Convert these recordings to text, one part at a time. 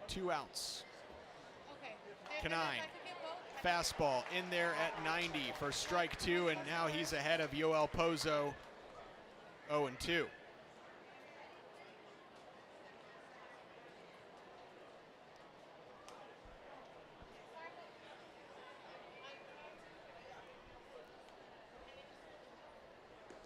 2 outs. Canine, fastball in there at 90 for strike 2, and now he's ahead of Yoel Pozo, 0-2.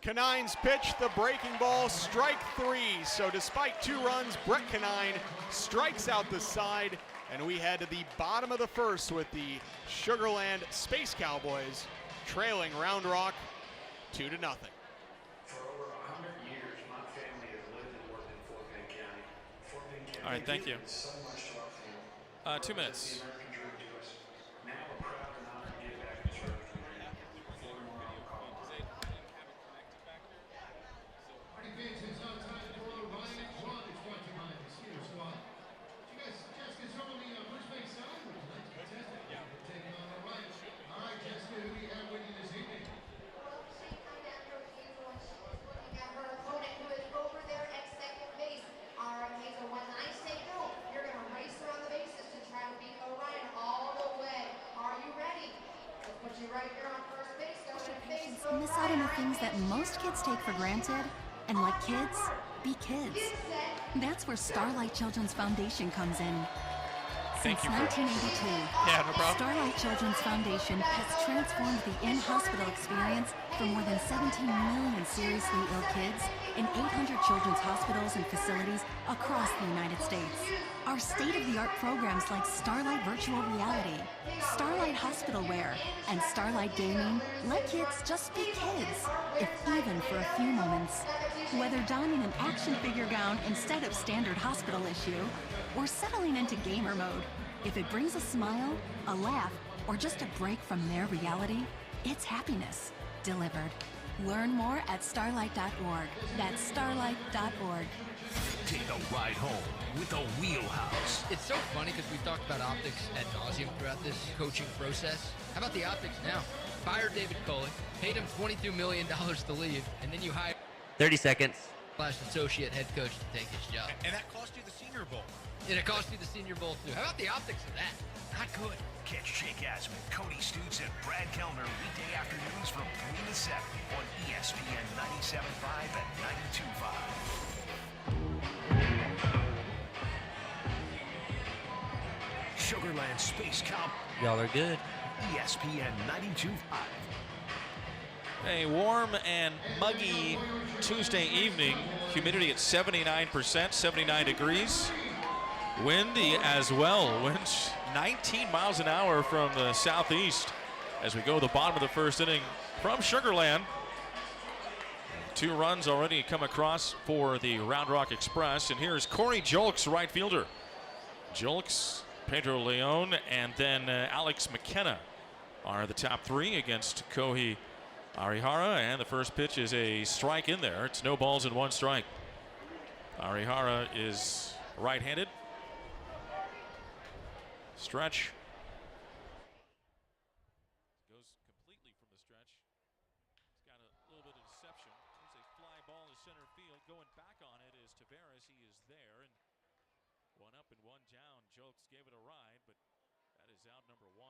Canine's pitch, the breaking ball, strike 3. So despite 2 runs, Brett Canine strikes out the side, and we head to the bottom of the first with the Sugarland Space Cowboys trailing Round Rock 2-0. For over 100 years, my family has lived and worked in Fort Bend County. Fort Bend County. All right, thank you. So much to our family. 2 minutes. The American dream to us. Now we're proud and honored to give back to serve the community. Florida Memorial Call. Party fans, it's now time for Ryan John is watching my Mosquito Squad. You guys, Jessica's on the first base side. Would you like to contest it? Yeah. We're taking on Ryan. All right, Jessica, who do you have with you this evening? Well, she come down here with Hazel, and she was looking at her opponent who is over there at second base. All right, Hazel, when I say go, you're going to race around the bases to try to beat Orion all the way. Are you ready? Let's put you right here on first base. Going to face Orion. Miss out on the things that most kids take for granted. And like kids, be kids. That's where Starlight Children's Foundation comes in. Since 1982, Starlight Children's Foundation has transformed the in-hospital experience for more than 17 million seriously ill kids in 800 children's hospitals and facilities across the United States. Our state-of-the-art programs like Starlight Virtual Reality, Starlight Hospital Wear, and Starlight Gaming let kids just be kids, if even for a few moments. Whether donning an action figure gown instead of standard hospital issue, or settling into gamer mode, if it brings a smile, a laugh, or just a break from their reality, it's happiness delivered. Learn more at starlight.org. That's starlight.org. Take a ride home with a Wheelhouse. It's so funny because we've talked about optics ad nauseum throughout this coaching process. How about the optics now? Fired David Coley, paid him $22 million to leave, and then you hire 30 seconds. Associate head coach to take his job. And that cost you the Senior Bowl. And it cost you the Senior Bowl too. How about the optics of that? Not good. Catch Jake Asman, Cody Stutes, and Brad Kellner weekday afternoons from 3 to 7 on ESPN 97.5 and 92.5. Sugarland Space Cow. Y'all are good. ESPN 92.5. A warm and muggy Tuesday evening. Humidity at 79%, 79 degrees. Windy as well. Winds 19 miles an hour from the southeast as we go to the bottom of the first inning from Sugarland. 2 runs already come across for the Round Rock Express. And here's Corey Jolks, right fielder. Jolks, Pedro Leon, and then Alex McKenna are the top 3 against Kohei Arihara, and the first pitch is a strike in there. It's no balls and 1 strike. Arihara is right-handed. Stretch. Goes completely from the stretch. It's got a little bit of deception. There's a fly ball in center field. Going back on it is Tavares. He is there. And 1 up and 1 down. Jokes gave it a ride, but that is out number 1.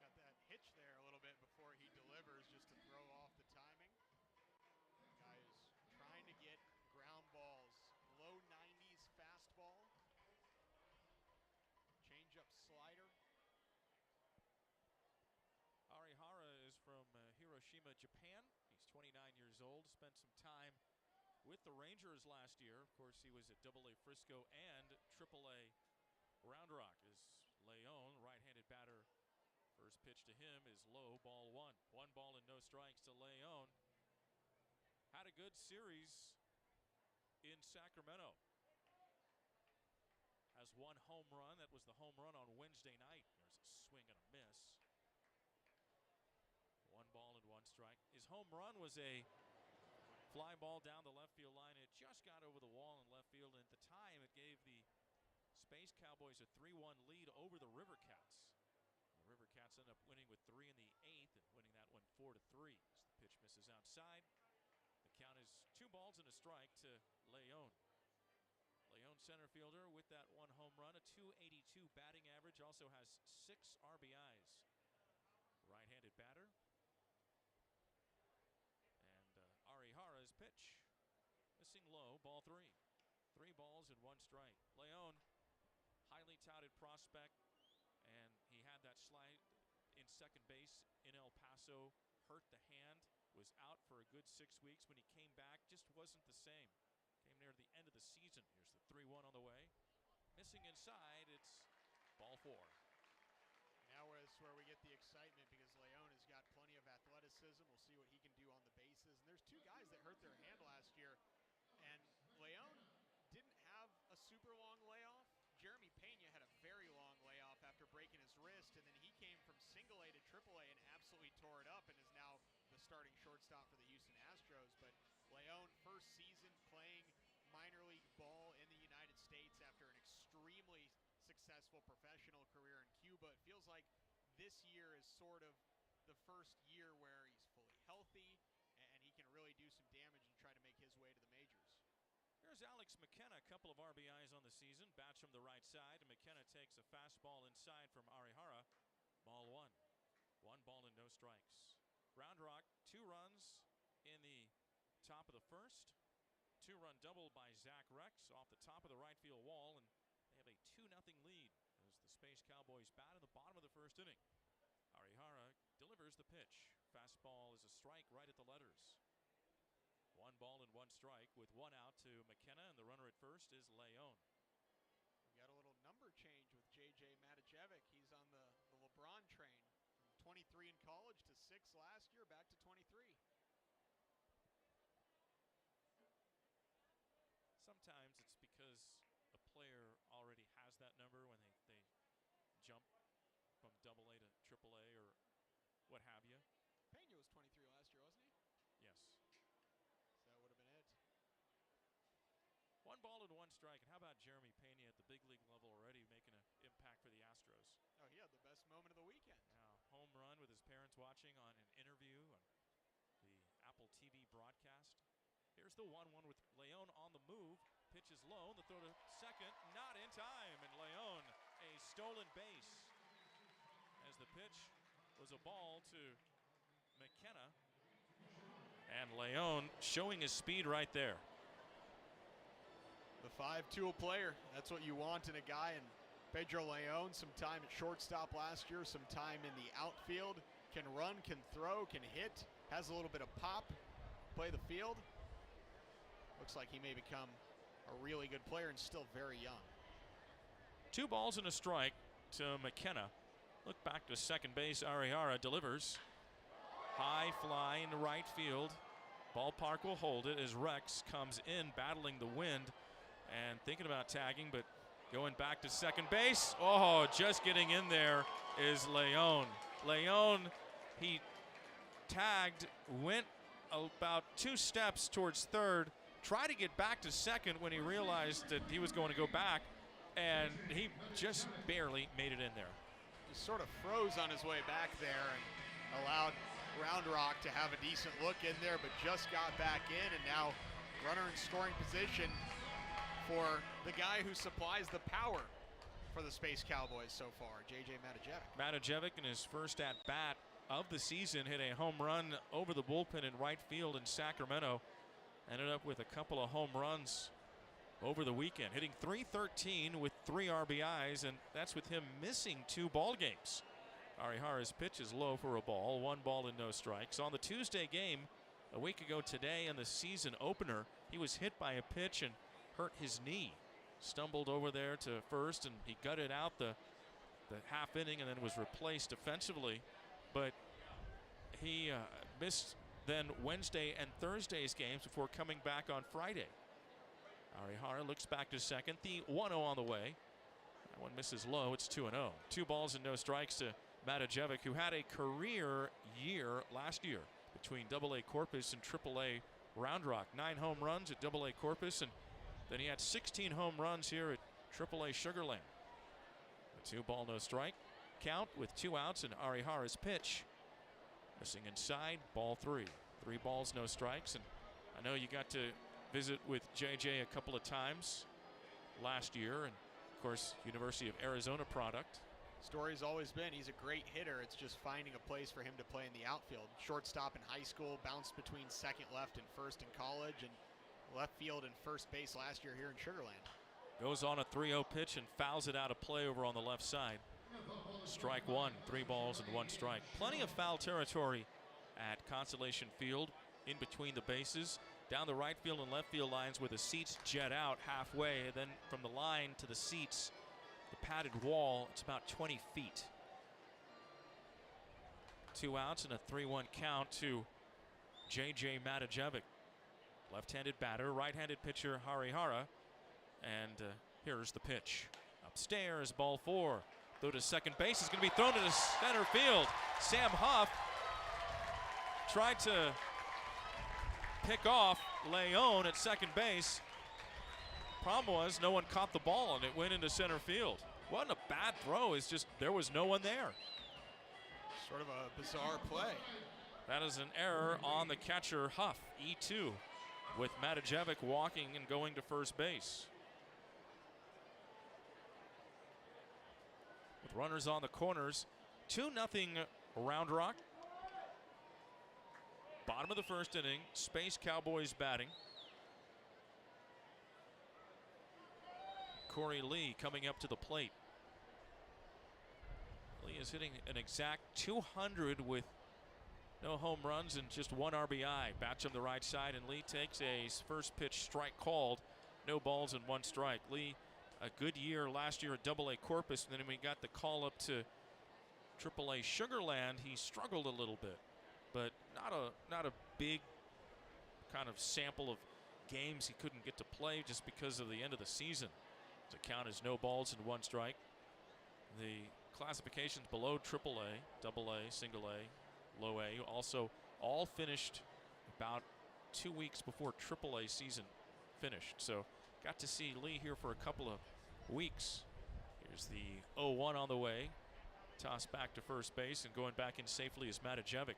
Got that hitch there a little bit before he delivers just to throw off the timing. The guy is trying to get ground balls, low 90s fastball, change-up slider. Arihara is from Hiroshima, Japan. He's 29 years old, spent some time with the Rangers last year. Of course, he was at AA Frisco and AAA Round Rock. As Leon, right-handed batter, first pitch to him is low, ball 1. 1 ball and no strikes to Leon. Had a good series in Sacramento. Has 1 home run. That was the home run on Wednesday night. There's a swing and a miss. 1 ball and 1 strike. His home run was a fly ball down the left field line. It just got over the wall in left field, and at the time it gave the Space Cowboys a 3-1 lead over the River Cats. The River Cats end up winning with 3 in the 8th and winning that one 4-3. As the pitch misses outside. The count is 2 balls and a strike to Leon. Leon center fielder with that one home run, a .282 batting average, also has 6 RBIs. Right-handed batter. And Arihara's pitch. Missing low, ball 3. 3 balls and 1 strike. Leon, highly touted prospect, and he had that slide in second base in El Paso, hurt the hand, was out for a good 6 weeks. When he came back, just wasn't the same. Came near the end of the season. Here's the 3-1 on the way. Missing inside, it's ball 4. Now is where we get the excitement because Leon has got plenty of athleticism. We'll see what he can do on the bases. And there's 2 guys that hurt their hand last year, and Leon didn't have a super long layoff. Jeremy Pena had a very long layoff after breaking his wrist, and then he came from single A to triple A and absolutely tore it up and is now the starting shortstop for the Houston Astros. But Leon, first season playing minor league ball in the United States after an extremely successful professional career in Cuba. It feels like this year is sort of the first year where he's fully healthy and he can really do some damage and try to make his way to the majors. Here's Alex McKenna, a couple of RBIs on the season. Bats from the right side, and McKenna takes a fastball inside from Arihara. Ball 1. 1 ball and no strikes. Round Rock, 2 runs in the top of the first. 2-run double by Zach Rex off the top of the right field wall, and they have a 2-0 lead as the Space Cowboys bat in the bottom of the first inning. Arihara delivers the pitch. Fastball is a strike right at the letters. 1 ball and 1 strike with 1 out to McKenna, and the runner at first is Leon. We got a little number change with J.J. Matijevic. He's on the LeBron train. From 23 in college to 6 last year, back to 23. Sometimes it's because a player already has that number when they jump from AA to AAA or what have you. Pena was 23 last year, wasn't he? Yes. So that would have been it. 1 ball and 1 strike. And how about Jeremy Pena at the big league level already making an impact for the Astros? Oh, he had the best moment of the weekend. Now, home run with his parents watching on an interview on the Apple TV broadcast. Here's the 1-1 with Leon on the move. Pitch is low. The throw to second. Not in time. And Leon, a stolen base. As the pitch was a ball to McKenna. And Leon showing his speed right there. The 5-tool player. That's what you want in a guy. And Pedro Leon, some time at shortstop last year, some time in the outfield. Can run, can throw, can hit. Has a little bit of pop. Play the field. Looks like he may become a really good player and still very young. 2 balls and a strike to McKenna. Look back to second base. Arihara delivers. High fly in the right field. Ballpark will hold it as Rex comes in battling the wind and thinking about tagging, but going back to second base. Oh, just getting in there is Leon. Leon, he tagged, went about 2 steps towards third, tried to get back to second when he realized that he was going to go back, and he just barely made it in there. He sort of froze on his way back there and allowed Round Rock to have a decent look in there, but just got back in, and now runner in scoring position for the guy who supplies the power for the Space Cowboys so far, J.J. Matijevic. Matijevic in his first at-bat of the season hit a home run over the bullpen in right field in Sacramento. Ended up with a couple of home runs over the weekend, hitting .313 with 3 RBIs, and that's with him missing 2 ball games. Arihara's pitch is low for a ball, 1 ball and no strikes. On the Tuesday game a week ago today in the season opener, he was hit by a pitch and hurt his knee. Stumbled over there to first, and he gutted out the half inning and then was replaced defensively. But he missed then Wednesday and Thursday's games before coming back on Friday. Arihara looks back to second. The 1-0 on the way. That one misses low. It's 2-0. 2 balls and no strikes to Matijevic, who had a career year last year between AA Corpus and AAA Round Rock. 9 home runs at AA Corpus, and then he had 16 home runs here at AAA Sugar Land. A 2 ball, no strike count with 2 outs, and Arihara's pitch missing inside, ball 3. 3 balls, no strikes. And I know you got to visit with JJ a couple of times last year, and of course, University of Arizona product. Story's always been he's a great hitter. It's just finding a place for him to play in the outfield. Shortstop in high school, bounced between second, left, and first in college, and left field and first base last year here in Sugar Land. Goes on a 3-0 pitch and fouls it out of play over on the left side. Strike one, 3 balls and 1 strike. Plenty of foul territory at Constellation Field in between the bases. Down the right field and left field lines where the seats jet out halfway, and then from the line to the seats, the padded wall, it's about 20 feet. 2 outs and a 3-1 count to J.J. Matajevic. Left-handed batter, right-handed pitcher Harihara. And here's the pitch. Upstairs, ball 4. Throw to second base. It's going to be thrown into center field. Sam Huff tried to pick off Leon at second base. Problem was no one caught the ball and it went into center field. Wasn't a bad throw, it's just there was no one there. Sort of a bizarre play. That is an error on the catcher Huff, E2, with Matajevic walking and going to first base. With runners on the corners, 2-0 Round Rock. Bottom of the first inning, Space Cowboys batting. Corey Lee coming up to the plate. Lee is hitting an exact 200 with no home runs and just 1 RBI. Bats on the right side, and Lee takes a first pitch strike called. No balls and 1 strike. Lee, a good year last year at AA Corpus, and then when we got the call up to AAA Sugar Land, he struggled a little bit. But not a big kind of sample of games he couldn't get to play just because of the end of the season. The count is no balls and 1 strike. The classifications below AAA, AA, Single A, Low A, also all finished about 2 weeks before AAA season finished. So got to see Lee here for a couple of weeks. Here's the 0-1 on the way. Toss back to first base, and going back in safely is Matajevic.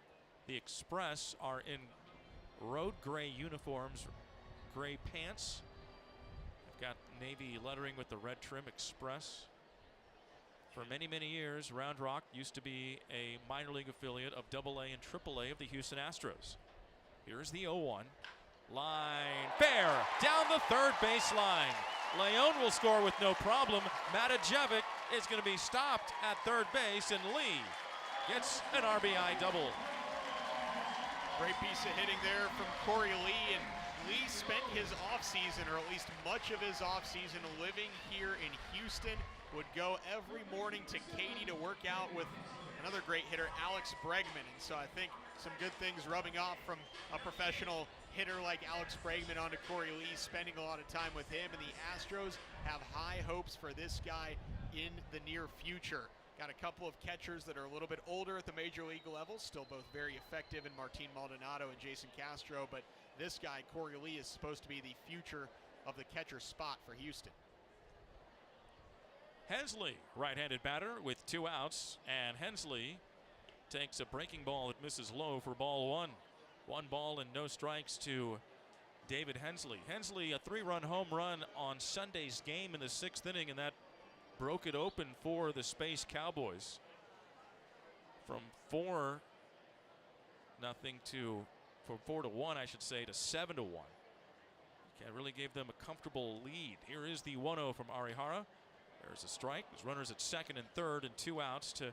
The Express are in road gray uniforms, gray pants. They've got navy lettering with the red trim, Express. For many, many years, Round Rock used to be a minor league affiliate of AA and AAA of the Houston Astros. Here's the 0-1. Line fair down the third baseline. Leon will score with no problem. Matajevic is going to be stopped at third base, and Lee gets an RBI double. Great piece of hitting there from Corey Lee, and Lee spent his offseason, or at least much of his offseason, living here in Houston. Would go every morning to Katy to work out with another great hitter, Alex Bregman. And so I think some good things rubbing off from a professional hitter like Alex Bregman onto Corey Lee, spending a lot of time with him. And the Astros have high hopes for this guy in the near future. Got a couple of catchers that are a little bit older at the major league level, still both very effective in Martin Maldonado and Jason Castro, but this guy, Corey Lee, is supposed to be the future of the catcher spot for Houston. Hensley, right-handed batter with 2 outs, and Hensley takes a breaking ball that misses low for ball 1. 1 ball and no strikes to David Hensley. Hensley, a 3-run home run on Sunday's game in the 6th inning, and that broke it open for the Space Cowboys. From 4-1 to 7-1, I should say, to 7-1. Can't really gave them a comfortable lead. Here is the 1-0 from Arihara. There's a strike. There's runners at second and third, and 2 outs to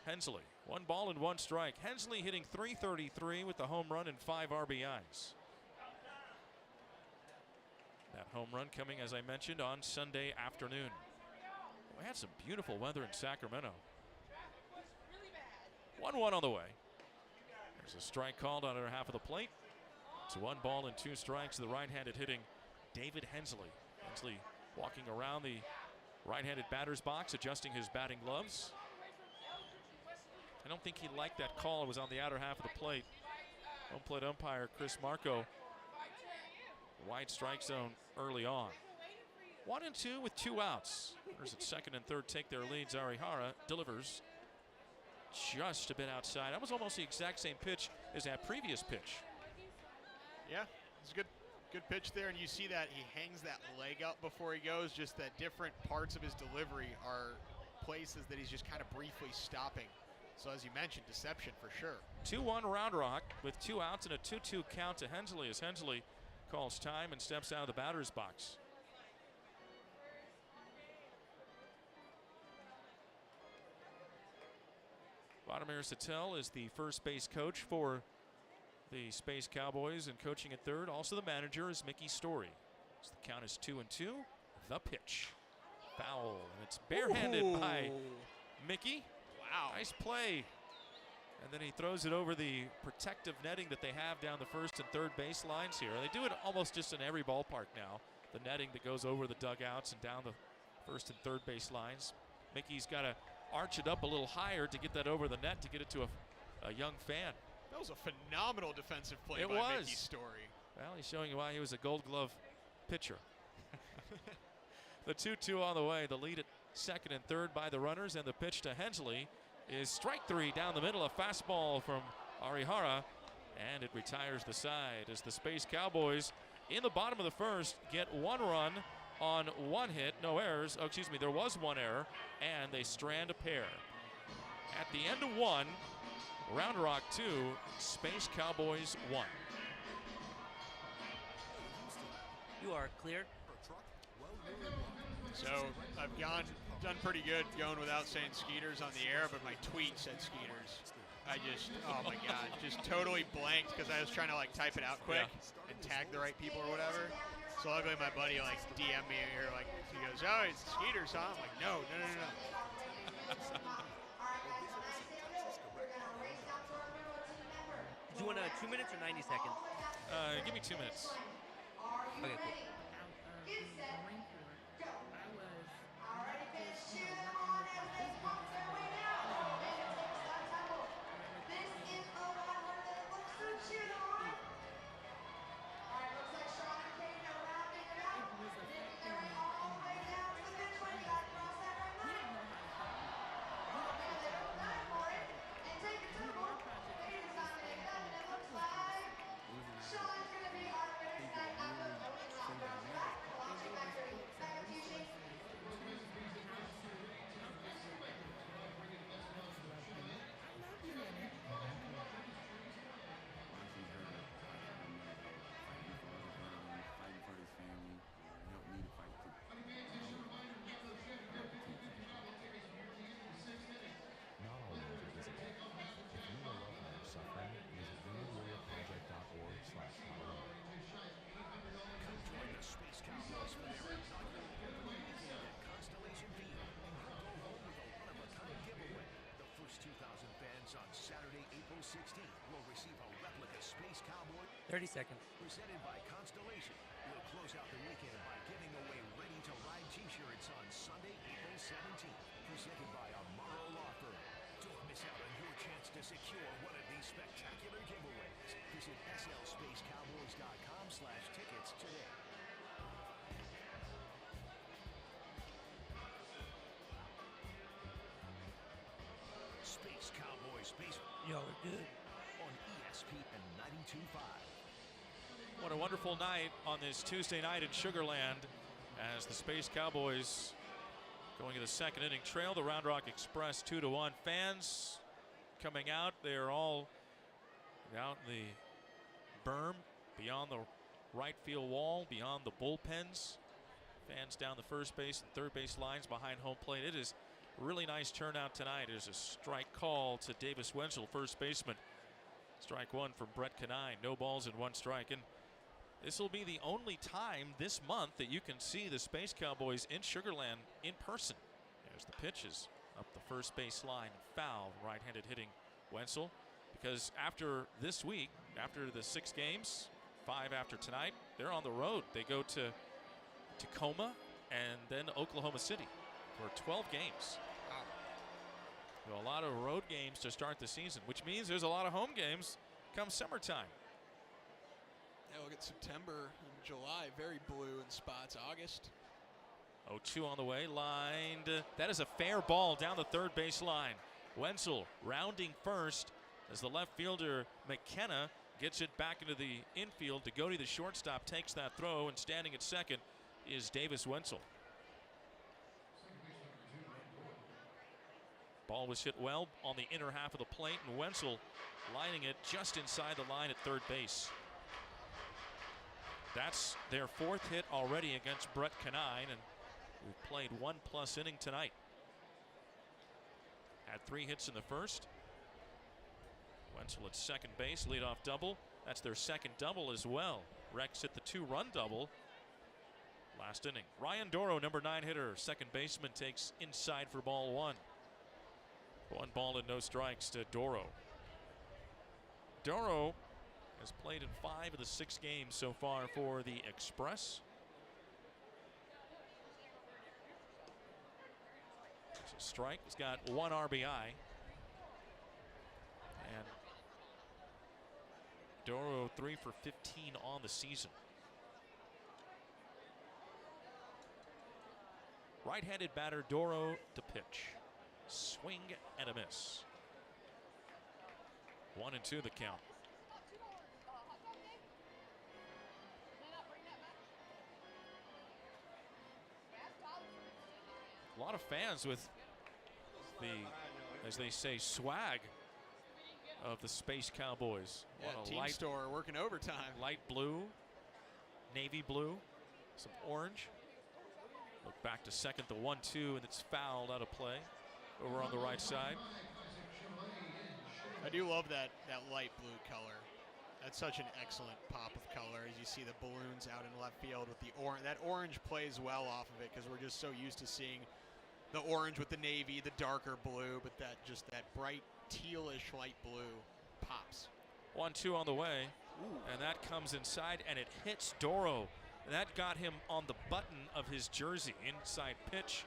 Hensley. 1 ball and 1 strike. Hensley hitting .333 with the home run and 5 RBIs. That home run coming, as I mentioned, on Sunday afternoon. We had some beautiful weather in Sacramento. 1-1 on the way. There's a strike called on the half of the plate. It's 1 ball and 2 strikes to the right-handed hitting David Hensley. Hensley walking around the right-handed batter's box, adjusting his batting gloves. I don't think he liked that call. It was on the outer half of the plate. Home plate umpire Chris Marco. Wide strike zone early on. 1-2 with 2 outs. Runners at second and third take their leads. Arihara delivers just a bit outside. That was almost the exact same pitch as that previous pitch. Yeah, it's a Good pitch there, and you see that he hangs that leg up before he goes, just that different parts of his delivery are places that he's just kind of briefly stopping. So as you mentioned, deception for sure. 2-1 Round Rock with 2 outs and a 2-2 count to Hensley as Hensley calls time and steps out of the batter's box. Vladimir Satel is the first base coach for the Space Cowboys, and coaching at third. Also the manager is Mickey Story. So the count is 2-2. The pitch. Foul, and it's barehanded by Mickey. Wow. Nice play. And then he throws it over the protective netting that they have down the first and third base lines here. They do it almost just in every ballpark now. The netting that goes over the dugouts and down the first and third base lines. Mickey's got to arch it up a little higher to get that over the net to get it to a young fan. That was a phenomenal defensive play by Mickey Story. Well, he's showing you why he was a Gold Glove pitcher. The 2-2 on the way. The lead at second and third by the runners, and the pitch to Hensley is strike 3 down the middle. A fastball from Arihara, and it retires the side as the Space Cowboys in the bottom of the first get 1 run on 1 hit, no errors. Oh, excuse me, there was 1 error, and they strand a pair. At the end of 1, Round Rock 2, Space Cowboys 1. You are clear. So I've done pretty good going without saying Skeeters on the air, but my tweet said Skeeters. I just, oh my God, just totally blanked because I was trying to like type it out quick and tag the right people or whatever. So luckily my buddy like DM'd me here, like he goes, oh, it's Skeeters, huh? I'm like, no. Do you want 2 minutes or 90 seconds? Give me 2 minutes. Okay, cool. On Saturday, April 16th, will receive a replica Space Cowboy. 30 seconds. Presented by Constellation. We'll close out the weekend by giving away ready-to-ride T-shirts on Sunday, April 17th. Presented by Amaro Law Firm. Don't miss out on your chance to secure one of these spectacular giveaways. Visit slspacecowboys.com/tickets today. Space Cowboys Space. Yo, we're good. On ESPN 92.5. What a wonderful night on this Tuesday night in Sugar Land as the Space Cowboys going to the second inning trail. The Round Rock Express 2-1. Fans coming out. They're all out in the berm beyond the right field wall, beyond the bullpens. Fans down the first base and third base lines behind home plate. It is really nice turnout tonight. There's a strike call to Davis Wenzel, first baseman. Strike 1 from Brett Canine. No balls and 1 strike. And this will be the only time this month that you can see the Space Cowboys in Sugar Land in person. There's the pitches up the first base line. Foul, right-handed hitting Wenzel. Because after this week, after the 6 games, 5 after tonight, they're on the road. They go to Tacoma and then Oklahoma City for 12 games. Wow. So a lot of road games to start the season, which means there's a lot of home games come summertime. Yeah, look at September and July, very blue in spots. August. 0-2 on the way, lined. That is a fair ball down the third base line. Wenzel rounding first as the left fielder McKenna gets it back into the infield. Degody, the shortstop, takes that throw, and standing at second is Davis Wenzel. Ball was hit well on the inner half of the plate, and Wenzel lining it just inside the line at third base. That's their 4th hit already against Brett Canine, and we've played 1+ inning tonight. Had 3 hits in the first. Wenzel at second base, leadoff double. That's their 2nd double as well. Rex hit the 2-run double last inning. Ryan Doro, number 9 hitter, second baseman, takes inside for ball 1. 1 ball and no strikes to Doro. Doro has played in 5 of the 6 games so far for the Express. There's a strike. He's got 1 RBI. And Doro 3 for 15 on the season. Right-handed batter Doro to pitch. Swing and a miss. 1-2 the count. A lot of fans with the, as they say, swag of the Space Cowboys. Yeah, team store working overtime. Light blue, navy blue, some orange. Look back to second, the 1-2, and it's fouled out of play over on the right side. I do love that light blue color. That's such an excellent pop of color as you see the balloons out in left field with the orange. That orange plays well off of it because we're just so used to seeing the orange with the navy, the darker blue, but that bright tealish light blue pops. 1-2 on the way. Ooh. And that comes inside and it hits Doro. That got him on the button of his jersey. Inside pitch,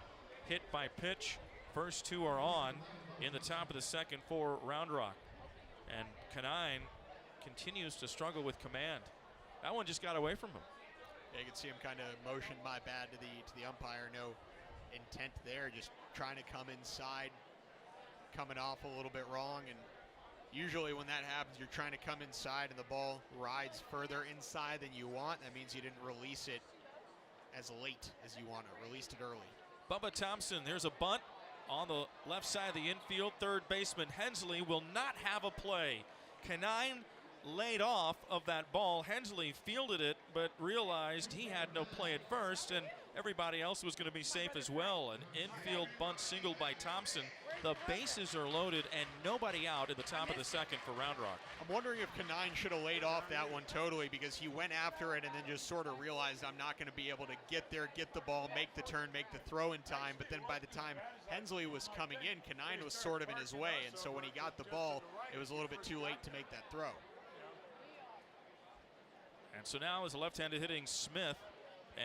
hit by pitch. First 2 are on in the top of the second for Round Rock. And Canine continues to struggle with command. That one just got away from him. Yeah, you can see him kind of motion my bad to the umpire. No intent there, just trying to come inside, coming off a little bit wrong. And usually when that happens, you're trying to come inside and the ball rides further inside than you want. That means you didn't release it as late as you want it. Released it early. Bubba Thompson, there's a bunt on the left side of the infield. Third baseman Hensley will not have a play. Canine laid off of that ball. Hensley fielded it, but realized he had no play at first, and everybody else was going to be safe as well. An infield bunt single by Thompson. The bases are loaded and nobody out at the top of the second for Round Rock. I'm wondering if Canine should have laid off that one totally because he went after it and then just sort of realized I'm not going to be able to get there, get the ball, make the turn, make the throw in time. But then by the time Hensley was coming in, Canine was sort of in his way. And so when he got the ball, it was a little bit too late to make that throw. And so now is a left-handed hitting Smith.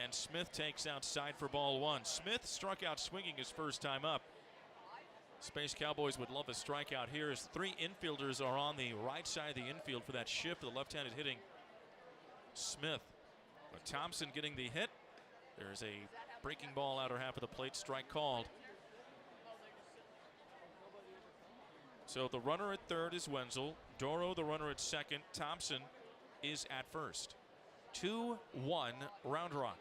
And Smith takes outside for ball 1. Smith struck out swinging his first time up. Space Cowboys would love a strikeout here as 3 infielders are on the right side of the infield for that shift of the left-handed hitting Smith. But Thompson getting the hit. There's a breaking ball outer half of the plate, strike called. So the runner at third is Wenzel. Doro the runner at second. Thompson is at first. 2-1 Round Rock.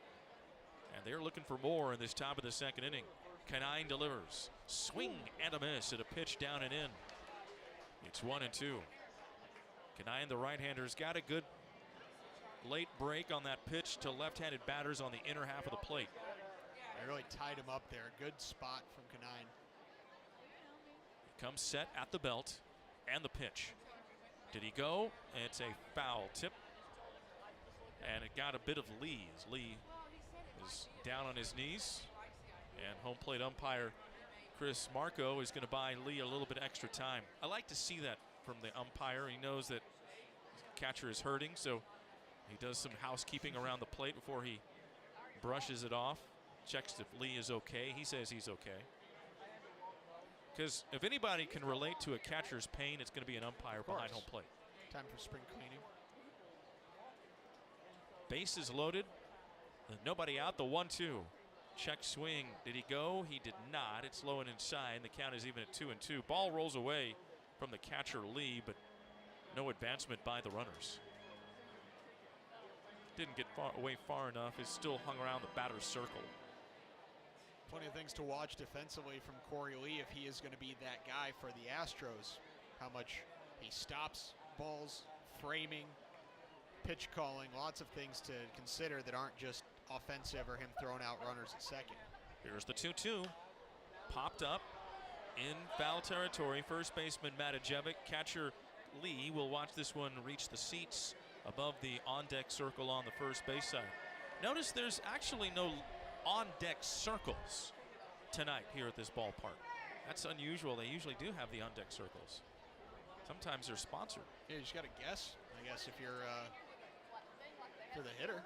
And they're looking for more in this top of the second inning. Canine delivers. Swing and a miss at a pitch down and in. It's 1-2. Canine, the right-hander's got a good late break on that pitch to left-handed batters on the inner half of the plate. They really tied him up there. Good spot from Canine. He comes set at the belt and the pitch. Did he go? It's a foul tip. And it got a bit of Lee as Lee is down on his knees. And home plate umpire Chris Marco is going to buy Lee a little bit extra time. I like to see that from the umpire. He knows that the catcher is hurting, so he does some housekeeping around the plate before he brushes it off. Checks if Lee is okay. He says he's okay. Because if anybody can relate to a catcher's pain, it's going to be an umpire behind home plate. Time for spring cleaning. Bases loaded. Nobody out. The 1-2. Check swing. Did he go? He did not. It's low and inside. The count is even at 2-2. Ball rolls away from the catcher Lee, but No advancement by the runners. Didn't get away far enough. Is still hung around the batter's circle. Plenty of things to watch defensively from Corey Lee if he is going to be that guy for the Astros. How much he stops balls, framing, pitch calling, lots of things to consider that aren't just offensive or him throwing out runners at second. Here's the 2-2. Popped up in foul territory. First baseman Matajevic. Catcher Lee will watch this one reach the seats above the on-deck circle on the first base side. Notice there's actually no on-deck circles tonight here at this ballpark. That's unusual. They usually do have the on-deck circles. Sometimes they're sponsored. Yeah, you just got to guess, I guess, if you're the hitter.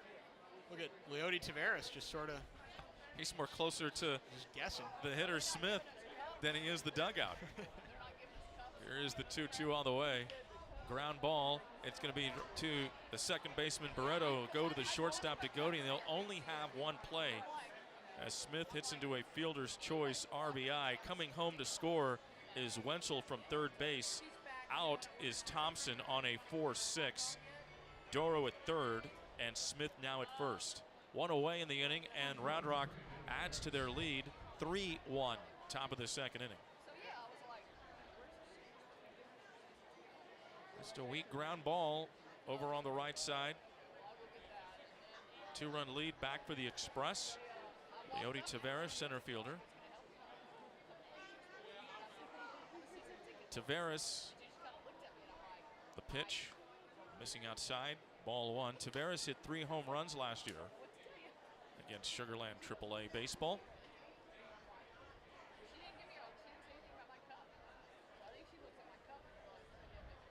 Look at Leody Taveras just sort of. He's more closer to just guessing the hitter Smith than he is the dugout. Here is the 2-2 on the way. Ground ball. It's going to be to the second baseman Barreto. Go to the shortstop to Goody, and they'll only have one play as Smith hits into a fielder's choice RBI. Coming home to score is Wenzel from third base. Out is Thompson on a 4-6. Doro at third, and Smith now at first. One away in the inning, and Round Rock adds to their lead. 3-1, top of the second inning. Just a weak ground ball over on the right side. 2-run lead back for the Express. Leody Taveras, center fielder. Taveras, the pitch, missing outside, ball one. Taveras hit 3 home runs last year against Sugarland AAA baseball.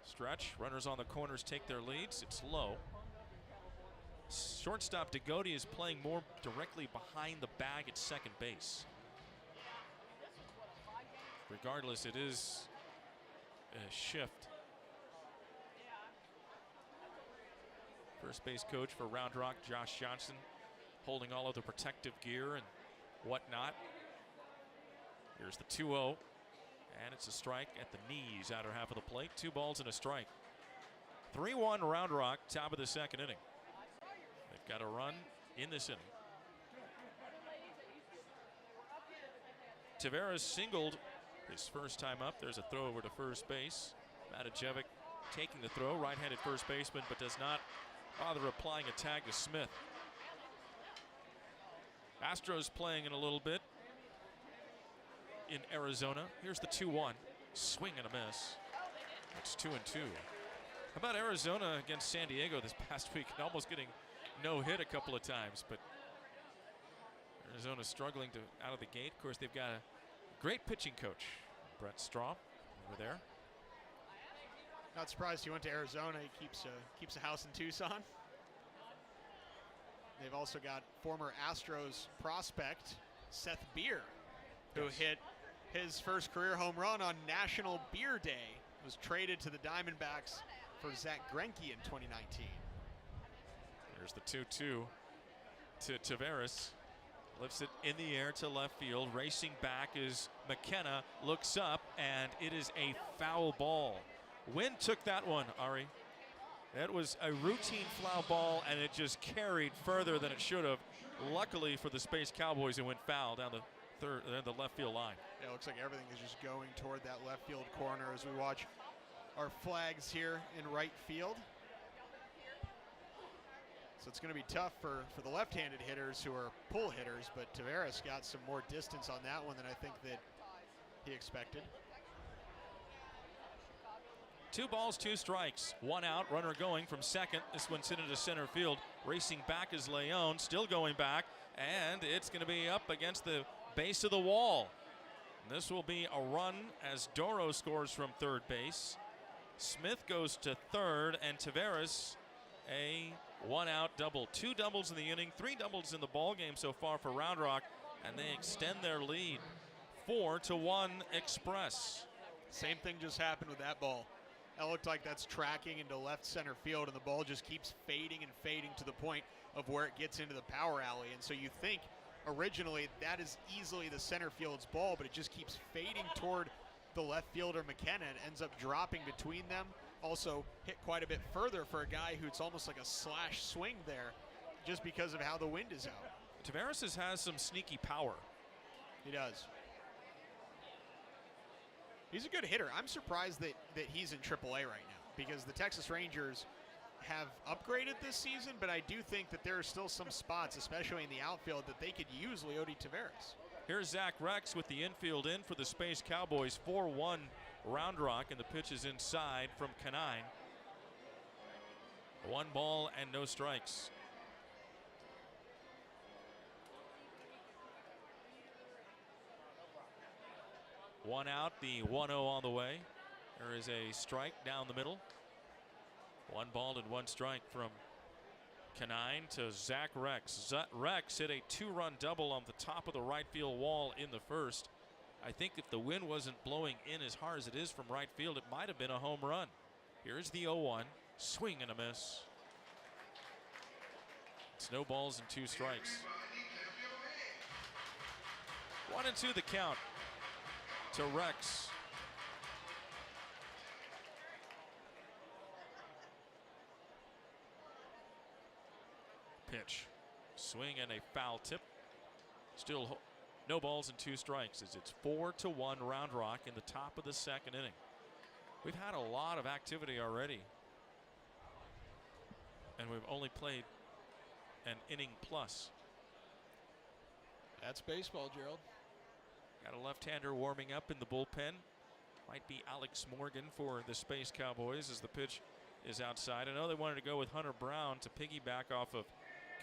Stretch, runners on the corners take their leads. It's low. Shortstop DeGodia is playing more directly behind the bag at second base. Regardless, it is a shift. First base coach for Round Rock, Josh Johnson, holding all of the protective gear and whatnot. Here's the 2-0, and it's a strike at the knees, outer half of the plate. 2 balls and a strike. 3-1 Round Rock, top of the second inning. They've got a run in this inning. Taveras singled his first time up. There's a throw over to first base. Matajevic taking the throw, right-handed first baseman, but does not bother applying a tag to Smith. Astros playing in a little bit in Arizona. Here's the 2-1. Swing and a miss. It's 2-2. How about Arizona against San Diego this past week? Almost getting no hit a couple of times, but Arizona struggling to out of the gate. Of course, they've got a great pitching coach, Brett Straw, over there. Not surprised he went to Arizona. He keeps a house in Tucson. They've also got former Astros prospect Seth Beer, who hit his first career home run on National Beer Day. Was traded to the Diamondbacks for Zach Greinke in 2019. There's the 2-2 to Taveras. Lifts it in the air to left field. Racing back is McKenna. Looks up, and it is a foul ball. Wynn took that one, Ari. That was a routine foul ball, and it just carried further than it should have. Luckily for the Space Cowboys, it went foul down the left field line. Yeah, it looks like everything is just going toward that left field corner as we watch our flags here in right field. So it's going to be tough for the left-handed hitters who are pull hitters, but Taveras got some more distance on that one than I think that he expected. 2 balls, 2 strikes, 1 out, runner going from second. This one's hit into center field. Racing back is Leon, still going back, and it's going to be up against the base of the wall. This will be a run as Doro scores from third base. Smith goes to third, and Taveras a 1-out double. 2 doubles in the inning, 3 doubles in the ball game so far for Round Rock, and they extend their lead 4-1 Express. Same thing just happened with that ball. That looked like that's tracking into left center field, and the ball just keeps fading and fading to the point of where it gets into the power alley. And so you think originally that is easily the center field's ball, but it just keeps fading toward the left fielder McKenna. It ends up dropping between them, also hit quite a bit further for a guy who's almost like a slash swing there just because of how the wind is out. Tavares has some sneaky power. He does. He's a good hitter. I'm surprised that he's in AAA right now because the Texas Rangers have upgraded this season, but I do think that there are still some spots, especially in the outfield, that they could use Leody Tavares. Here's Zach Rex with the infield in for the Space Cowboys. 4-1 Round Rock, and the pitch is inside from Canine. 1 ball and no strikes. One out, the 1-0 on the way. There is a strike down the middle. 1 ball and 1 strike from Canine to Zach Rex. Rex hit a 2-run double on the top of the right field wall in the first. I think if the wind wasn't blowing in as hard as it is from right field, it might have been a home run. Here's the 0-1. Swing and a miss. It's no balls and 2 strikes. 1-2 the count to Rex. Pitch. Swing and a foul tip. Still no balls and 2 strikes as it's 4-1 Round Rock in the top of the second inning. We've had a lot of activity already, and we've only played an inning plus. That's baseball, Gerald. Got a left-hander warming up in the bullpen. Might be Alex Morgan for the Space Cowboys as the pitch is outside. I know they wanted to go with Hunter Brown to piggyback off of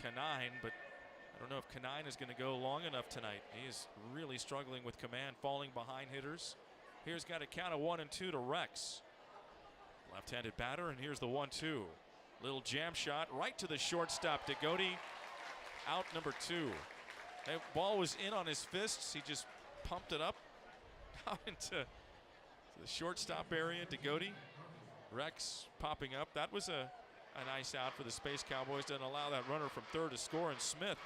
Canine, but I don't know if Canine is going to go long enough tonight. He is really struggling with command, falling behind hitters. Here's got a count of 1-2 to Rex. Left-handed batter, and here's the 1-2. Little jam shot right to the shortstop. Degote out number 2. That ball was in on his fists. He just pumped it up out into the shortstop area. Degote. Rex popping up. That was a nice out for the Space Cowboys. Doesn't allow that runner from third to score, and Smith.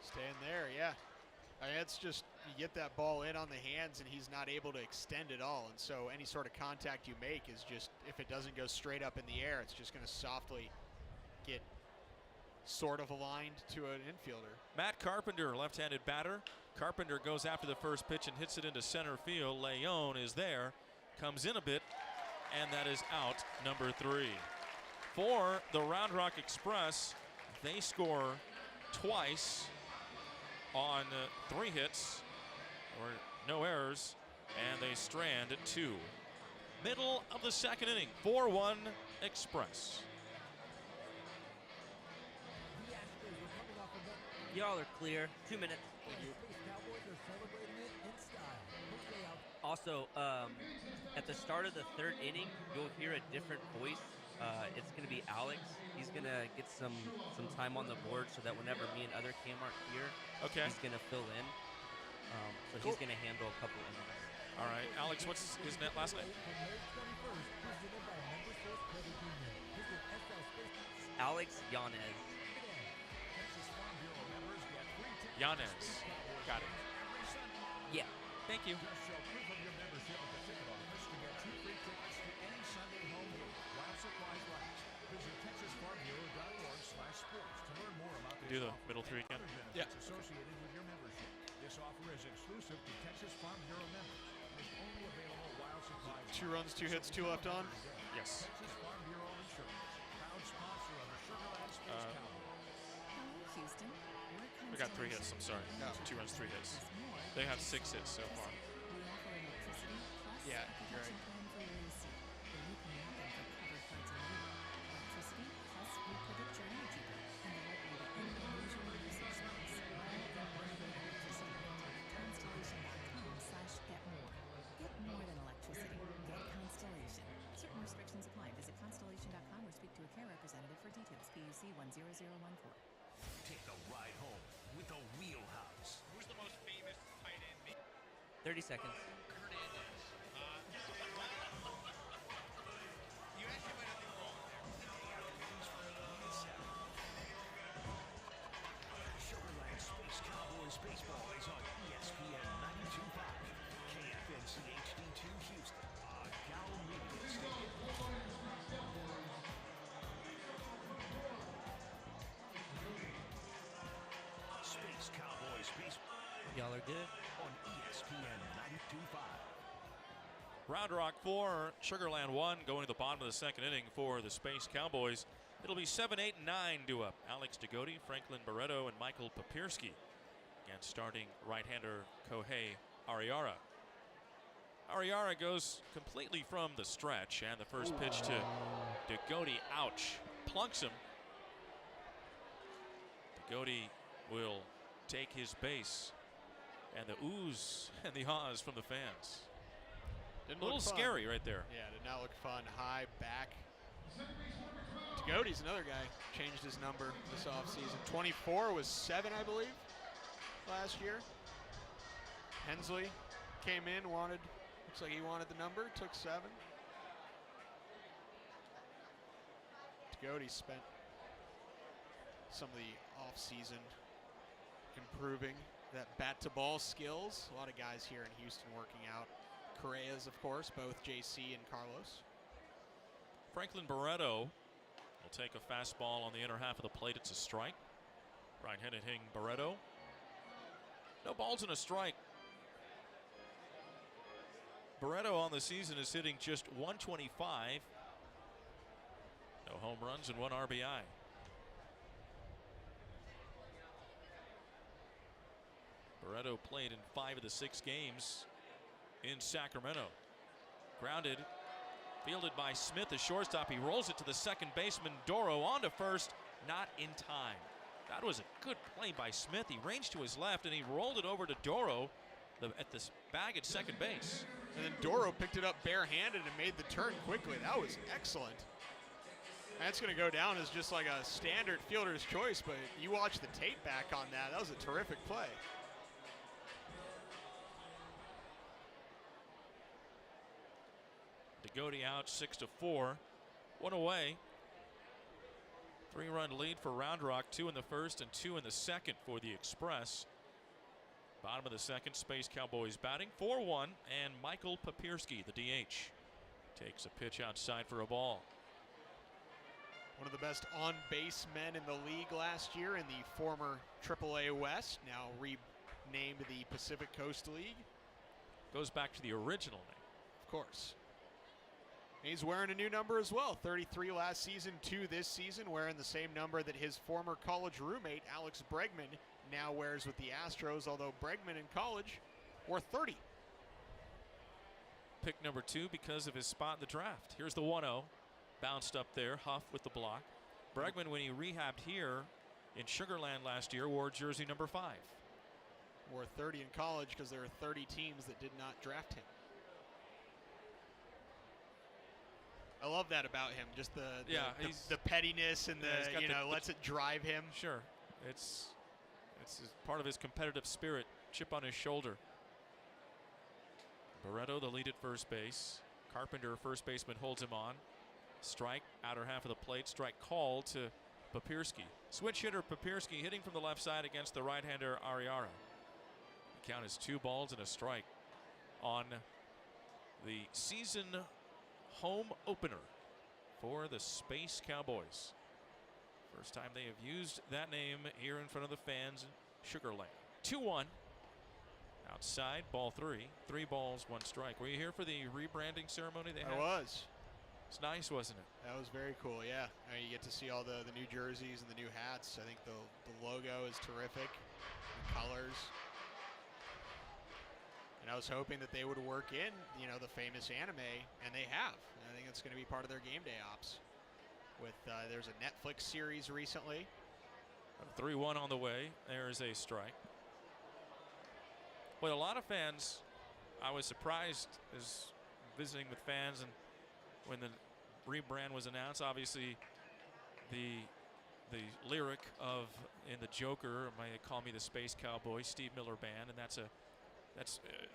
Staying there, yeah. I mean, it's just, you get that ball in on the hands and he's not able to extend at all. And so any sort of contact you make is just, if it doesn't go straight up in the air, it's just going to softly get sort of aligned to an infielder. Matt Carpenter, left-handed batter. Carpenter goes after the first pitch and hits it into center field. Leon is there, comes in a bit, and that is out, number 3. For the Round Rock Express, they score twice on 3 hits, or no errors, and they strand at 2. Middle of the second inning, 4-1 Express. Y'all are clear. 2 minutes. Also, at the start of the 3rd inning, you'll hear a different voice. It's going to be Alex. He's going to get some time on the board so that whenever me and other Cam aren't here, he's going to fill in. So he's going to handle a couple innings. All right, Alex, what's his last name? Alex Yanez. Yanez. Got it. Yeah. Thank you. Do the middle 3 again? Yeah. Associated with your membership. This offer is exclusive to Texas Farm Bureau members. It's only available while supplies. 2 runs, 2 hits, 2 left on. Yes. Texas Farm Bureau Insurance, proud sponsor of the Sugarland Space Cowboys. Hello, Houston. We got 3 hits, I'm sorry. 2 runs, 3 hits. They have 6 hits so far. We offer electricity plus Yeah, a you're protection right. plan for your AC. The new plan for covered parts and labor. Electricity plus we predict your energy bill and the likely to end unusual usage space. All in one great electricity rate. Constellation.com/getmore. Get more than electricity. Get Constellation. Certain restrictions apply. Visit Constellation.com or speak to a care representative for details. PUC 10014. Take a ride home with the Wheelhouse. Who's the most famous tight end? 30 seconds. You actually might have been wrong Sugarland Space Cowboys baseball is on ESPN 92.5, KFNC HD, are good. On ESPN 92.5. Round Rock 4, Sugarland 1, going to the bottom of the second inning for the Space Cowboys. It'll be 7, 8, and 9 due up. Alex Degodi, Franklin Barreto, and Michael Papirski against starting right-hander Kohei Ariara. Ariara goes completely from the stretch, and the first pitch to Degodi, ouch, plunks him. Degodi will take his base, and the oohs and the ahs from the fans. Didn't a little look fun. Scary right there. Yeah, did not look fun. High back. Degodi's another guy. Changed his number this offseason. 24 was 7, I believe, last year. Hensley came in, looks like he wanted the number, took 7. Degodi spent some of the offseason improving that bat-to-ball skills. A lot of guys here in Houston working out. Correa's, of course, both JC and Carlos. Franklin Barreto will take a fastball on the inner half of the plate. It's a strike. Right-handed hitting Barreto. No balls and a strike. Barreto on the season is hitting just 125. No home runs and 1 RBI. Barreto played in 5 of the 6 games in Sacramento. Grounded, fielded by Smith, the shortstop. He rolls it to the second baseman, Doro, on to first, not in time. That was a good play by Smith. He ranged to his left, and he rolled it over to Doro at the bag at second base. And then Doro picked it up barehanded and made the turn quickly. That was excellent. That's going to go down as just like a standard fielder's choice, but you watch the tape back on that. That was a terrific play. Degodi out 6-4. 1 away. 3-run lead for Round Rock. 2 in the first and 2 in the second for the Express. Bottom of the second, Space Cowboys batting 4-1, and Michael Papirski, the DH, takes a pitch outside for a ball. One of the best on-base men in the league last year in the former AAA West, now renamed the Pacific Coast League. Goes back to the original name. Of course. He's wearing a new number as well. 33 last season, 2 this season, wearing the same number that his former college roommate, Alex Bregman, now wears with the Astros, although Bregman in college wore 30. Pick number 2 because of his spot in the draft. Here's the 1-0. Bounced up there, Huff with the block. Bregman, when he rehabbed here in Sugarland last year, wore jersey number 5. Wore 30 in college because there are 30 teams that did not draft him. I love that about him, just the pettiness and lets it drive him. Sure, it's part of his competitive spirit, chip on his shoulder. Barreto, the lead at first base. Carpenter, first baseman, holds him on. Strike, outer half of the plate. Strike called to Papirski. Switch hitter Papirski hitting from the left side against the right-hander Ariara. The count is 2 balls and a strike on the season home opener for the Space Cowboys. First time they have used that name here in front of the fans in Sugarland. 2-1. Outside, ball 3. 3 balls, 1 strike. Were you here for the rebranding ceremony they had? I was. It's nice, wasn't it? That was very cool, yeah. You get to see all the new jerseys and the new hats. I think the logo is terrific. The colors. And I was hoping that they would work in, the famous anime, and they have. And I think it's going to be part of their game day ops. With there's a Netflix series recently. 3-1 on the way. There's a strike. Well, a lot of fans, I was surprised as visiting with fans, and when the rebrand was announced, obviously the lyric of in the Joker, may they call me the Space Cowboy, Steve Miller Band, and that's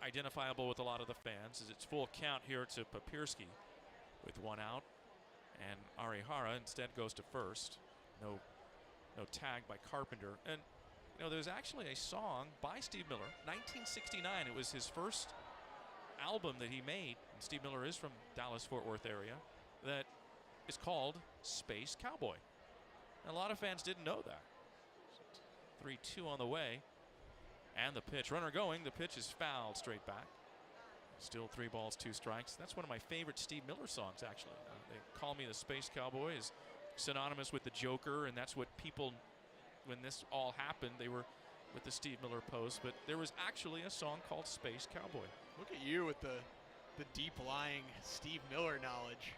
identifiable with a lot of the fans. As it's full count here to Papirski with 1 out, and Arihara instead goes to first. No tag by Carpenter, and there's actually a song by Steve Miller, 1969. It was his first album that he made, and Steve Miller is from Dallas-Fort Worth area, that is called Space Cowboy. And a lot of fans didn't know that. 3-2 on the way. And the pitch. Runner going. The pitch is fouled straight back. Still 3 balls, 2 strikes. That's one of my favorite Steve Miller songs, actually. They Call Me the Space Cowboy is synonymous with the Joker, and that's what people, when this all happened, they were with the Steve Miller post. But there was actually a song called Space Cowboy. Look at you with the deep-lying Steve Miller knowledge.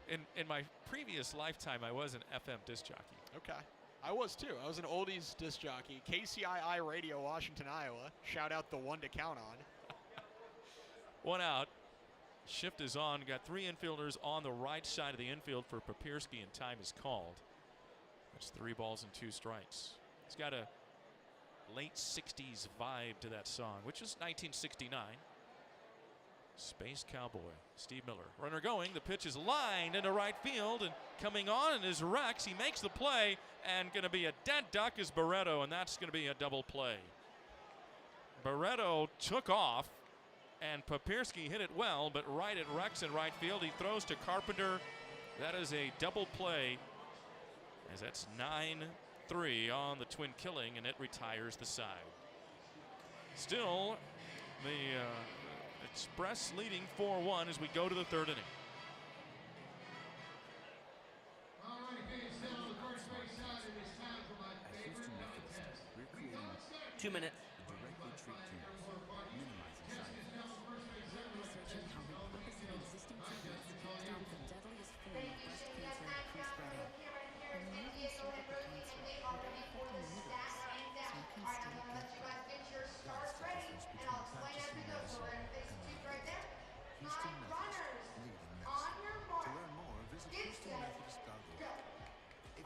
In my previous lifetime, I was an FM disc jockey. Okay. I was too. I was an oldies disc jockey. KCII Radio, Washington, Iowa. Shout out the one to count on. 1 out. Shift is on. Got 3 infielders on the right side of the infield for Papierski, and time is called. That's 3 balls and 2 strikes. It's got a late 60s vibe to that song, which is 1969. Space Cowboy, Steve Miller. Runner going. The pitch is lined into right field, and coming on is Rex. He makes the play, and going to be a dead duck is Barreto, and that's going to be a double play. Barreto took off, and Papierski hit it well, but right at Rex in right field. He throws to Carpenter. That is a double play, as that's 9-3 on the Twin Killing, and it retires the side. Still, the Express leading 4-1 as we go to the 3rd inning. All right, again, still on the first base side, and it's time for my favorite contest. We're creating 2 minutes. Directly treat tumors, minimizing side effects. Researching how repurposing existing treatments to deal with the deadliest form of breast cancer from spreading. And removing cervical cancer with 15 needles, so you can still get better. Start ready, and I'll explain after those. So we're in phase 2 right there. Time runners, on your mark. To learn more, visit Get set, go.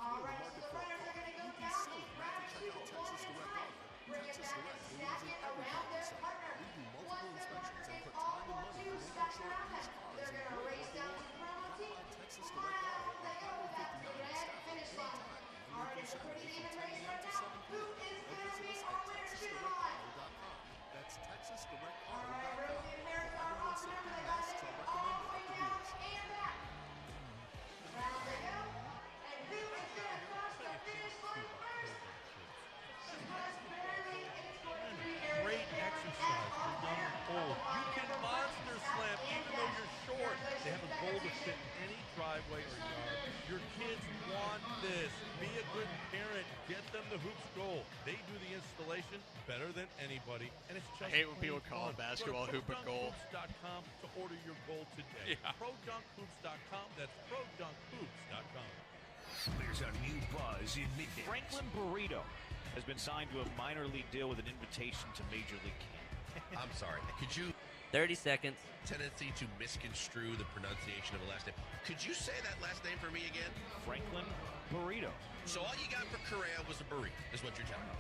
All right, so the runners are going to go down in round 2, one at a time. Bring it back and stack it around their partner. Once the partner gets all 1, 2 stacked around them, they're going to race down to the promo team. Wow, they go back to the red finish line. All right, it's a pretty even race right now. Who is going to be our winner? Shoot 'em on. That's Texas Direct. All right, Rosie and Harris are off. Remember, they got it all the way down and back. Round they go. And who is going to cross the finish line first? Just barely. It's going to be Great exercise for young and old. You can monster slam even though you're short. They have a goal to fit any driveway or yard. Your kids want this. Be a good parent. Get them the hoops goal. They do the installation better than anybody, and it's just I hate when people call it basketball hoop and goal. ProDunkHoops.com to order your goal today. Yeah. ProDunkHoops.com. That's ProDunkHoops.com. There's a new buzz in Midday. Franklin Burrito has been signed to a minor league deal with an invitation to Major League Camp. I'm sorry. Could you 30 seconds. tendency to misconstrue the pronunciation of a last name? Could you say that last name for me again? Franklin Burrito. So all you got for Correa was a burrito, is what you're telling me.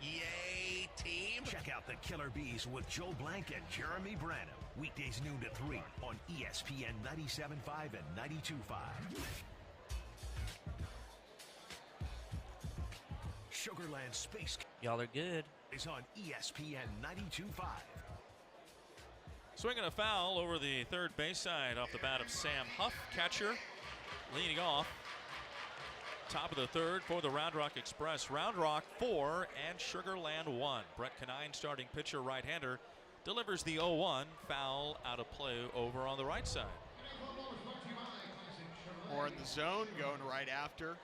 Yay, team. Check out the Killer Bees with Joe Blank and Jeremy Branham. Weekdays noon to 3 on ESPN 97.5 and 92.5. Sugarland Space Y'all are good. is on ESPN 92.5. Swinging a foul over the 3rd base side off the bat of Sam Huff, catcher, leading off. Top of the 3rd for the Round Rock Express. Round Rock 4 and Sugarland 1. Brett Canine, starting pitcher, right-hander, delivers the 0-1. Foul out of play over on the right side. More in the zone, going right after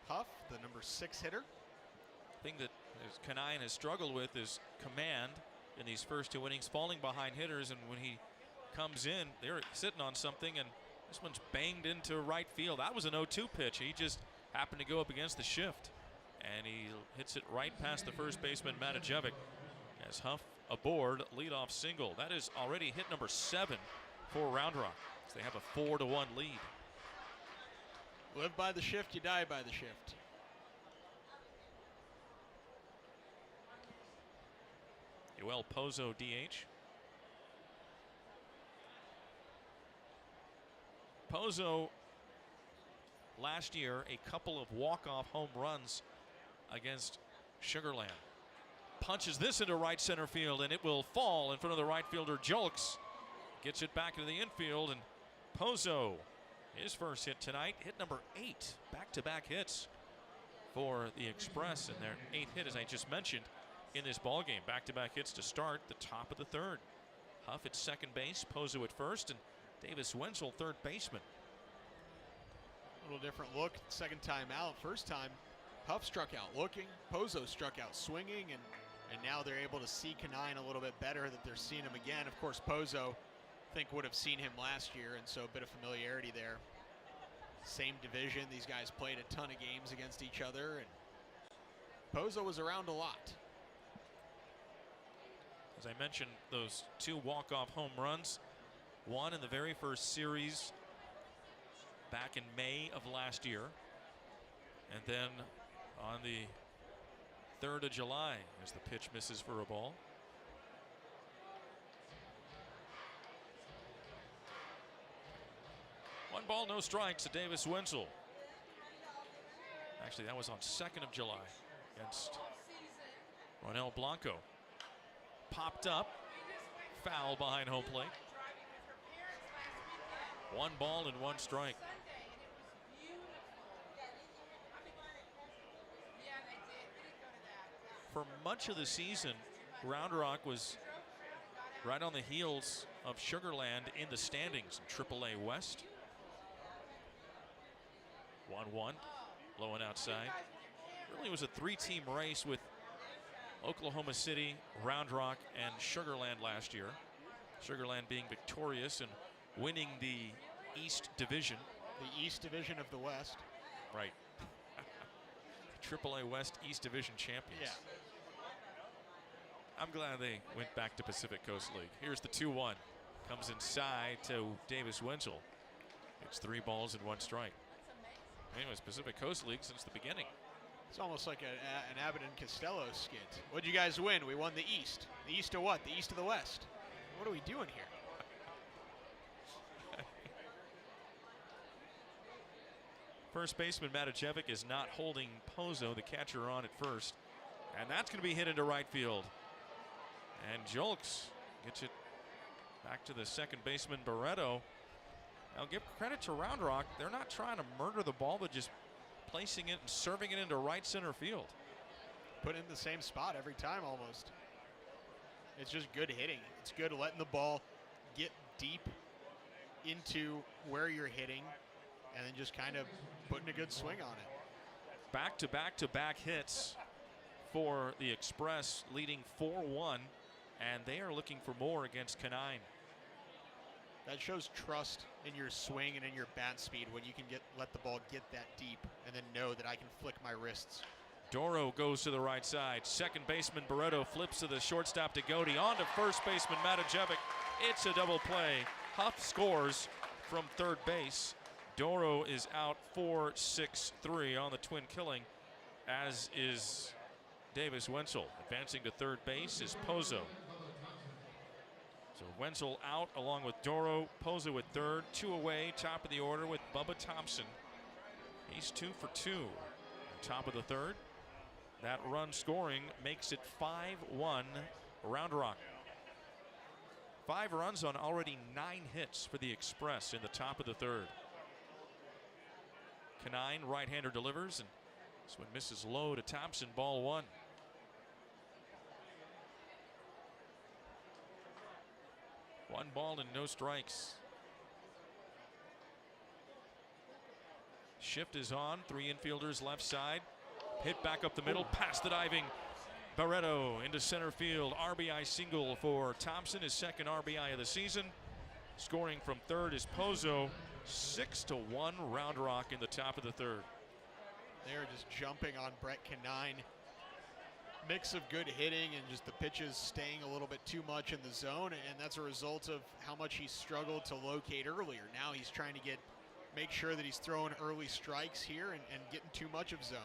Huff, the number 6 hitter. Thing that Canine has struggled with is command in these first 2 innings, falling behind hitters, and when he comes in, they're sitting on something, and this one's banged into right field. That was an 0-2 pitch. He just happened to go up against the shift, and he hits it right past the first baseman, Matajevic, as Huff aboard leadoff single. That is already hit number 7 for Round Rock. So they have a 4-1 lead. Live by the shift, you die by the shift. Yoel Pozo, DH. Pozo, last year, a couple of walk-off home runs against Sugarland. Punches this into right center field, and it will fall in front of the right fielder, Julks. Gets it back into the infield, and Pozo, his first hit tonight, hit number 8. Back-to-back hits for the Express, and their 8th hit, as I just mentioned, in this ball game. Back-to-back hits to start the top of the 3rd. Huff at second base, Pozo at first, and Davis Wenzel, third baseman. A little different look second time out. First time, Huff struck out looking, Pozo struck out swinging, and now they're able to see Canine a little bit better, that they're seeing him again. Of course, Pozo, I think, would have seen him last year, and so a bit of familiarity there. Same division. These guys played a ton of games against each other, and Pozo was around a lot. As I mentioned, those 2 walk-off home runs, one in the very first series back in May of last year, and then on the 3rd of July as the pitch misses for a ball. One ball, no strikes to Davis Wenzel. Actually, that was on 2nd of July against Ronel Blanco. Popped up, foul behind home plate. 1 ball and 1 strike. For much of the season, Round Rock was right on the heels of Sugar Land in the standings in AAA West. 1-1, low and outside. Really was a 3-team race with Oklahoma City, Round Rock, and Sugar Land last year. Sugar Land being victorious and winning the East Division. The East Division of the West. Right. AAA West East Division champions. Yeah. I'm glad they went back to Pacific Coast League. Here's the 2-1. Comes inside to Davis Wenzel. It's 3 balls and 1 strike. Anyways, Pacific Coast League since the beginning. It's almost like an Abbott and Costello skit. What'd you guys win? We won the East. The East of what? The East of the West. What are we doing here? First baseman Matajevic is not holding Pozo, the catcher, on at first. And that's going to be hit into right field. And Jolks gets it back to the second baseman, Barreto. Now give credit to Round Rock. They're not trying to murder the ball, but just placing it and serving it into right center field. Put it in the same spot every time almost. It's just good hitting. It's good letting the ball get deep into where you're hitting and then just kind of putting a good swing on it. Back-to-back-to-back hits for the Express, leading 4-1, and they are looking for more against Canine. That shows trust in your swing and in your bat speed when you can let the ball get that deep and then know that I can flick my wrists. Doro goes to the right side. Second baseman Barreto flips to the shortstop to Goody. On to first baseman Matajevic. It's a double play. Huff scores from third base. Doro is out 4-6-3 on the twin killing, as is Davis Wenzel. Advancing to third base is Pozo. So Wenzel out along with Doro. Pozo at third. 2 away, top of the order with Bubba Thompson. He's 2 for 2. Top of the third. That run scoring makes it 5-1 Round Rock. 5 runs on already 9 hits for the Express in the top of the third. Canine, right-hander, delivers, and this one misses low to Thompson, ball 1. One ball and no strikes. Shift is on. 3 infielders left side. Hit back up the middle, past the diving Barreto into center field. RBI single for Thompson, his second RBI of the season. Scoring from third is Pozo. 6-1 Round Rock in the top of the third. They're just jumping on Brett Canine. Mix of good hitting and just the pitches staying a little bit too much in the zone, and that's a result of how much he struggled to locate earlier. Now he's trying to make sure that he's throwing early strikes here and getting too much of zone.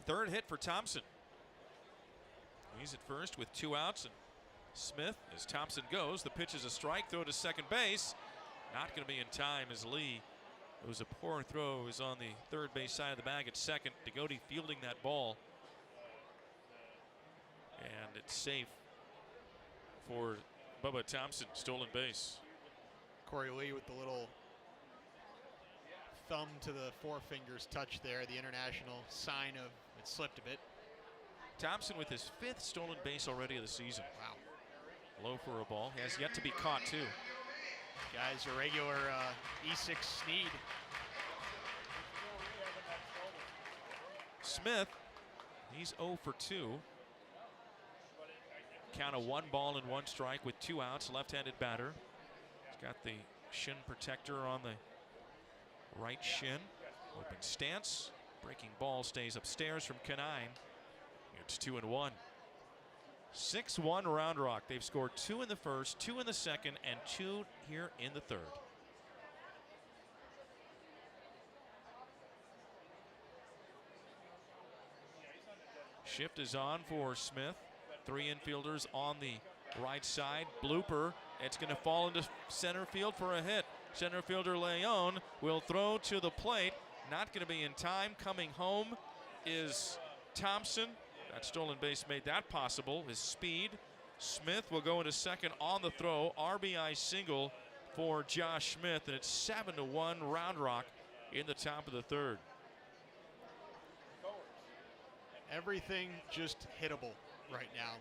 Third hit for Thompson. He's at first with 2 outs, and Smith, as Thompson goes, the pitch is a strike, throw to second base. Not going to be in time as Lee. It was a poor throw. It was on the third base side of the bag at second. Degody fielding that ball. And it's safe for Bubba Thompson, stolen base. Corey Lee with the little thumb to the forefingers touch there, the international sign of it slipped a bit. Thompson with his 5th stolen base already of the season. Wow. Low for a ball. He has yet to be caught, too. Guy's a regular E6 Sneed. Smith, he's 0 for 2. Count of 1 ball and 1 strike with 2 outs. Left-handed batter. He's got the shin protector on the right shin. Open stance. Breaking ball stays upstairs from Kanine. It's 2-1. 6-1 Round Rock. They've scored 2 in the first, 2 in the second, and 2 here in the third. Shift is on for Smith. 3 infielders on the right side. Blooper. It's going to fall into center field for a hit. Center fielder Leon will throw to the plate. Not going to be in time. Coming home is Thompson. That stolen base made that possible. His speed. Smith will go into second on the throw. RBI single for Josh Smith, and it's 7-1 Round Rock in the top of the third. Everything just hittable right now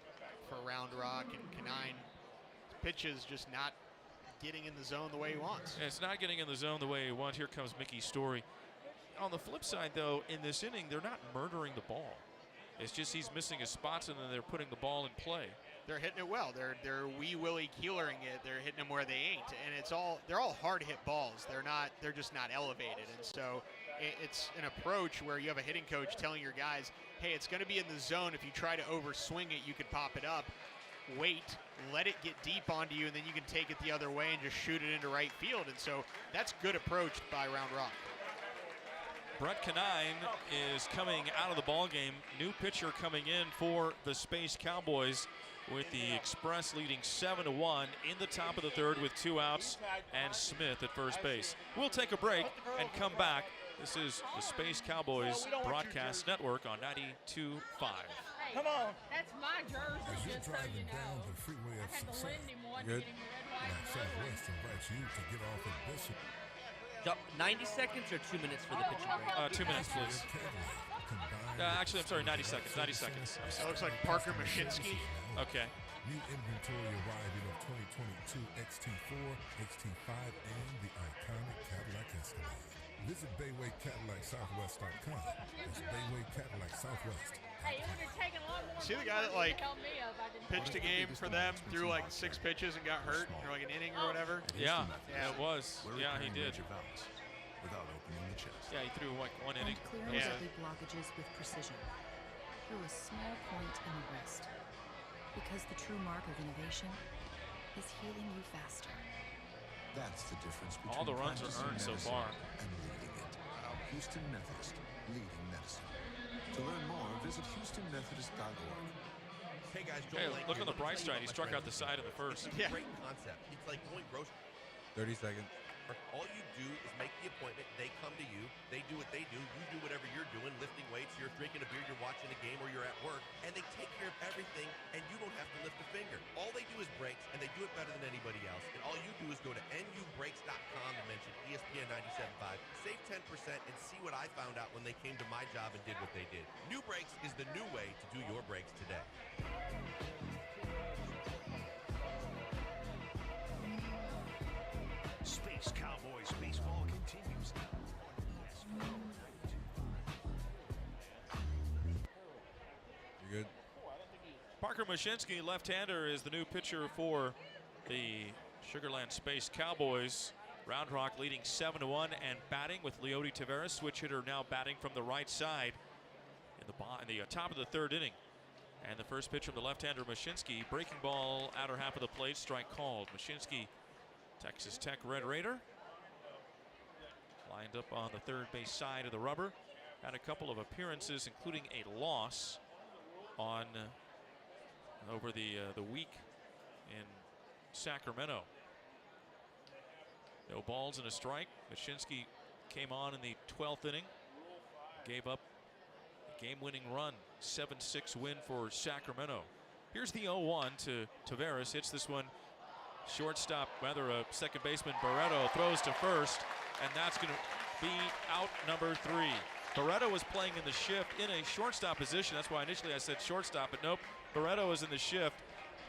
for Round Rock, and Kanine pitches just not getting in the zone the way he wants. It's not getting in the zone the way he wants. Here comes Mickey's Story. On the flip side, though, in this inning, they're not murdering the ball. It's just he's missing his spots, and then they're putting the ball in play. They're hitting it well. They're wee willy keelering it. They're hitting them where they ain't, and they're all hard hit balls. They're just not elevated, and so it's an approach where you have a hitting coach telling your guys, hey, it's going to be in the zone. If you try to overswing it, you could pop it up. Wait, let it get deep onto you, and then you can take it the other way and just shoot it into right field. And so that's good approach by Round Rock. Brett Kanine is coming out of the ball game. New pitcher coming in for the Space Cowboys, with the Express leading 7-1 in the top of the third with 2 outs and Smith at first base. We'll take a break and come back. This is the Space Cowboys Broadcast Network on 92.5. Come on. That's my jersey, As you're just so driving you know. down the freeway of I had to success, lend him one good. to get him the red, white, Now and blue. Southwest invites you to get off at Bishop. 90 seconds or 2 minutes for the pitching break? 2 minutes, please. Actually, I'm sorry, 90 seconds. 90 seconds. That looks like Parker Mashinsky. Okay. New inventory arriving of 2022 XT4, XT5, and the iconic Cadillac Escalade. Visit BaywayCadillacSouthwest.com. That's Bayway Cadillac Southwest. Hey, it would have taken a lot more See the money guy for that me like to help me up. I didn't pitched a game for them, threw like 6 pitches and got hurt, or like an inning or whatever? Yeah, Yeah. it was. Yeah, he did. Without opening the chest. Yeah, he threw like 1 inning. And clear early blockages with precision through a small point in the wrist. Because the true mark of innovation is healing you faster. That's the difference between All the runs are practicing earned so medicine far. and leading it. Houston Methodist, leading medicine. To learn more, visit houstonmethodist.org. Hey guys, Hey, Joel Lang look here. on the Let me bright tell you side. He about my struck out friends the side of the first. It's a great concept. It's like going grocery. 30 seconds. All you do is make the appointment. They come to you. They do what they do. You do whatever you're doing, lifting weights, you're drinking a beer, you're watching a game, or you're at work. And they take care of everything, and you don't have to lift a finger. All they do is brakes, and they do it better than anybody else. And all you do is go to nubrakes.com and mention ESPN 97.5. Save 10% and see what I found out when they came to my job and did what they did. New Brakes is the new way to do your brakes today. Space Cowboys baseball continues now. You good? Parker Mashinsky, left-hander, is the new pitcher for the Sugarland Space Cowboys. Round Rock leading 7-1 and batting with Leody Taveras, switch hitter, now batting from the right side in the top of the third inning. And the first pitch from the left-hander Mashinsky, breaking ball outer half of the plate, strike called. Mashinsky, Texas Tech Red Raider, lined up on the third base side of the rubber. Had a couple of appearances, including a loss on over the week in Sacramento. No balls and a strike. Mashinsky came on in the 12th inning, gave up a game-winning run, 7-6 win for Sacramento. Here's the 0-1 to Taveras, hits this one. Shortstop, second baseman Barreto throws to first, and that's going to be out number 3. Barreto was playing in the shift in a shortstop position. That's why initially I said shortstop, but nope. Barreto was in the shift,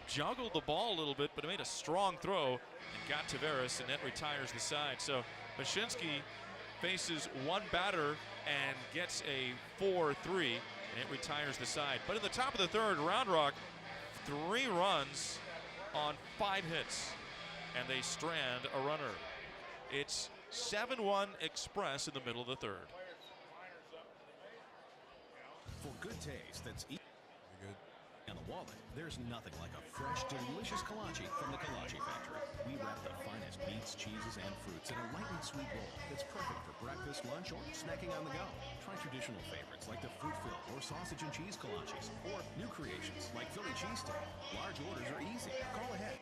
juggled the ball a little bit, but made a strong throw and got Taveras, and that retires the side. So Mashinsky faces one batter and gets a 4-3, and it retires the side. But in the top of the third, Round Rock, 3 runs on 5 hits, and they strand a runner. It's 7-1 Express in the middle of the third. For good taste that's easy on the wallet, there's nothing like a fresh, delicious kolache from the Kolache Factory. We wrap the finest meats, cheeses, and fruits in a lightly sweet roll that's perfect for breakfast, lunch, or snacking on the go. Try traditional favorites like the fruit-filled or sausage and cheese kolaches, or new creations like Philly cheesesteak. Large orders are easy. Call ahead.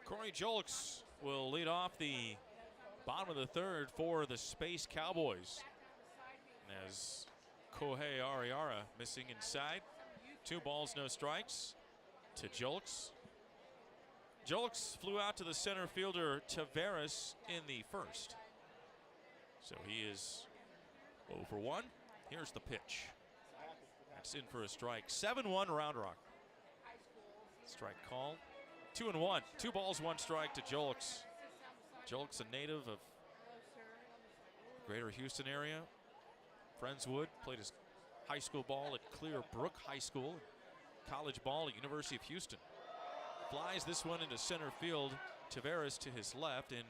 Corey Jolks will lead off the bottom of the third for the Space Cowboys. And as Kohei Ariara missing inside. 2 balls, no strikes to Jolks. Jolks flew out to the center fielder Taveras in the first. So he is 0 for 1. Here's the pitch. That's in for a strike. 7-1 Round Rock. Strike call. 2-1. 2 balls, 1 strike to Jolks. Jolks, a native of Greater Houston area. Friendswood, played his high school ball at Clear Brook High School. College ball at University of Houston. Flies this one into center field. Taveras to his left, in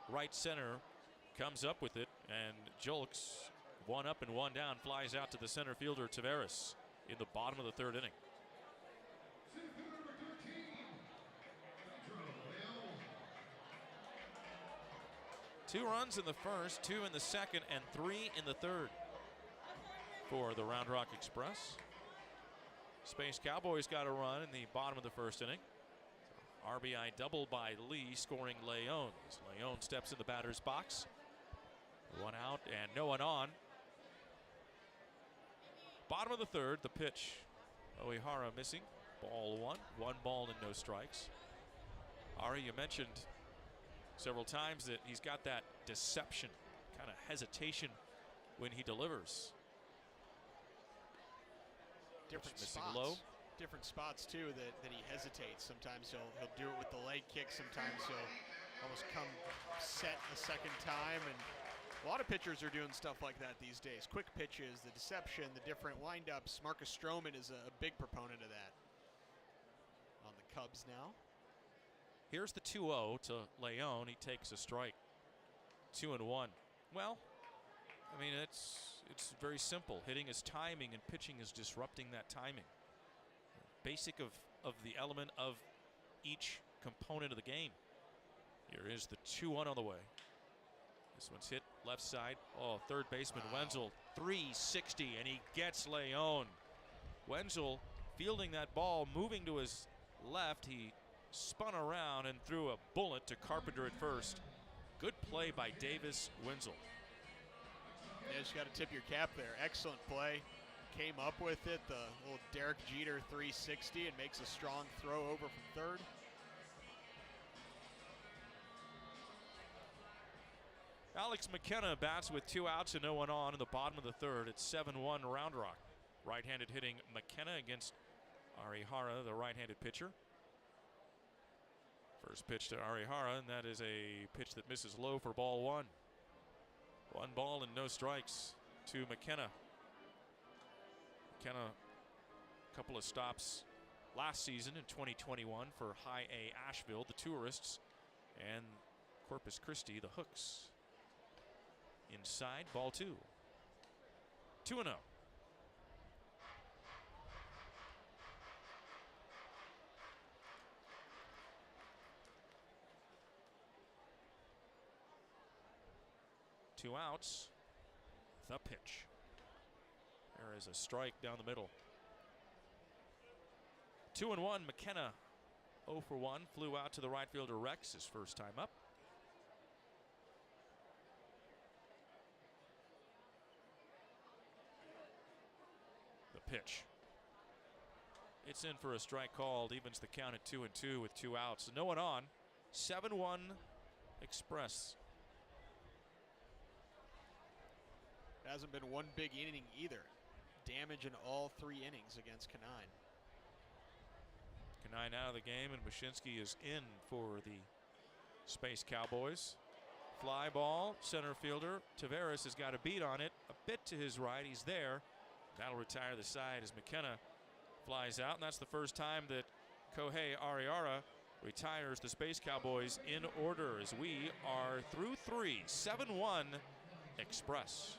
right center comes up with it, and Jolks, 1 up and 1 down, flies out to the center fielder Taveras in the bottom of the third inning. Two runs in the first, 2 in the second, and 3 in the third for the Round Rock Express. Space Cowboys got a run in the bottom of the first inning. RBI double by Lee, scoring Leon. Leon steps in the batter's box. 1 out and no one on. Bottom of the third, the pitch. Oihara missing. Ball 1. 1 ball and no strikes. Ari, you mentioned several times that he's got that deception, kind of hesitation when he delivers. Different missing spots. low. Different spots too that he hesitates. Sometimes he'll do it with the leg kick. Sometimes he'll almost come set a second time. And a lot of pitchers are doing stuff like that these days. Quick pitches, the deception, the different windups. Marcus Stroman is a big proponent of that. On the Cubs now. Here's the 2-0 to Leon. He takes a strike. 2-1. Well, I mean, it's very simple. Hitting is timing, and pitching is disrupting that timing. Basic of the element of each component of the game. Here is the 2-1 on the way. This one's hit left side. Oh, third baseman Wenzel, 360, and he gets Leon. Wenzel fielding that ball, moving to his left. He spun around and threw a bullet to Carpenter at first. Good play by Davis Wenzel. You just got to tip your cap there. Excellent play. Came up with it, the little Derek Jeter 360, and makes a strong throw over from third. Alex McKenna bats with 2 outs and no one on in the bottom of the third. It's 7-1 Round Rock. Right-handed hitting McKenna against Arihara, the right-handed pitcher. First pitch to Arihara, and that is a pitch that misses low for ball 1. 1 ball and no strikes to McKenna. McKenna, a couple of stops last season in 2021 for High A Asheville, the Tourists, and Corpus Christi, the Hooks. Inside, ball 2. 2-0. Two outs. The pitch. There is a strike down the middle. 2-1. McKenna 0 for 1. Flew out to the right fielder Rex his first time up. The pitch. It's in for a strike called. Evens the count at 2-2 with 2 outs. No one on. 7-1 Express. Hasn't been one big inning either. Damage in all 3 innings against Kanine. Kanine out of the game, and Mashinsky is in for the Space Cowboys. Fly ball, center fielder Taveras has got a beat on it. A bit to his right, he's there. That'll retire the side as McKenna flies out, and that's the first time that Kohei Ariara retires the Space Cowboys in order as we are through 3. 7-1 Express.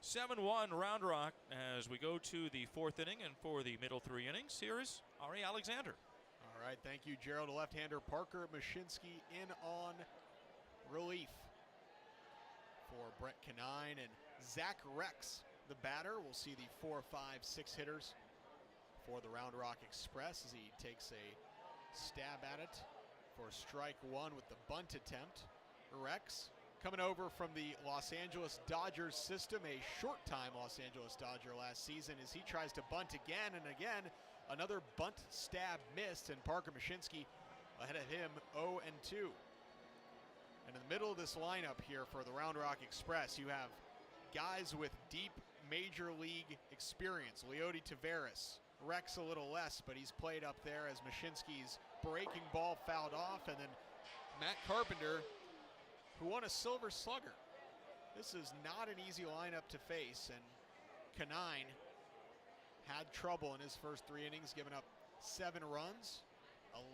(7-1) Round Rock as we go to the 4th inning, and for the middle 3 innings, here is Ari Alexander. All right, thank you, Gerald. Left-hander Parker Mashinsky in on relief for Brett Kanine, and Zach Rex, the batter. We'll see the 4, 5, 6 hitters for the Round Rock Express as he takes a stab at it for strike 1 with the bunt attempt. Rex coming over from the Los Angeles Dodgers system, a short-time Los Angeles Dodger last season, as he tries to bunt again and again. Another bunt stab missed, and Parker Mashinsky ahead of him 0-2. And in the middle of this lineup here for the Round Rock Express, you have guys with deep major league experience. Leody Taveras, Rex a little less, but he's played up there as Mashinsky's breaking ball fouled off, and then Matt Carpenter, who won a Silver Slugger. This is not an easy lineup to face, and Canine had trouble in his first 3 innings, giving up 7 runs,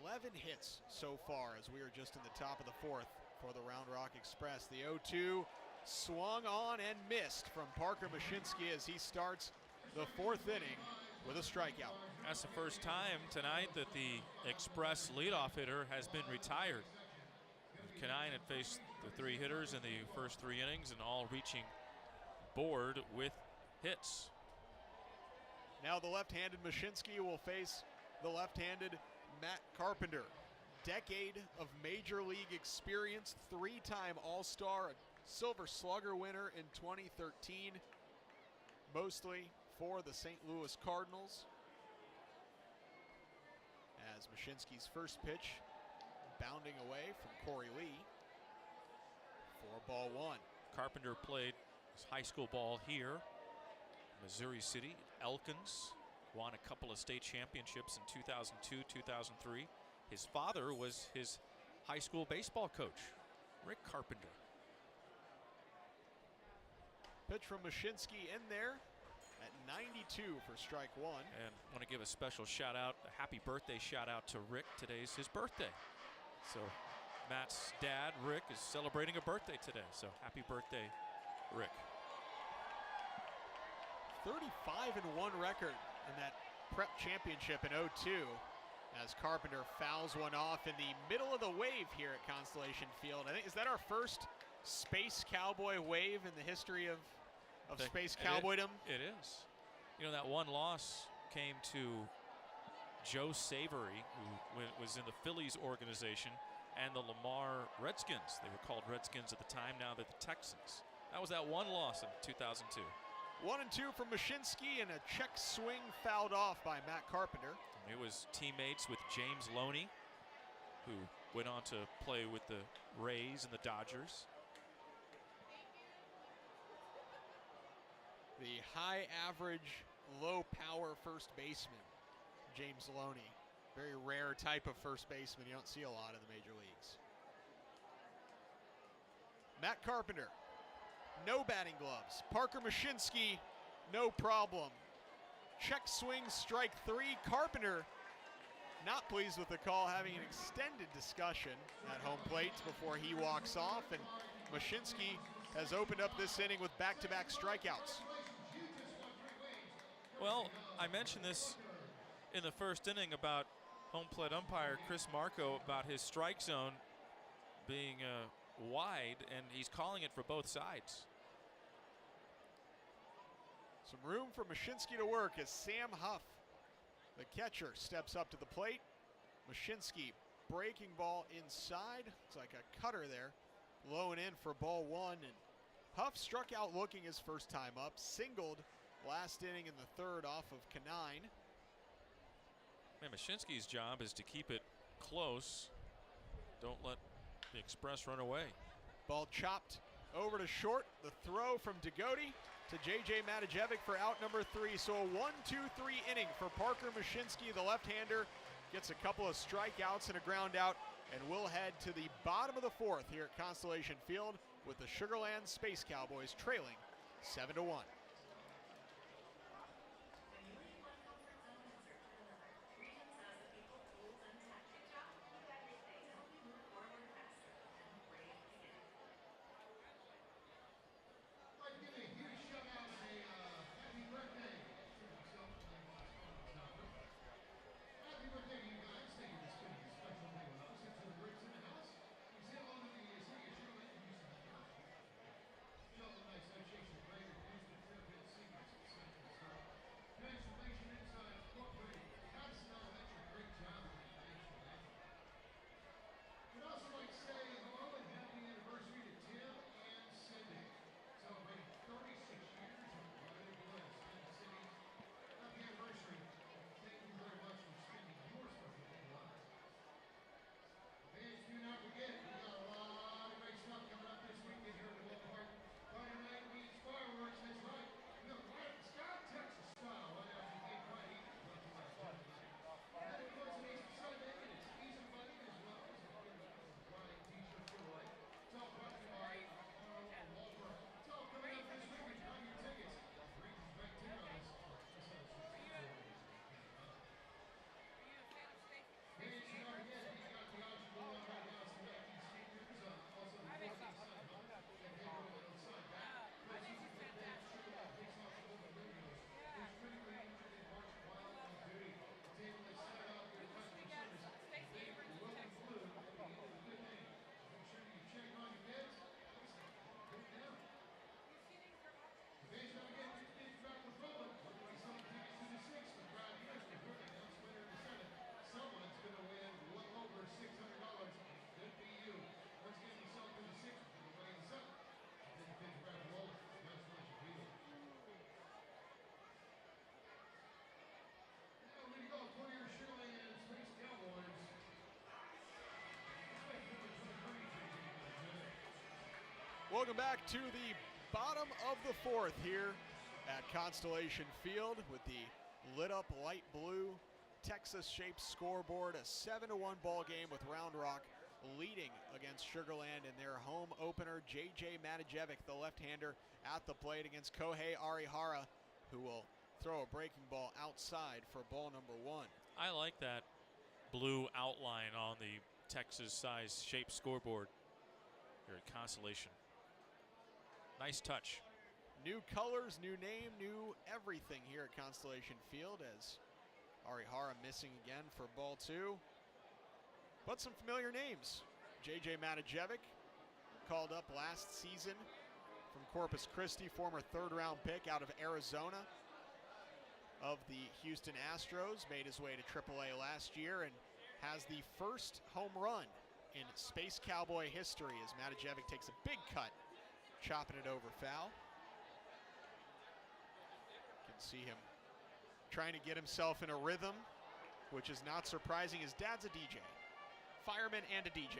11 hits so far, as we are just in the top of the 4th for the Round Rock Express. The 0-2 swung on and missed from Parker Mashinsky as he starts the 4th inning with a strikeout. That's the first time tonight that the Express leadoff hitter has been retired. Canine had faced the 3 hitters in the first 3 innings and all reaching board with hits. Now the left-handed Mashinsky will face the left-handed Matt Carpenter. Decade of major league experience, 3-time All-Star, a Silver Slugger winner in 2013, mostly for the St. Louis Cardinals. As Mashinsky's first pitch bounding away from Corey Lee for ball 1. Carpenter played his high school ball here, Missouri City, Elkins, won a couple of state championships in 2002, 2003. His father was his high school baseball coach, Rick Carpenter. Pitch from Mashinsky in there at 92 for strike 1. And I want to give a special shout out, a happy birthday shout out to Rick. Today's his birthday. So Matt's dad, Rick, is celebrating a birthday today. So happy birthday, Rick. 35-1 record in that prep championship in 02 as Carpenter fouls one off in the middle of the wave here at Constellation Field. I think, is that our first Space Cowboy wave in the history of Space Cowboydom? It is. You know, that one loss came to Joe Savory, who was in the Phillies organization, and the Lamar Redskins. They were called Redskins at the time, now they're the Texans. That was that one loss in 2002. 1-2 from Mashinsky, and a check swing fouled off by Matt Carpenter. It was teammates with James Loney, who went on to play with the Rays and the Dodgers. The high average, low power first baseman, James Loney. Very rare type of first baseman. You don't see a lot in the major leagues. Matt Carpenter, no batting gloves. Parker Mashinsky, no problem. Check swing, strike 3. Carpenter not pleased with the call, having an extended discussion at home plate before he walks off. And Mashinsky has opened up this inning with back-to-back strikeouts. Well, I mentioned this in the first inning about home plate umpire Chris Marco about his strike zone being wide, and he's calling it for both sides. Some room for Mashinsky to work as Sam Huff, the catcher, steps up to the plate. Mashinsky breaking ball inside. It's like a cutter there. Low and in for ball 1. And Huff struck out looking his first time up. Singled last inning in the 3rd off of Canine. Man, Mashinsky's job is to keep it close. Don't let the Express run away. Ball chopped over to short. The throw from Degody to J.J. Matijevic for out number 3. So a 1-2-3 inning for Parker Mashinsky. The left-hander gets a couple of strikeouts and a ground out, and we'll head to the bottom of the 4th here at Constellation Field with the Sugarland Space Cowboys trailing 7-1. Welcome back to the bottom of the fourth here at Constellation Field with the lit up light blue Texas-shaped scoreboard. A 7-1 ball game with Round Rock leading against Sugar Land in their home opener. J.J. Matajevic, the left-hander, at the plate against Kohei Arihara, who will throw a breaking ball outside for ball number 1. I like that blue outline on the Texas-size shaped scoreboard here at Constellation. Nice touch. New colors, new name, new everything here at Constellation Field, as Arihara missing again for ball 2. But some familiar names. J.J. Matajevic, called up last season from Corpus Christi, former third-round pick out of Arizona of the Houston Astros, made his way to AAA last year and has the first home run in Space Cowboy history as Matajevic takes a big cut, chopping it over foul. You can see him trying to get himself in a rhythm, which is not surprising. His dad's a DJ, fireman and a DJ.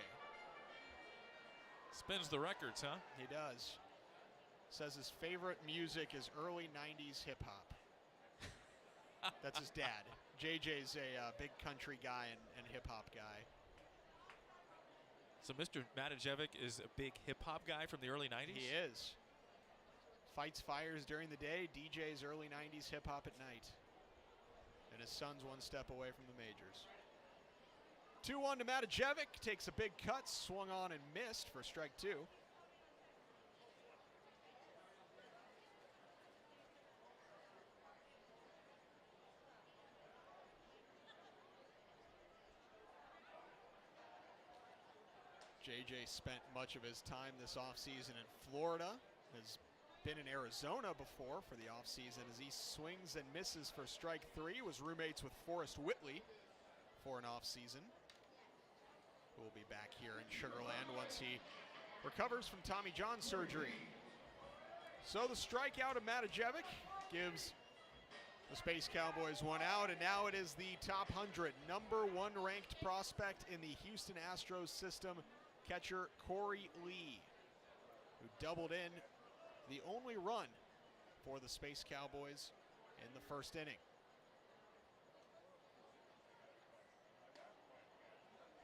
Spins the records, huh? He does. Says his favorite music is early 90s hip hop. That's his dad. JJ's a big country guy and hip hop guy. So Mr. Matajevic is a big hip hop guy from the early 90s? He is. Fights fires during the day, DJs early 90s hip hop at night. And his son's one step away from the majors. 2-1 to Matajevic, takes a big cut, swung on and missed for strike 2. JJ spent much of his time this offseason in Florida, has been in Arizona before for the offseason as he swings and misses for strike 3, was roommates with Forrest Whitley for an offseason. Who will be back here in Sugar Land once he recovers from Tommy John surgery. So the strikeout of Matajevic gives the Space Cowboys one out, and now it is the top 100, number 1 ranked prospect in the Houston Astros system, catcher Corey Lee, who doubled in the only run for the Space Cowboys in the first inning.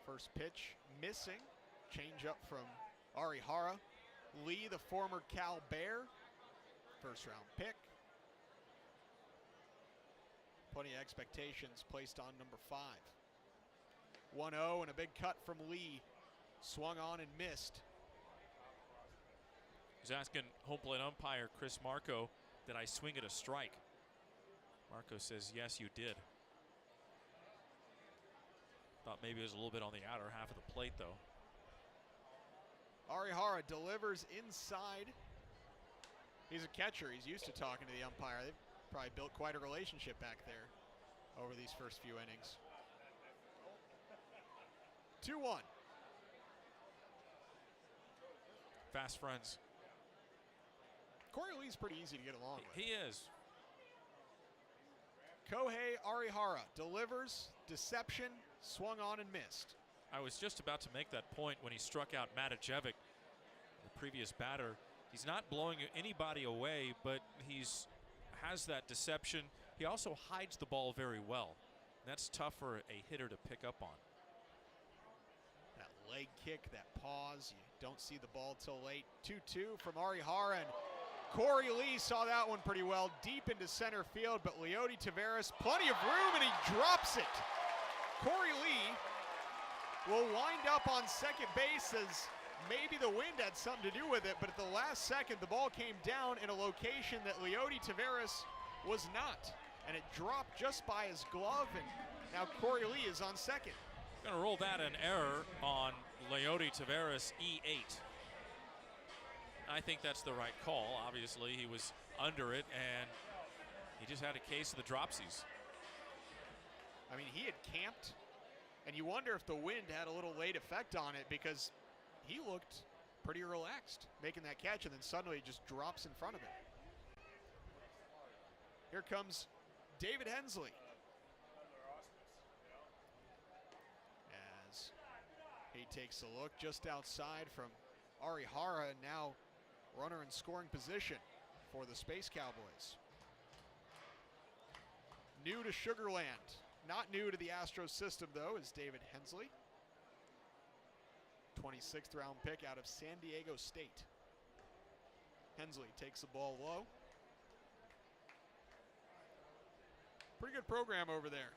First pitch missing, change up from Arihara. Lee, the former Cal Bear, first round pick. Plenty of expectations placed on number 5. 1-0 and a big cut from Lee. Swung on and missed. He's asking home plate umpire Chris Marco, did I swing at a strike? Marco says, yes, you did. Thought maybe it was a little bit on the outer half of the plate, though. Arihara delivers inside. He's a catcher. He's used to talking to the umpire. They've probably built quite a relationship back there over these first few innings. 2-1. Fast friends. Corey Lee's pretty easy to get along with. He is. Kohei Arihara delivers, deception, swung on and missed. I was just about to make that point when he struck out Matajevic, the previous batter. He's not blowing anybody away, but has that deception. He also hides the ball very well. And that's tough for a hitter to pick up on. That leg kick, that pause, you don't see the ball till late. 2-2 from Arihara, and Corey Lee saw that one pretty well, deep into center field, but Leody Taveras, plenty of room, and he drops it. Corey Lee will wind up on second base as maybe the wind had something to do with it, but at the last second, the ball came down in a location that Leody Taveras was not, and it dropped just by his glove, and now Corey Lee is on second. Going to roll that an error on Leody Taveras, E8. I think that's the right call. Obviously, he was under it, and he just had a case of the dropsies. I mean, he had camped, and you wonder if the wind had a little late effect on it because he looked pretty relaxed making that catch, and then suddenly it just drops in front of him. Here comes David Hensley. As he takes a look just outside from Arihara, and now runner in scoring position for the Space Cowboys. New to Sugar Land. Not new to the Astros system, though, is David Hensley. 26th round pick out of San Diego State. Hensley takes the ball low. Pretty good program over there.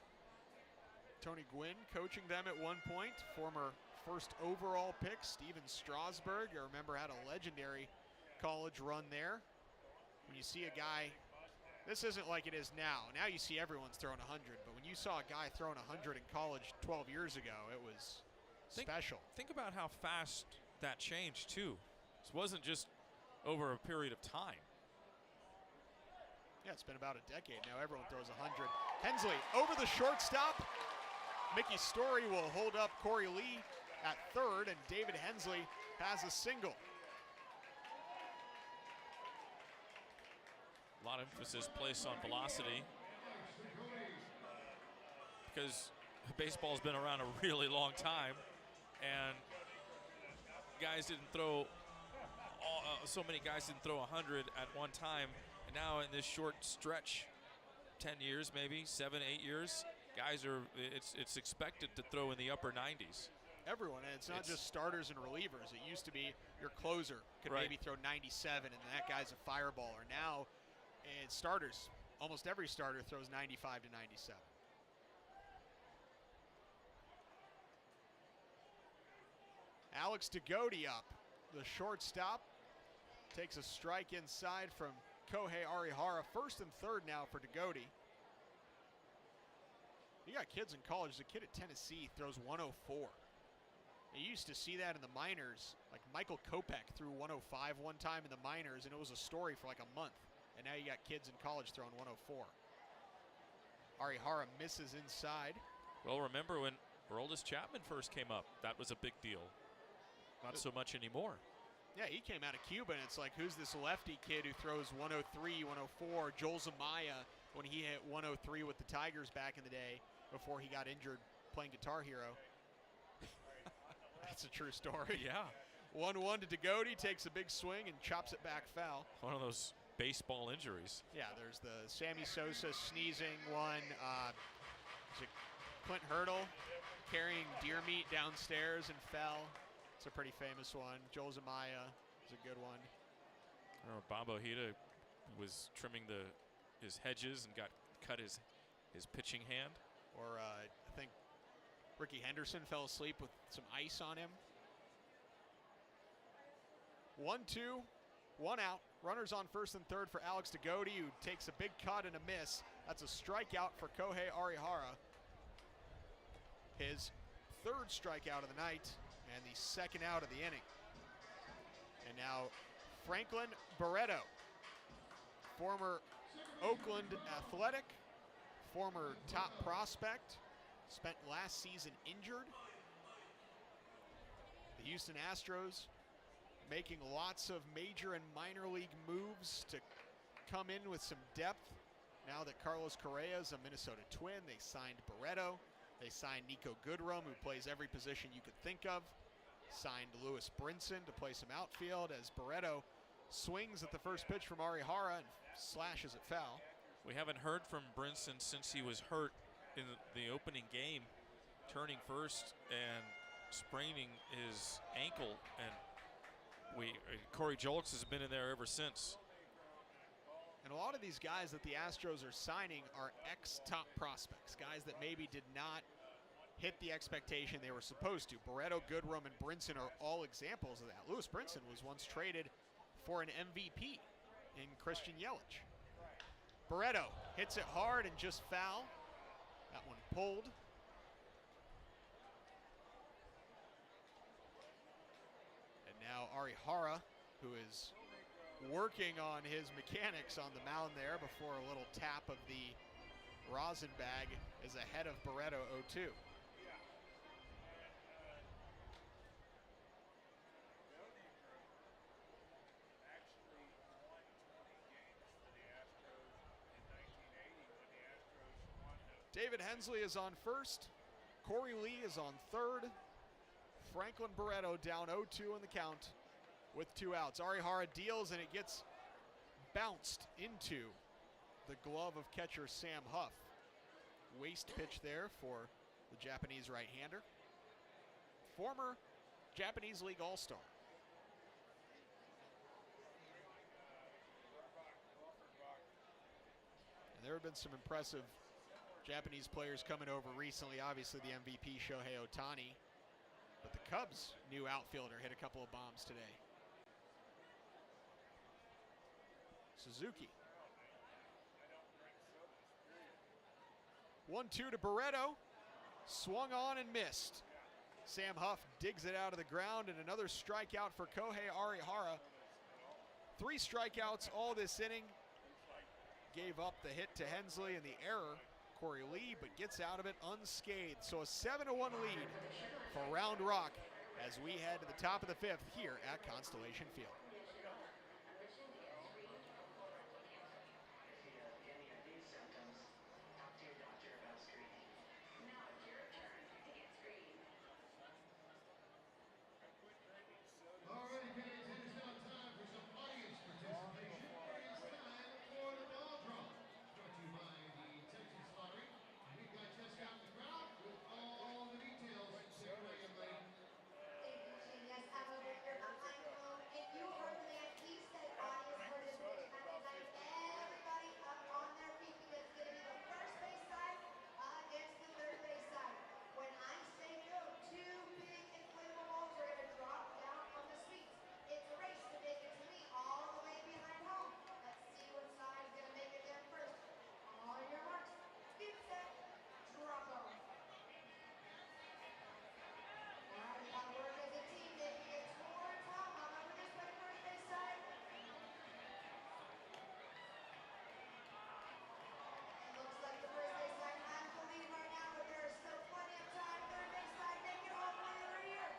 Tony Gwynn coaching them at one point. Former first overall pick, Steven Strasburg. I remember had a legendary college run there. When you see a guy, this isn't like it is now. Now you see everyone's throwing 100, but when you saw a guy throwing 100 in college 12 years ago, it was special. Think about how fast that changed, too. This wasn't just over a period of time. Yeah, it's been about a decade now. Everyone throws 100. Hensley over the shortstop. Mickey Story will hold up Corey Lee at third, and David Hensley has a single. A lot of emphasis placed on velocity because baseball's been around a really long time, and so many guys didn't throw 100 at one time, and now in this short stretch, 10 years maybe, 7, 8 years, guys are, it's expected to throw in the upper 90s. Everyone, and it's not just starters and relievers. It used to be your closer could maybe throw 97, and that guy's a fireballer. Now, in starters, almost every starter throws 95 to 97. Alex Degodi up, the shortstop, takes a strike inside from Kohei Arihara. First and third now for Degodi. You got kids in college. The kid at Tennessee throws 104. You used to see that in the minors. Like Michael Kopech threw 105 one time in the minors, and it was a story for like a month. And now you got kids in college throwing 104. Arihara misses inside. Well, remember when Aroldis Chapman first came up, that was a big deal. Not so much anymore. Yeah, he came out of Cuba, and it's like, who's this lefty kid who throws 103, 104? Joel Zamaya, when he hit 103 with the Tigers back in the day before he got injured playing Guitar Hero. That's a true story. Yeah. 1-1 to Degodi, takes a big swing and chops it back foul. One of those baseball injuries. Yeah, there's the Sammy Sosa sneezing one. Is it Clint Hurdle carrying deer meat downstairs and fell? It's a pretty famous one. Joel Zamaya is a good one. Bob Ojeda was trimming his hedges and cut his pitching hand. Or I think Ricky Henderson fell asleep with some ice on him. 1-2, 1 out. Runners on first and third for Alex Degodi, who takes a big cut and a miss. That's a strikeout for Kohei Arihara. His third strikeout of the night and the second out of the inning. And now Franklin Barreto, former Oakland Athletic, former top prospect, spent last season injured. The Houston Astros making lots of major and minor league moves to come in with some depth. Now that Carlos Correa is a Minnesota Twin, they signed Barreto. They signed Nico Goodrum, who plays every position you could think of. Signed Lewis Brinson to play some outfield as Barreto swings at the first pitch from Arihara and slashes it foul. We haven't heard from Brinson since he was hurt in the opening game, turning first and spraining his ankle, and Corey Jolks has been in there ever since. And a lot of these guys that the Astros are signing are ex-top prospects, guys that maybe did not hit the expectation they were supposed to. Barreto, Goodrum, and Brinson are all examples of that. Lewis Brinson was once traded for an MVP in Christian Yelich. Barreto hits it hard and just foul. That one pulled. And now Arihara, who is working on his mechanics on the mound there before a little tap of the rosin bag, is ahead of Barreto 0-2. David Hensley is on first. Corey Lee is on third. Franklin Barreto down 0-2 in the count with 2 outs. Arihara deals, and it gets bounced into the glove of catcher Sam Huff. Waste pitch there for the Japanese right-hander. Former Japanese League All-Star. And there have been some impressive Japanese players coming over recently. Obviously the MVP Shohei Ohtani. But the Cubs' new outfielder hit a couple of bombs today. Suzuki. 1-2 to Barreto. Swung on and missed. Sam Huff digs it out of the ground, and another strikeout for Kohei Arihara. 3 strikeouts all this inning. Gave up the hit to Hensley and the error, Corey Lee, but gets out of it unscathed. So a 7-1 lead for Round Rock as we head to the top of the 5th here at Constellation Field. Alrighty, fans, it is now time for some audience participation. It is time for the ball drop. Brought to you by the Texas Lottery. We've got Jessica out in the crowd with all the details. Take it away, young lady. Thank you, Gene. Yes, I'm over here behind home. If you heard the man, he said audience participation. That means I need everybody up on their feet because it's going to be the first base side against the third base side. When I say go, 2 big inflatable balls are going to drop down on the suites. It's a race to make it to me all the way behind home. Let's see what side is going to make it there first. On your marks, get set, drop off. Alright, we gotta work as a team, making it towards home. I'm over this way, first base side. It looks like the first base side has the lead right now, but there is still plenty of time. Third base side, make it all the way over here.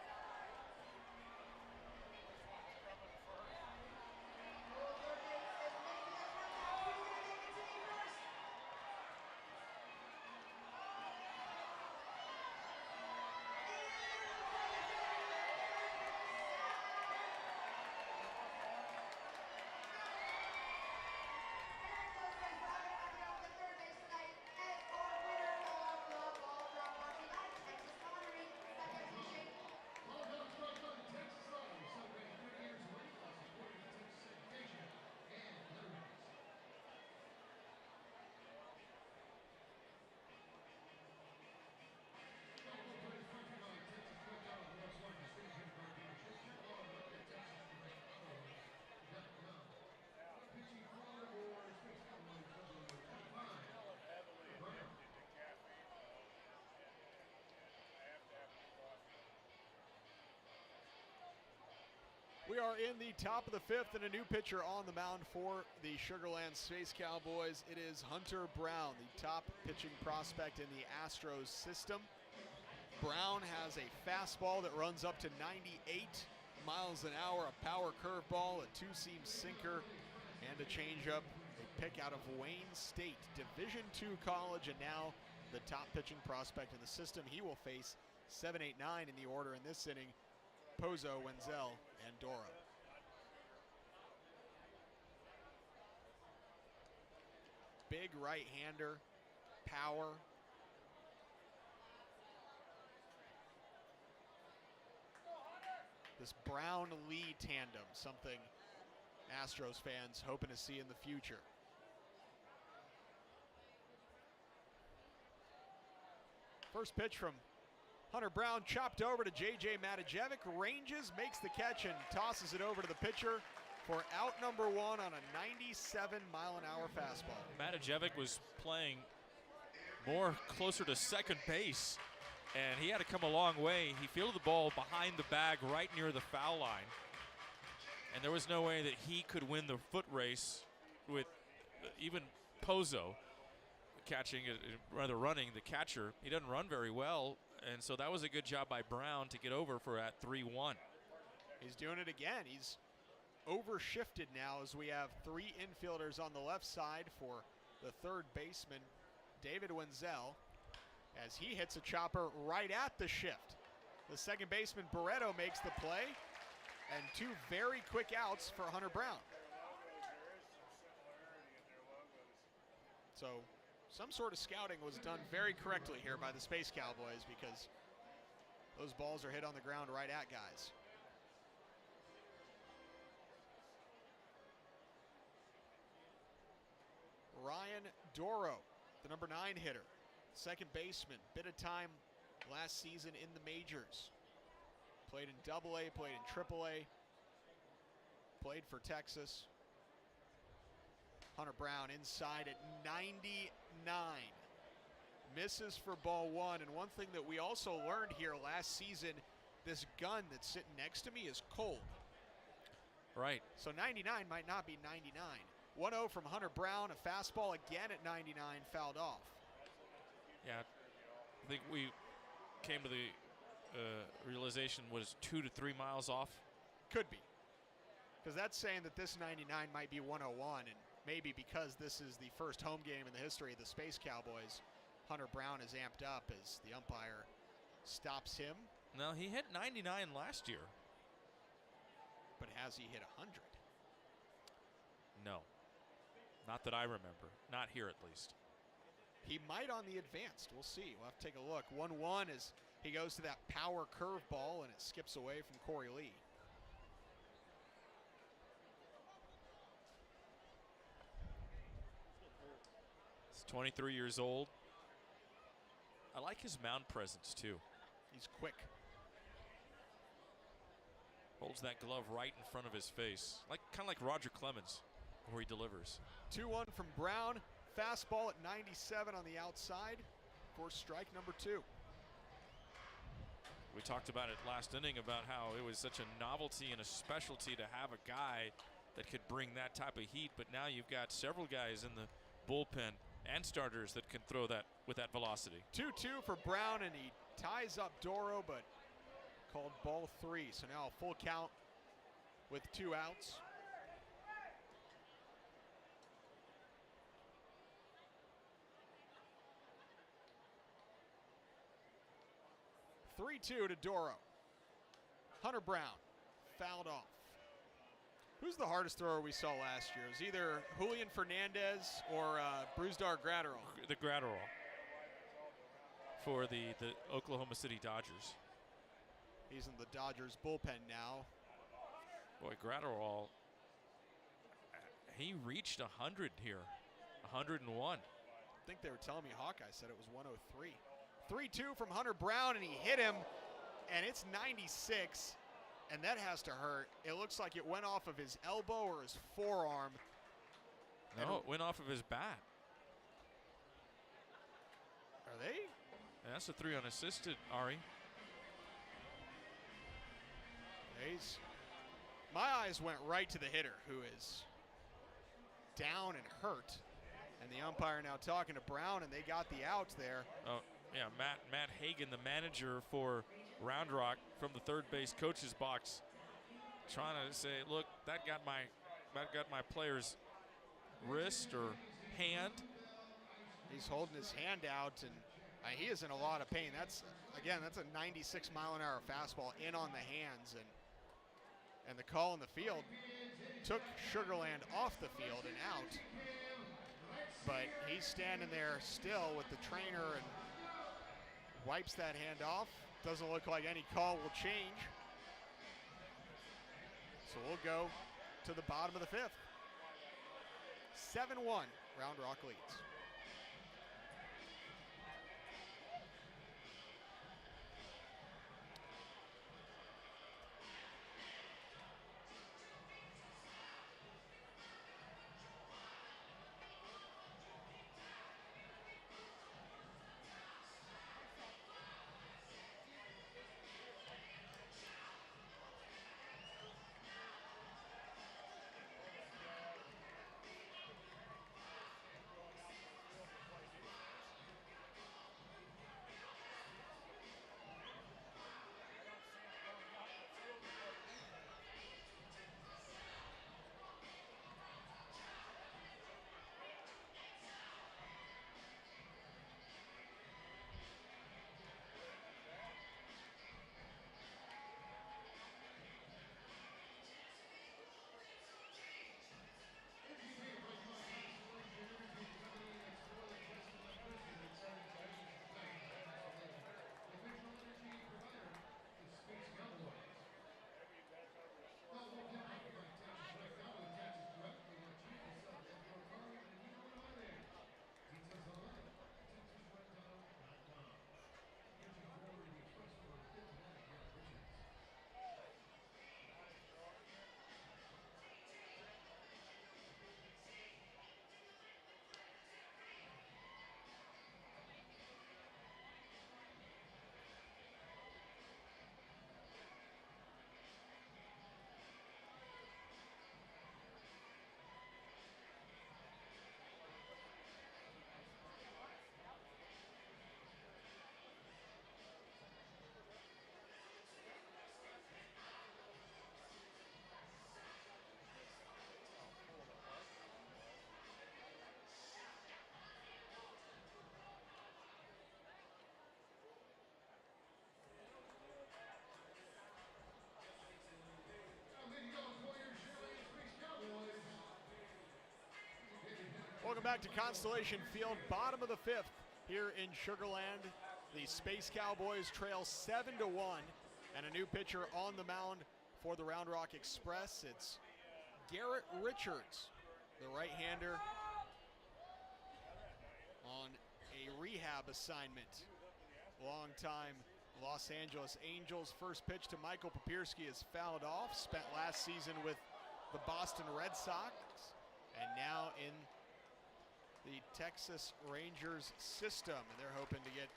Oh, third base is making it come down. Who's gonna make it to me first? We are in the top of the 5th and a new pitcher on the mound for the Sugarland Space Cowboys. It is Hunter Brown, the top pitching prospect in the Astros system. Brown has a fastball that runs up to 98 miles an hour, a power curveball, a 2-seam sinker, and a changeup. A pick out of Wayne State, Division II college, and now the top pitching prospect in the system. He will face 7, 8, 9 in the order in this inning. Pozo, Wenzel, and Doro. Big right-hander, power. This Brown-Lee tandem, something Astros fans hoping to see in the future. First pitch from Hunter Brown, chopped over to J.J. Matijevic, ranges, makes the catch, and tosses it over to the pitcher for out number 1 on a 97-mile-an-hour fastball. Matijevic was playing more closer to second base, and he had to come a long way. He fielded the ball behind the bag right near the foul line, and there was no way that he could win the foot race with even Pozo catching, rather running the catcher. He doesn't run very well. And so that was a good job by Brown to get over for at 3-1. He's doing it again. He's overshifted now as we have 3 infielders on the left side for the third baseman, David Wenzel, as he hits a chopper right at the shift. The second baseman, Barreto, makes the play. and 2 very quick outs for Hunter Brown. So some sort of scouting was done very correctly here by the Space Cowboys, because those balls are hit on the ground right at guys. Ryan Doro, the number 9 hitter, second baseman, bit of time last season in the majors. Played in AA, played in AAA, played for Texas. Hunter Brown inside at 99. Misses for ball 1, and one thing that we also learned here last season, this gun that's sitting next to me is cold. Right. So 99 might not be 99. 1-0 from Hunter Brown, a fastball again at 99, fouled off. Yeah, I think we came to the realization was 2 to 3 miles off. Could be, because that's saying that this 99 might be 101, and maybe because this is the first home game in the history of the Space Cowboys, Hunter Brown is amped up as the umpire stops him. No, he hit 99 last year. But has he hit 100? No. Not that I remember. Not here, at least. He might on the advanced. We'll see. We'll have to take a look. 1-1 as he goes to that power curveball, and it skips away from Corey Lee. He's 23 years old. I like his mound presence, too. He's quick. Holds that glove right in front of his face. Kind of like Roger Clemens, where he delivers. 2-1 from Brown. Fastball at 97 on the outside for strike number 2. We talked about it last inning about how it was such a novelty and a specialty to have a guy that could bring that type of heat, but now you've got several guys in the bullpen and starters that can throw that with that velocity. 2-2 for Brown, and he ties up Doro, but called ball 3. So now a full count with 2 outs. (3-2) to Doro. Hunter Brown fouled off. Who's the hardest thrower we saw last year? It was either Julian Fernandez or Brusdar Gratterall. The Gratterall for the Oklahoma City Dodgers. He's in the Dodgers bullpen now. Boy, Gratterall, he reached 100 here, 101. I think they were telling me Hawkeye said it was 103. 3-2 from Hunter Brown, and he hit him, and it's 96, and that has to hurt. It looks like it went off of his elbow or his forearm. No, it went off of his bat. Are they? And that's a 3 unassisted, Ari. My eyes went right to the hitter, who is down and hurt. And the umpire now talking to Brown, and they got the outs there. Oh, yeah, Matt Hagan, the manager for Round Rock, from the third base coach's box, trying to say, look, that got my player's wrist or hand. He's holding his hand out, and he is in a lot of pain. That's a 96 mile an hour fastball in on the hands, and the call in the field took Sugarland off the field and out. But he's standing there still with the trainer and wipes that hand off. Doesn't look like any call will change. So we'll go to the bottom of the 5th. 7-1, Round Rock leads. Welcome back to Constellation Field, bottom of the 5th here in Sugar Land. The Space Cowboys trail 7-1, and a new pitcher on the mound for the Round Rock Express. It's Garrett Richards, the right-hander, on a rehab assignment. Longtime Los Angeles Angels. First pitch to Michael Papierski is fouled off. Spent last season with the Boston Red Sox, and now in the Texas Rangers system. And they're hoping to get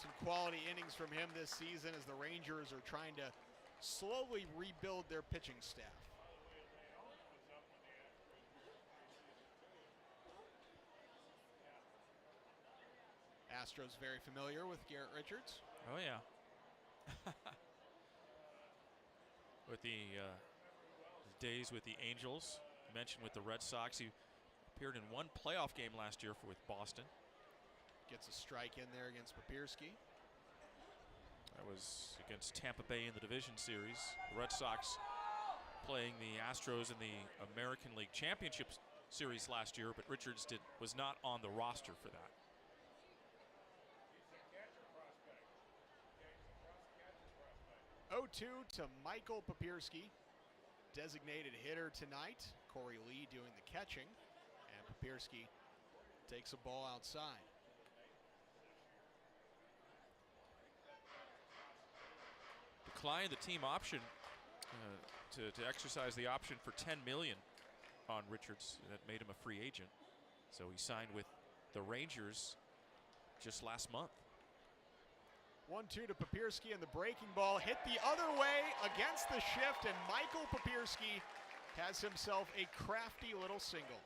some quality innings from him this season as the Rangers are trying to slowly rebuild their pitching staff. Astros very familiar with Garrett Richards. Oh, yeah. With the days with the Angels, you mentioned with the Red Sox, he appeared in one playoff game last year with Boston. Gets a strike in there against Papierski. That was against Tampa Bay in the division series. The Red Sox playing the Astros in the American League Championship Series last year, but Richards was not on the roster for that. To Michael Papierski, designated hitter tonight. Corey Lee doing the catching, and Papierski takes a ball outside. Declined the team option to exercise the option for $10 million on Richards. That made him a free agent. So he signed with the Rangers just last month. 1-2 to Papierski, and the breaking ball hit the other way against the shift, and Michael Papierski has himself a crafty little single.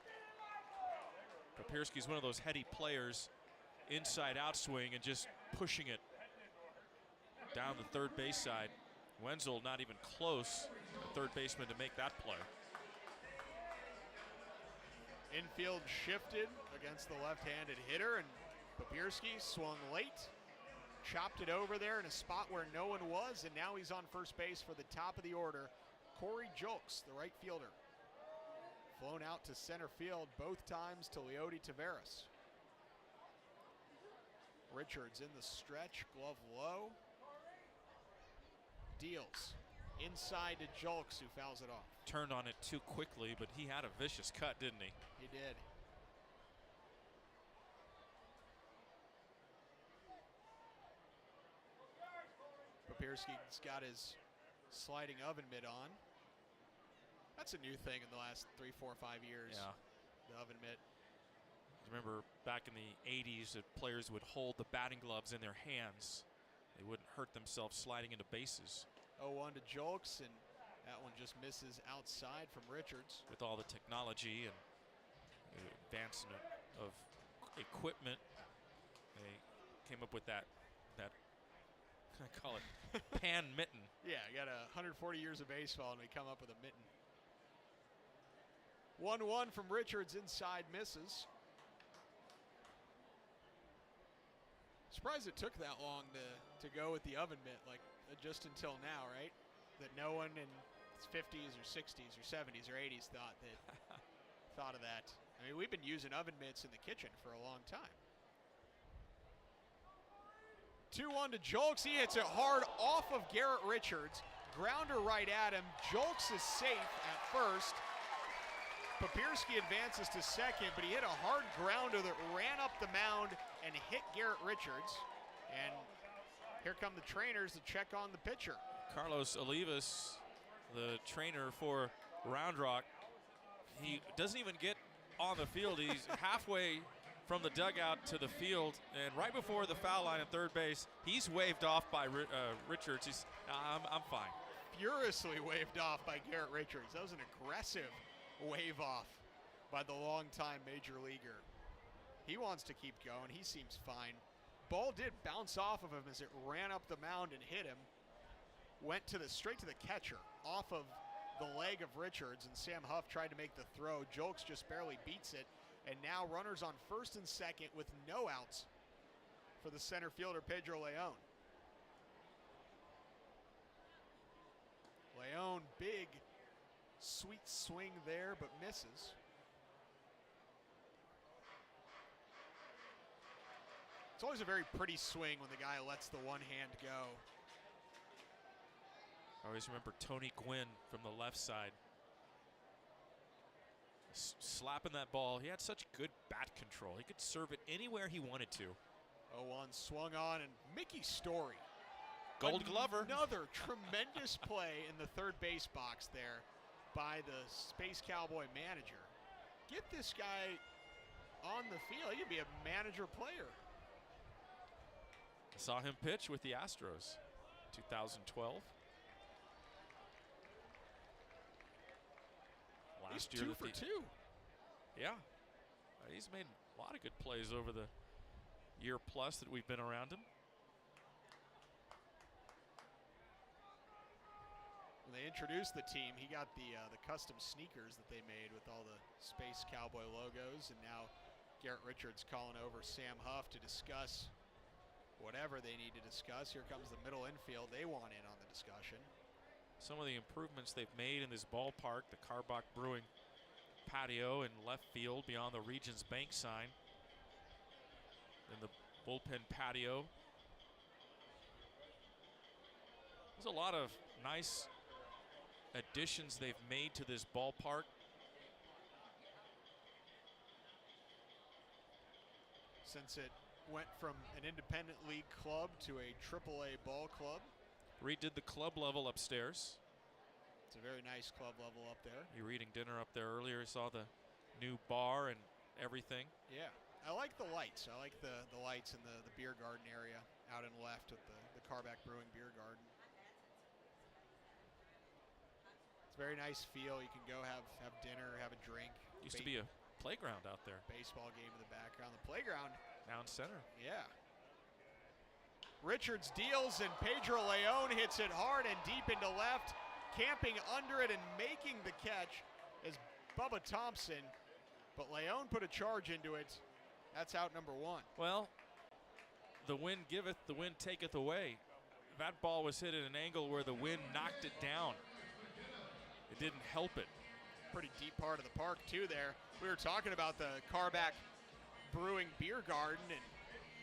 Papierski's one of those heady players, inside out swing and just pushing it down the third base side. Wenzel not even close, the third baseman, to make that play. Infield shifted against the left-handed hitter, and Papierski swung late. Chopped it over there in a spot where no one was, and now he's on first base for the top of the order. Corey Julks, the right fielder. Flown out to center field both times to Leody Taveras. Richards in the stretch, glove low. Deals inside to Julks, who fouls it off. Turned on it too quickly, but he had a vicious cut, didn't he? He did. Papierski's got his sliding oven mitt on. That's a new thing in the last 3, 4, 5 years. Yeah. The oven mitt. Remember back in the 80s that players would hold the batting gloves in their hands. They wouldn't hurt themselves sliding into bases. 0-1 to Julks, and that one just misses outside from Richards. With all the technology and advancement of equipment, they came up with that I call it pan mitten. Yeah, got 140 years of baseball, and we come up with a mitten. 1-1 from Richards, inside, misses. Surprised it took that long to go with the oven mitt, like just until now, right? That no one in its 50s or 60s or 70s or 80s thought of that. I mean, we've been using oven mitts in the kitchen for a long time. 2-1 to Julks. He hits it hard off of Garrett Richards. Grounder right at him. Julks is safe at first. Papierski advances to second, but he hit a hard grounder that ran up the mound and hit Garrett Richards. And here come the trainers to check on the pitcher. Carlos Olivas, the trainer for Round Rock, he doesn't even get on the field. He's halfway from the dugout to the field, and right before the foul line at third base, he's waved off by Richards. He's, I'm fine. Furiously waved off by Garrett Richards. That was an aggressive wave off by the longtime major leaguer. He wants to keep going. He seems fine. Ball did bounce off of him as it ran up the mound and hit him. Went straight to the catcher, off of the leg of Richards, and Sam Huff tried to make the throw. Julks just barely beats it. And now runners on first and second with no outs for the center fielder, Pedro Leon. Leon, big, sweet swing there, but misses. It's always a very pretty swing when the guy lets the one hand go. I always remember Tony Gwynn from the left side. Slapping that ball. He had such good bat control. He could serve it anywhere he wanted to. 0-1 swung on, and Mickey Story. Gold Glover. Another tremendous play in the third base box there by the Space Cowboy manager. Get this guy on the field. He could be a manager player. I saw him pitch with the Astros 2012. He's 2 for 2. Yeah. He's made a lot of good plays over the year plus that we've been around him. When they introduced the team, he got the custom sneakers that they made with all the Space Cowboy logos, and now Garrett Richards calling over Sam Huff to discuss whatever they need to discuss. Here comes the middle infield. They want in on the discussion. Some of the improvements they've made in this ballpark, the Karbach Brewing patio in left field beyond the Regions Bank sign. In the bullpen patio. There's a lot of nice additions they've made to this ballpark. Since it went from an independent league club to a AAA ball club. Redid the club level upstairs. It's a very nice club level up there. You were eating dinner up there earlier. Saw the new bar and everything. Yeah, I like the lights. I like the lights in the beer garden area out and left with the Karbach Brewing beer garden. It's a very nice feel. You can go have dinner, have a drink. Used to be a playground out there. Baseball game in the background. The playground. Down center. Yeah. Richards deals, and Pedro Leon hits it hard and deep into left. Camping under it and making the catch is Bubba Thompson. But Leon put a charge into it. That's out number 1. Well, the wind giveth, the wind taketh away. That ball was hit at an angle where the wind knocked it down. It didn't help it. Pretty deep part of the park, too, there. We were talking about the Karbach Brewing beer garden, and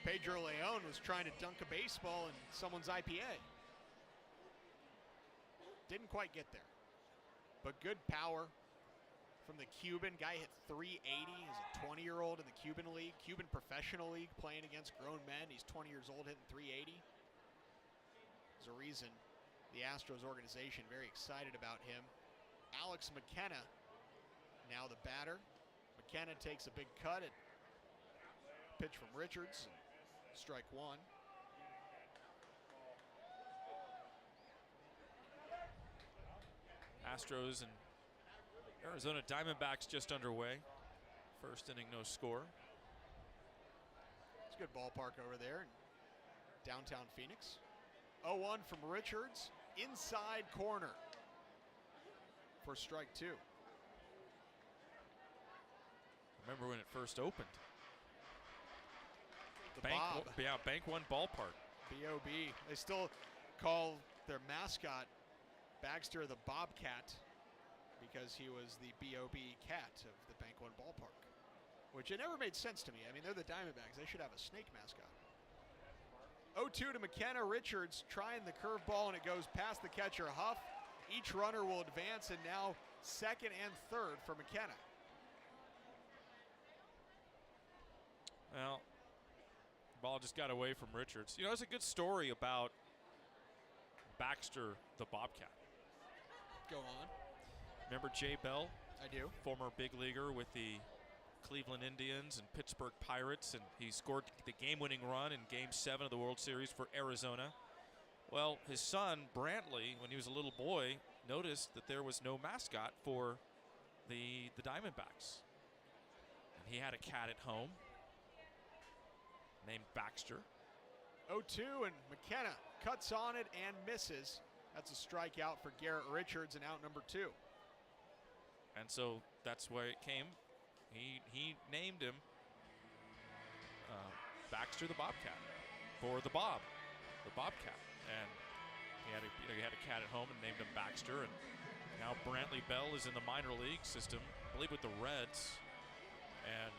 Pedro Leon was trying to dunk a baseball in someone's IPA. Didn't quite get there. But good power from the Cuban. Guy hit 380. He's a 20-year-old in the Cuban League, Cuban Professional League, playing against grown men. He's 20 years old, hitting 380. There's a reason the Astros organization very excited about him. Alex McKenna, now the batter. McKenna takes a big cut at pitch from Richards. Strike 1. Astros and Arizona Diamondbacks just underway. First inning, no score. It's a good ballpark over there in downtown Phoenix. 0-1 from Richards. Inside corner for strike 2. Remember when it first opened? The Bank, Bob. Yeah, Bank One Ballpark. B.O.B. They still call their mascot Baxter the Bobcat because he was the B.O.B. cat of the Bank One Ballpark, which it never made sense to me. I mean, they're the Diamondbacks. They should have a snake mascot. 0-2 to McKenna. Richards trying the curveball, and it goes past the catcher, Huff. Each runner will advance, and now second and third for McKenna. Well, the ball just got away from Richards. You know, there's a good story about Baxter the Bobcat. Go on. Remember Jay Bell? I do. Former big leaguer with the Cleveland Indians and Pittsburgh Pirates, and he scored the game-winning run in Game 7 of the World Series for Arizona. Well, his son, Brantley, when he was a little boy, noticed that there was no mascot for the Diamondbacks. And he had a cat at home named Baxter. 0-2, and McKenna cuts on it and misses. That's a strikeout for Garrett Richards, and out number 2. And so that's where it came. He named him Baxter the Bobcat for the Bob, the Bobcat. And he had a cat at home and named him Baxter. And now Brantley Bell is in the minor league system, I believe with the Reds. And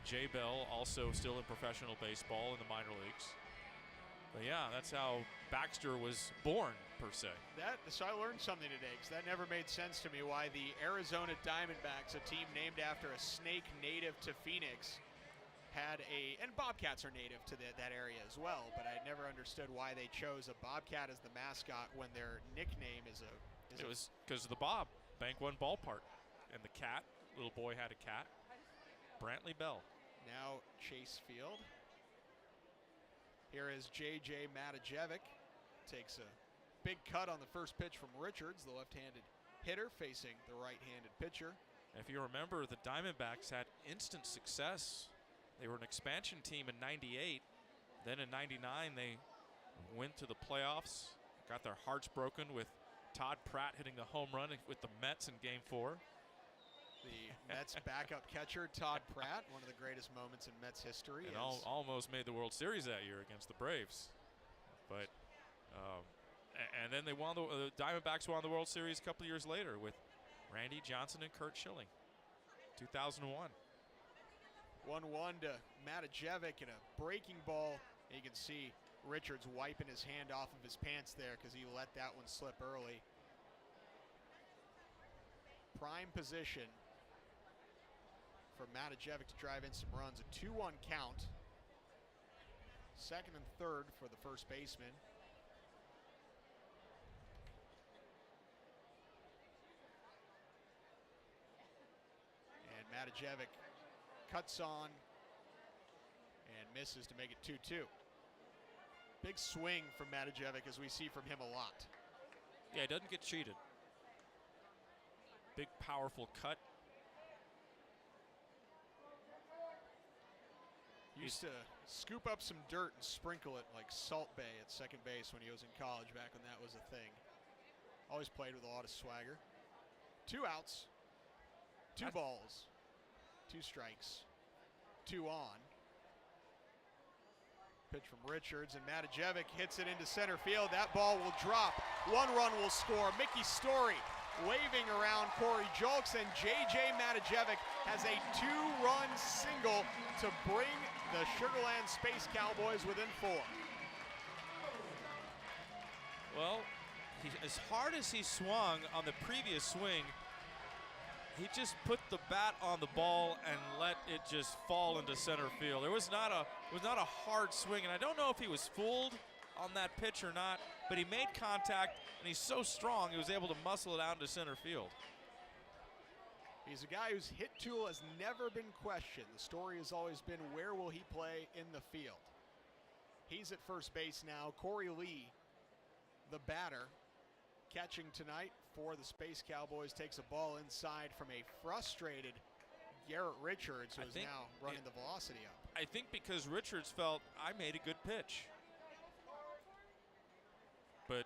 Jay Bell also still in professional baseball in the minor leagues. But yeah, that's how Baxter was born, per se. So I learned something today, because that never made sense to me, why the Arizona Diamondbacks, a team named after a snake native to Phoenix, and Bobcats are native to that area as well, but I never understood why they chose a Bobcat as the mascot when their nickname is a... It was because of the Bob, Bank One ballpark. And the cat, little boy had a cat, Brantley Bell. Now Chase Field. Here is J.J. Matajevic. Takes a big cut on the first pitch from Richards, the left-handed hitter facing the right-handed pitcher. If you remember, the Diamondbacks had instant success. They were an expansion team in '98. Then in '99, they went to the playoffs, got their hearts broken with Todd Pratt hitting the home run with the Mets in Game 4. The Mets backup catcher, Todd Pratt, one of the greatest moments in Mets history. And almost made the World Series that year against the Braves. But, and then they won the Diamondbacks won the World Series a couple of years later with Randy Johnson and Curt Schilling, 2001. 1-1 to Matajevic and a breaking ball. And you can see Richards wiping his hand off of his pants there because he let that one slip early. Prime position for Matajevic to drive in some runs. A 2-1 count. Second and third for the first baseman. And Matajevic cuts on and misses to make it 2-2. Big swing from Matajevic, as we see from him a lot. Yeah, he doesn't get cheated. Big, powerful cut. Used to scoop up some dirt and sprinkle it like Salt Bay at second base when he was in college, back when that was a thing. Always played with a lot of swagger. 2 outs, 2 balls, 2 strikes, 2 on. Pitch from Richards, and Matajevic hits it into center field. That ball will drop. 1 run will score. Mickey Story waving around Corey Julks, and J.J. Matajevic has a 2-run single to bring the Sugarland Space Cowboys within 4. Well, as hard as he swung on the previous swing, he just put the bat on the ball and let it just fall into center field. It was not a hard swing, and I don't know if he was fooled on that pitch or not, but he made contact, and he's so strong he was able to muscle it out into center field. He's a guy whose hit tool has never been questioned. The story has always been, where will he play in the field? He's at first base now. Corey Lee, the batter, catching tonight for the Space Cowboys, takes a ball inside from a frustrated Garrett Richards, who is now running the velocity up. I think because Richards felt, I made a good pitch. But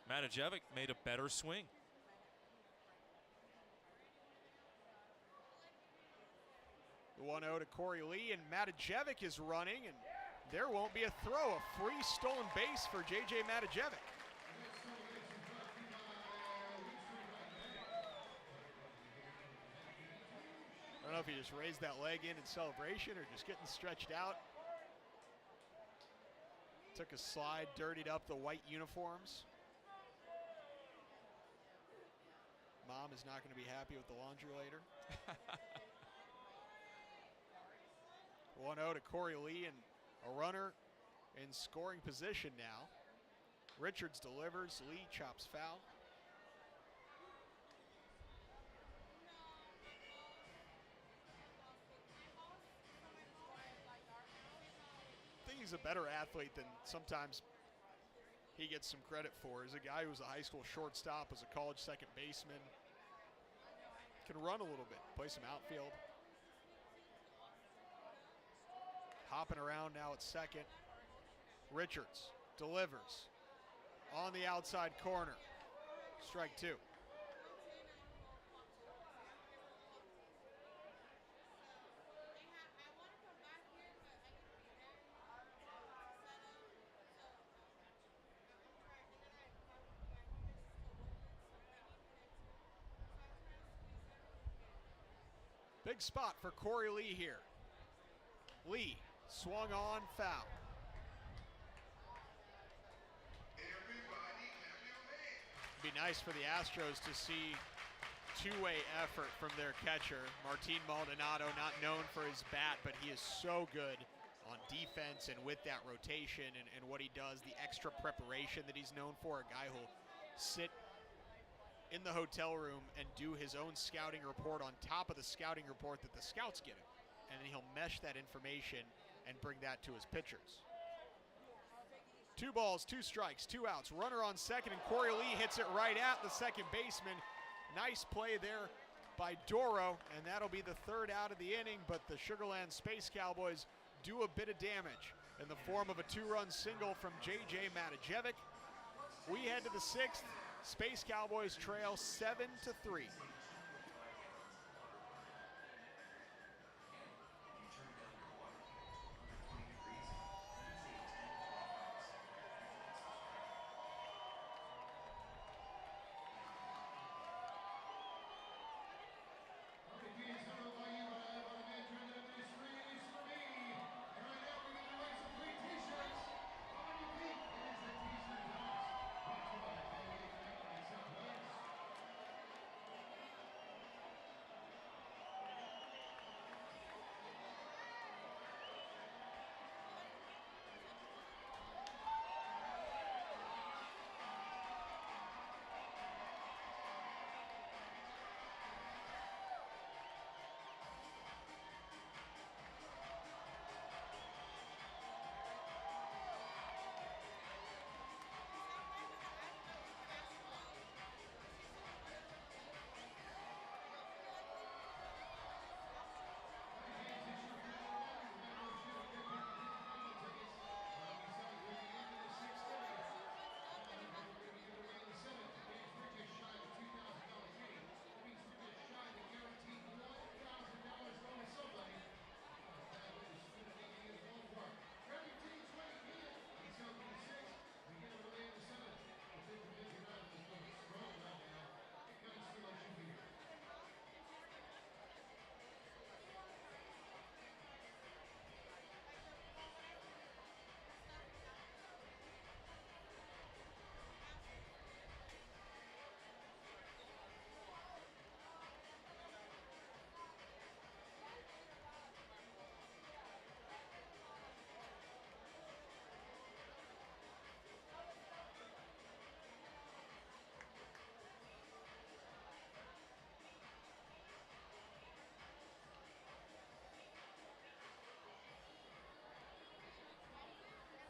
Matajevic made a better swing. The 1-0 to Corey Lee, and Matajevic is running, and there won't be a throw. A free stolen base for J.J. Matajevic. I don't know if he just raised that leg in celebration or just getting stretched out. Took a slide, dirtied up the white uniforms. Mom is not going to be happy with the laundry later. 1-0 to Corey Lee, and a runner in scoring position now. Richards delivers, Lee chops foul. I think he's a better athlete than sometimes he gets some credit for. He's a guy who was a high school shortstop, was a college second baseman. Can run a little bit, play some outfield. Hopping around now at second. Richards delivers on the outside corner. Strike 2. Big spot for Corey Lee here. Lee swung on, foul. It'd be nice for the Astros to see two-way effort from their catcher. Martin Maldonado, not known for his bat, but he is so good on defense and with that rotation and what he does, the extra preparation that he's known for. A guy who'll sit in the hotel room and do his own scouting report on top of the scouting report that the scouts give him. And then he'll mesh that information and bring that to his pitchers. 2 balls, 2 strikes, 2 outs. Runner on second, and Corey Lee hits it right at the second baseman. Nice play there by Doro, and that'll be the 3rd out of the inning, but the Sugarland Space Cowboys do a bit of damage in the form of a 2-run single from J.J. Matajevic. We head to the 6th. Space Cowboys trail 7-3.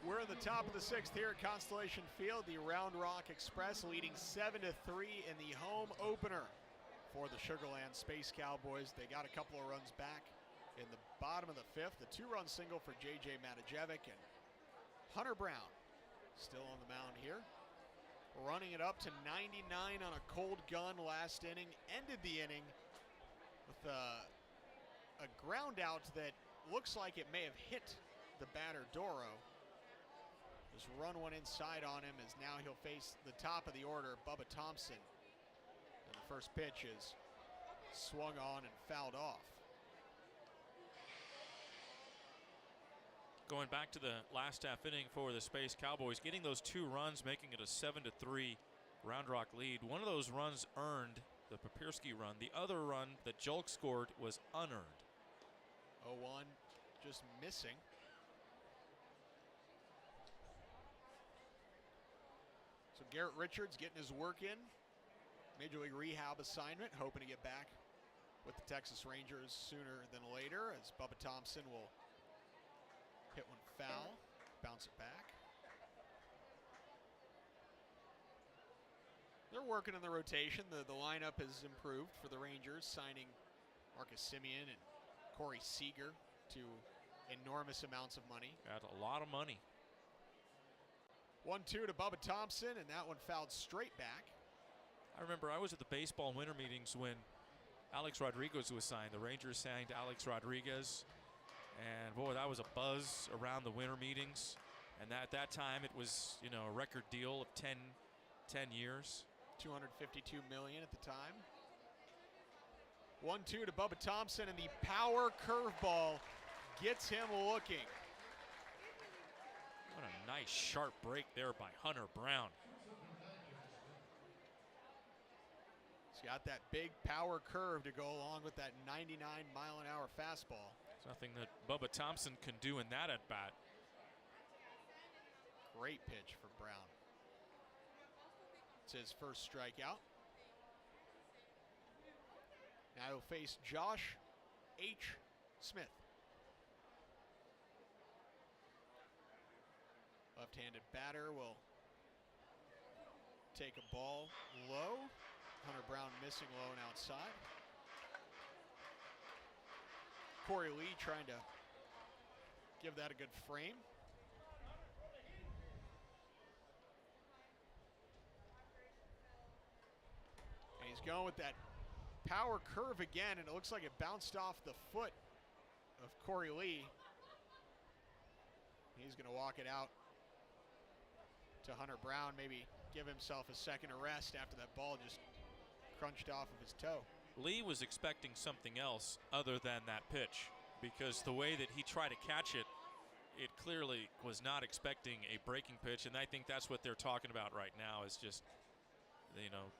We're in the top of the 6th here at Constellation Field. The Round Rock Express leading 7-3 in the home opener for the Sugarland Space Cowboys. They got a couple of runs back in the bottom of the 5th. The 2-run single for J.J. Matajevic, and Hunter Brown still on the mound here. Running it up to 99 on a cold gun last inning. Ended the inning with a ground out that looks like it may have hit the batter Doro. Just run one inside on him as now he'll face the top of the order, Bubba Thompson. And the first pitch is swung on and fouled off. Going back to the last half inning for the Space Cowboys, getting those 2 runs, making it a 7-3 Round Rock lead. One of those runs earned, the Papirski run. The other run that Julk scored was unearned. 0-1 just missing. So Garrett Richards getting his work in. Major League rehab assignment, hoping to get back with the Texas Rangers sooner than later, as Bubba Thompson will hit one foul, bounce it back. They're working in the rotation. The lineup has improved for the Rangers, signing Marcus Semien and Corey Seager to enormous amounts of money. Got a lot of money. 1-2 to Bubba Thompson, and that one fouled straight back. I remember I was at the baseball winter meetings when Alex Rodriguez was signed. The Rangers signed Alex Rodriguez, and boy, that was a buzz around the winter meetings. And at that time, it was, you know, a record deal of 10 years. $252 million at the time. 1-2 to Bubba Thompson, and the power curveball gets him looking. What a nice sharp break there by Hunter Brown. He's got that big power curve to go along with that 99-mile-an-hour fastball. There's nothing that Bubba Thompson can do in that at bat. Great pitch from Brown. It's his first strikeout. Now he'll face Josh H. Smith. Left-handed batter will take a ball low. Hunter Brown missing low and outside. Corey Lee trying to give that a good frame. And he's going with that power curve again, and it looks like it bounced off the foot of Corey Lee. He's going to walk it out to Hunter Brown, maybe give himself a second of rest after that ball just crunched off of his toe. Lee was expecting something else other than that pitch, because the way that he tried to catch it, it clearly was not expecting a breaking pitch, and I think that's what they're talking about right now is just, you know,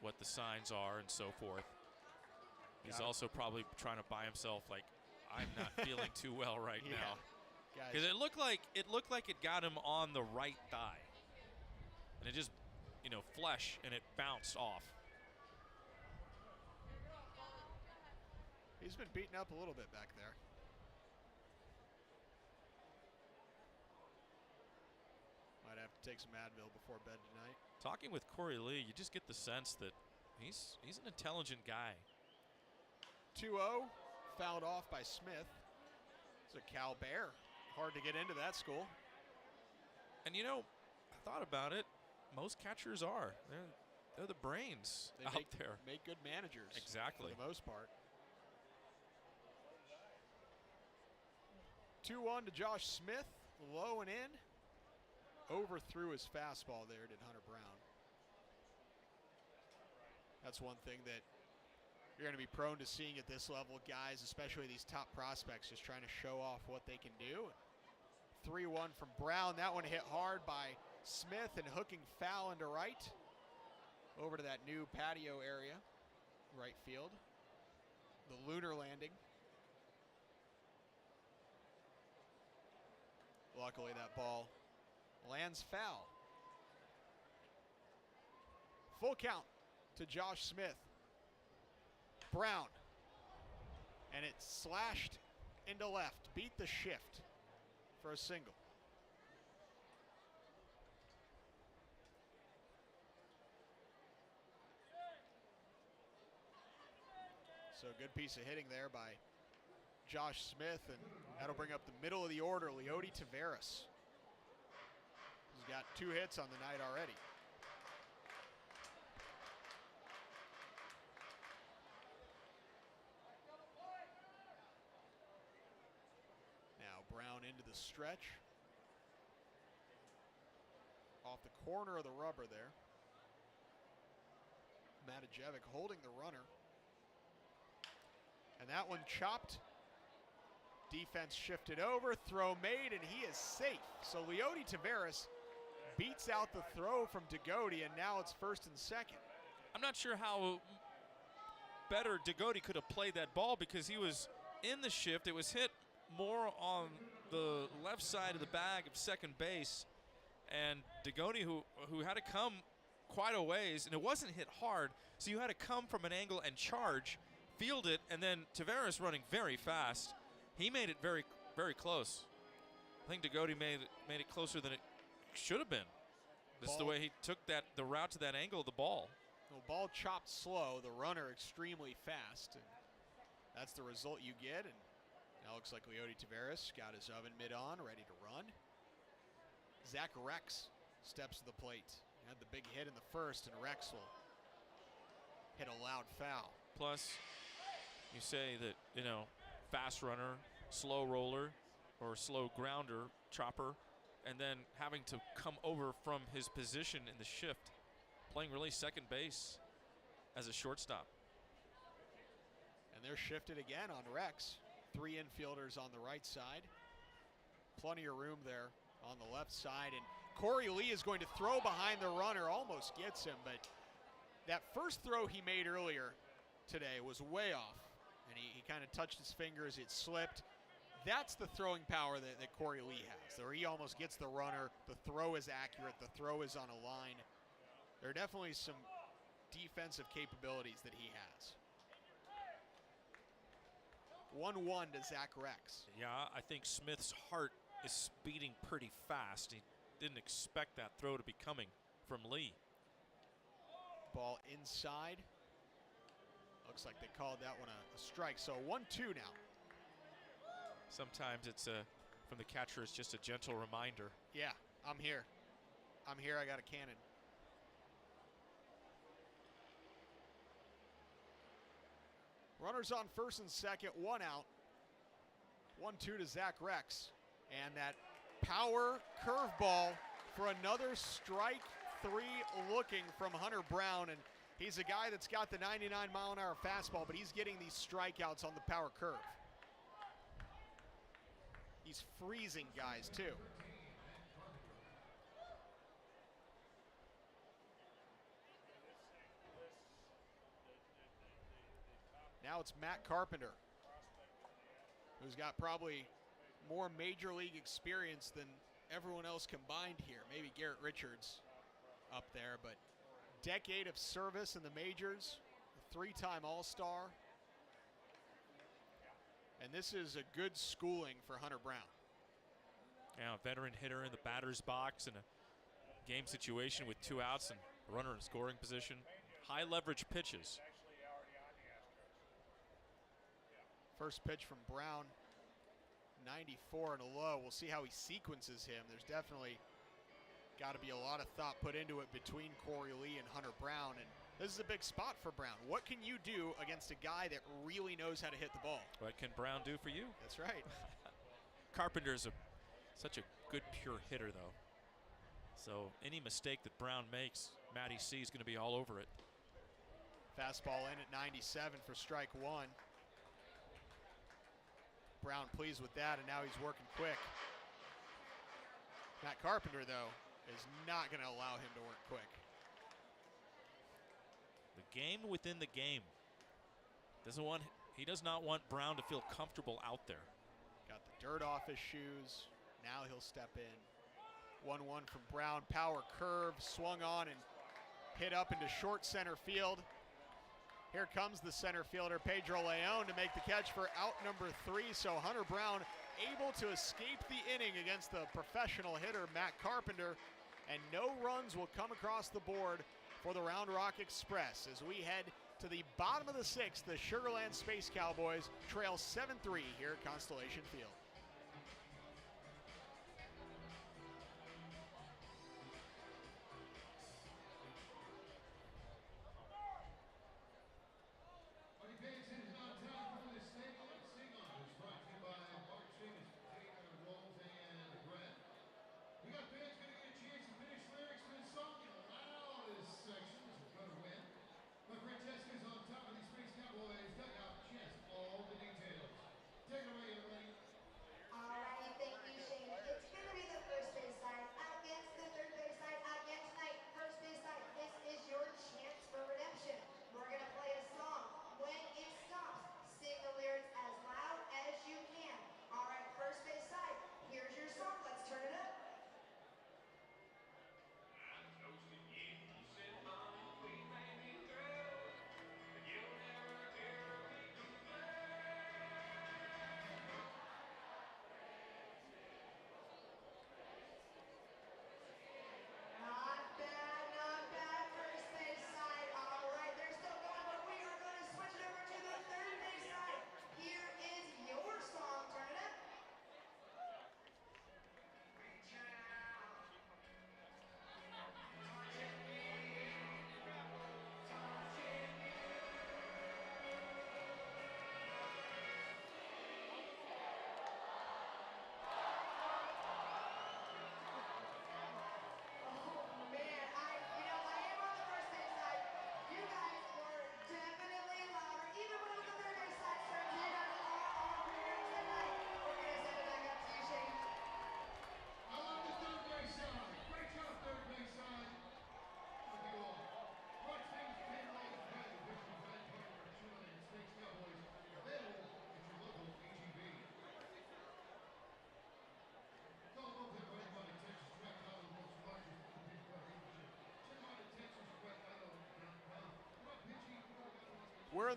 what the signs are and so forth. He's also probably trying to buy himself, like, I'm not feeling too well right now. Because it looked like it got him on the right thigh. And it just, you know, flesh, and it bounced off. He's been beaten up a little bit back there. Might have to take some Advil before bed tonight. Talking with Corey Lee, you just get the sense that he's an intelligent guy. 2-0, fouled off by Smith. It's a Cal Bear. Hard to get into that school. And you know, I thought about it. Most catchers are. They're the brains out there. Make good managers. Exactly. For the most part. 2-1 to Josh Smith. Low and in. Overthrew his fastball there, did Hunter Brown. That's one thing that you're going to be prone to seeing at this level, guys, especially these top prospects, just trying to show off what they can do. 3-1 from Brown. That one hit hard by Smith and hooking foul into right. Over to that new patio area, right field. The lunar landing. Luckily, that ball lands foul. Full count to Josh Smith. Brown. And it slashed into left. Beat the shift for a single. So good piece of hitting there by Josh Smith, and that'll bring up the middle of the order, Leody Taveras. He's got 2 hits on the night already. Now Brown into the stretch. Off the corner of the rubber there. Matajevic holding the runner. And that one chopped. Defense shifted over, throw made, and he is safe. So Leody Taveras beats out the throw from Degody, and now it's first and second. I'm not sure how better Degody could have played that ball because he was in the shift. It was hit more on the left side of the bag of second base, and Degody, who had to come quite a ways, and it wasn't hit hard, so you had to come from an angle and charge, field it, and then Taveras running very fast. He made it very, very close. I think Degody made it closer than it should have been. This is the way he took the route to that angle of the ball. The ball chopped slow, the runner extremely fast, and that's the result you get. And now looks like Leody Taveras got his oven mitt on, ready to run. Zach Rex steps to the plate. He had the big hit in the first, and Rex will hit a loud foul. Plus, you say that, you know, fast runner, slow roller, or slow grounder, chopper, and then having to come over from his position in the shift, playing really second base as a shortstop. And they're shifted again on Rex. 3 infielders on the right side. Plenty of room there on the left side. And Corey Lee is going to throw behind the runner, almost gets him, but that first throw he made earlier today was way off. And he kind of touched his fingers, it slipped. That's the throwing power that Corey Lee has. Where he almost gets the runner, the throw is accurate, the throw is on a line. There are definitely some defensive capabilities that he has. 1-1 to Zach Rex. Yeah, I think Smith's heart is beating pretty fast. He didn't expect that throw to be coming from Lee. Ball inside. Looks like they called that one a strike. So 1-2 now. Sometimes it's from the catcher, it's just a gentle reminder. Yeah, I'm here. I'm here, I got a cannon. Runners on first and second, 1 out. 1-2 to Zach Rex. And that power curveball for another strike 3 looking from Hunter Brown. And he's a guy that's got the 99-mile-an-hour fastball, but he's getting these strikeouts on the power curve. He's freezing guys, too. Now it's Matt Carpenter, who's got probably more major league experience than everyone else combined here. Maybe Garrett Richards up there, but decade of service in the majors, a 3-time All-Star. And this is a good schooling for Hunter Brown. Yeah, a veteran hitter in the batter's box in a game situation with 2 outs and a runner in scoring position. High leverage pitches. First pitch from Brown, 94 and a low. We'll see how he sequences him. There's definitely got to be a lot of thought put into it between Corey Lee and Hunter Brown. And this is a big spot for Brown. What can you do against a guy that really knows how to hit the ball? What can Brown do for you? That's right. Carpenter's such a good pure hitter, though. So any mistake that Brown makes, Matty C is going to be all over it. Fastball in at 97 for strike 1. Brown pleased with that, and now he's working quick. Matt Carpenter, though, is not going to allow him to work quick. The game within the game. He does not want Brown to feel comfortable out there. Got the dirt off his shoes. Now he'll step in. 1-1 from Brown. Power curve, swung on and hit up into short center field. Here comes the center fielder, Pedro Leon, to make the catch for out number 3. So Hunter Brown able to escape the inning against the professional hitter, Matt Carpenter. And no runs will come across the board for the Round Rock Express as we head to the bottom of the 6th. The Sugar Land Space Cowboys trail 7-3 here at Constellation Field.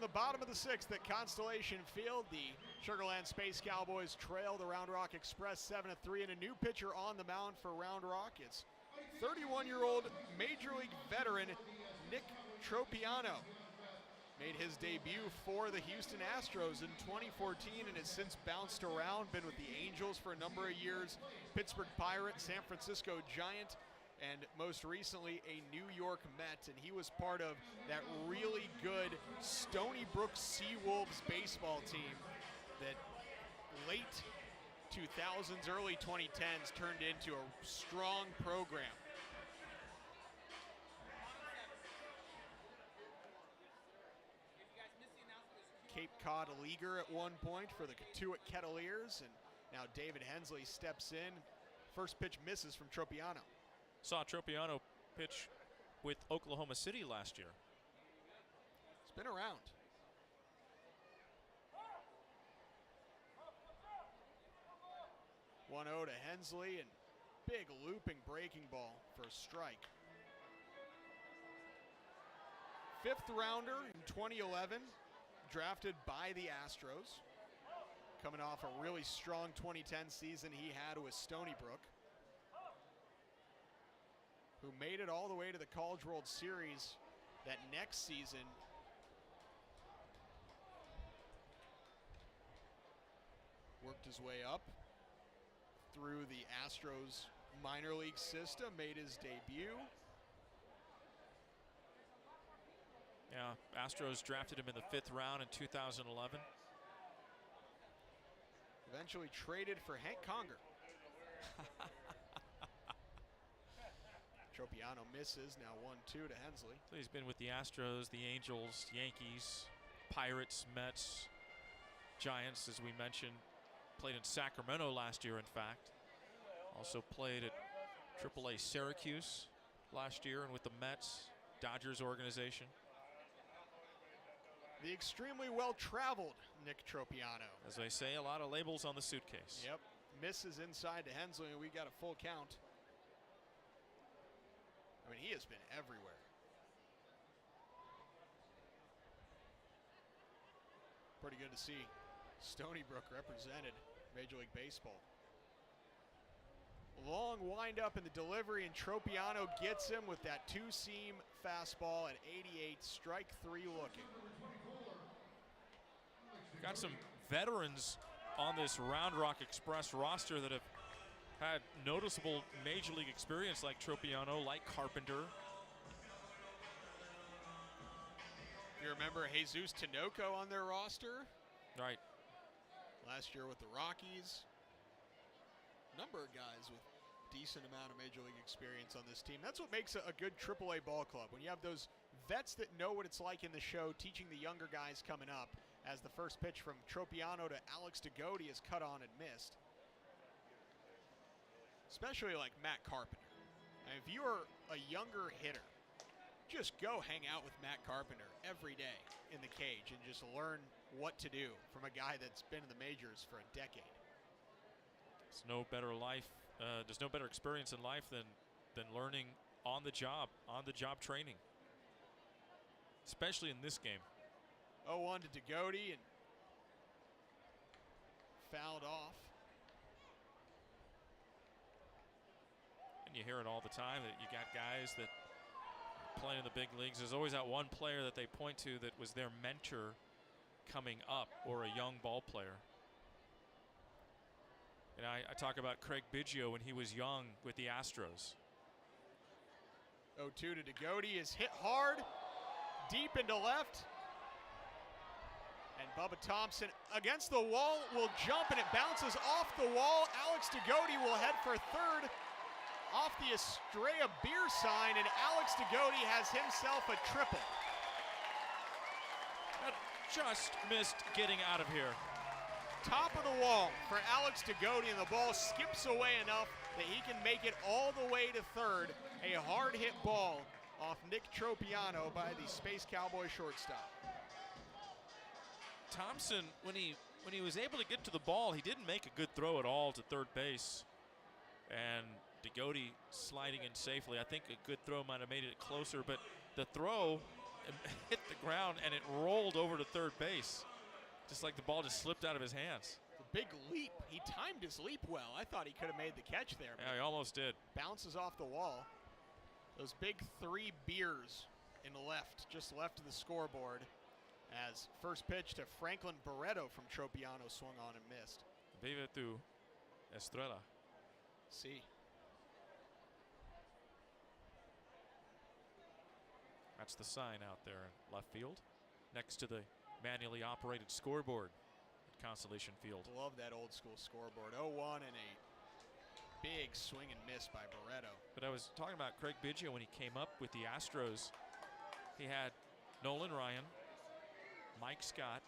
in the bottom of the 6th at Constellation Field. The Sugarland Space Cowboys trail the Round Rock Express 7-3, and a new pitcher on the mound for Round Rock. It's 31-year-old Major League veteran Nick Tropiano. Made his debut for the Houston Astros in 2014 and has since bounced around, been with the Angels for a number of years, Pittsburgh Pirate, San Francisco Giant, and most recently a New York Met. And he was part of that really good Stony Brook Seawolves baseball team that late 2000s, early 2010s turned into a strong program. Cape Cod leaguer at one point for the Catuit Kettleers, and now David Hensley steps in. First pitch misses from Tropiano. Saw Tropiano pitch with Oklahoma City last year. It's been around. One 0 to Hensley, and big looping breaking ball for a strike. 5th rounder in 2011. Drafted by the Astros, coming off a really strong 2010 season he had with Stony Brook, who made it all the way to the College World Series that next season. Worked his way up through the Astros minor league system, made his debut. Yeah, Astros drafted him in the 5th round in 2011. Eventually traded for Hank Conger. Tropiano misses, now 1-2 to Hensley. So he's been with the Astros, the Angels, Yankees, Pirates, Mets, Giants, as we mentioned. Played in Sacramento last year, in fact. Also played at AAA Syracuse last year and with the Mets, Dodgers organization. The extremely well-traveled Nick Tropiano. As I say, a lot of labels on the suitcase. Yep, misses inside to Hensley, and we got a full count. I mean, he has been everywhere. Pretty good to see Stony Brook represented Major League Baseball. Long wind-up in the delivery, and Tropiano gets him with that two-seam fastball at 88, strike 3 looking. Got some veterans on this Round Rock Express roster that have had noticeable Major League experience, like Tropiano, like Carpenter. You remember Jesus Tinoco on their roster? Right. Last year with the Rockies. Number of guys with decent amount of Major League experience on this team. That's what makes a good AAA ball club. When you have those vets that know what it's like in the show, teaching the younger guys coming up, as the first pitch from Tropiano to Alex DeGote is cut on and missed. Especially like Matt Carpenter. And if you're a younger hitter, just go hang out with Matt Carpenter every day in the cage and just learn what to do from a guy that's been in the majors for a decade. There's no better life. There's no better experience in life than learning on the job training, especially in this game. 0-1 to DeGote, and fouled off. And you hear it all the time that you got guys that play in the big leagues. There's always that one player that they point to that was their mentor coming up, or a young ball player. And I talk about Craig Biggio when he was young with the Astros. 0-2 to DeGote is hit hard, deep into left. And Bubba Thompson against the wall will jump, and it bounces off the wall. Alex DeGote will head for third off the Estrella beer sign, and Alex DeGote has himself a triple. That just missed getting out of here. Top of the wall for Alex DeGote, and the ball skips away enough that he can make it all the way to third. A hard hit ball off Nick Tropiano by the Space Cowboy shortstop. Thompson, when he was able to get to the ball, he didn't make a good throw at all to third base. And DeGote sliding in safely. I think a good throw might have made it closer, but the throw hit the ground, and it rolled over to third base, just like the ball just slipped out of his hands. The big leap. He timed his leap well. I thought he could have made the catch there. Yeah, he almost did. Bounces off the wall. Those big 3 beers in the left, just left of the scoreboard, as first pitch to Franklin Barreto from Tropiano swung on and missed. Vive tu Estrella. See. That's the sign out there in left field, next to the manually operated scoreboard at Constellation Field. Love that old school scoreboard. 0-1 and a big swing and miss by Barreto. But I was talking about Craig Biggio when he came up with the Astros. He had Nolan Ryan, Mike Scott,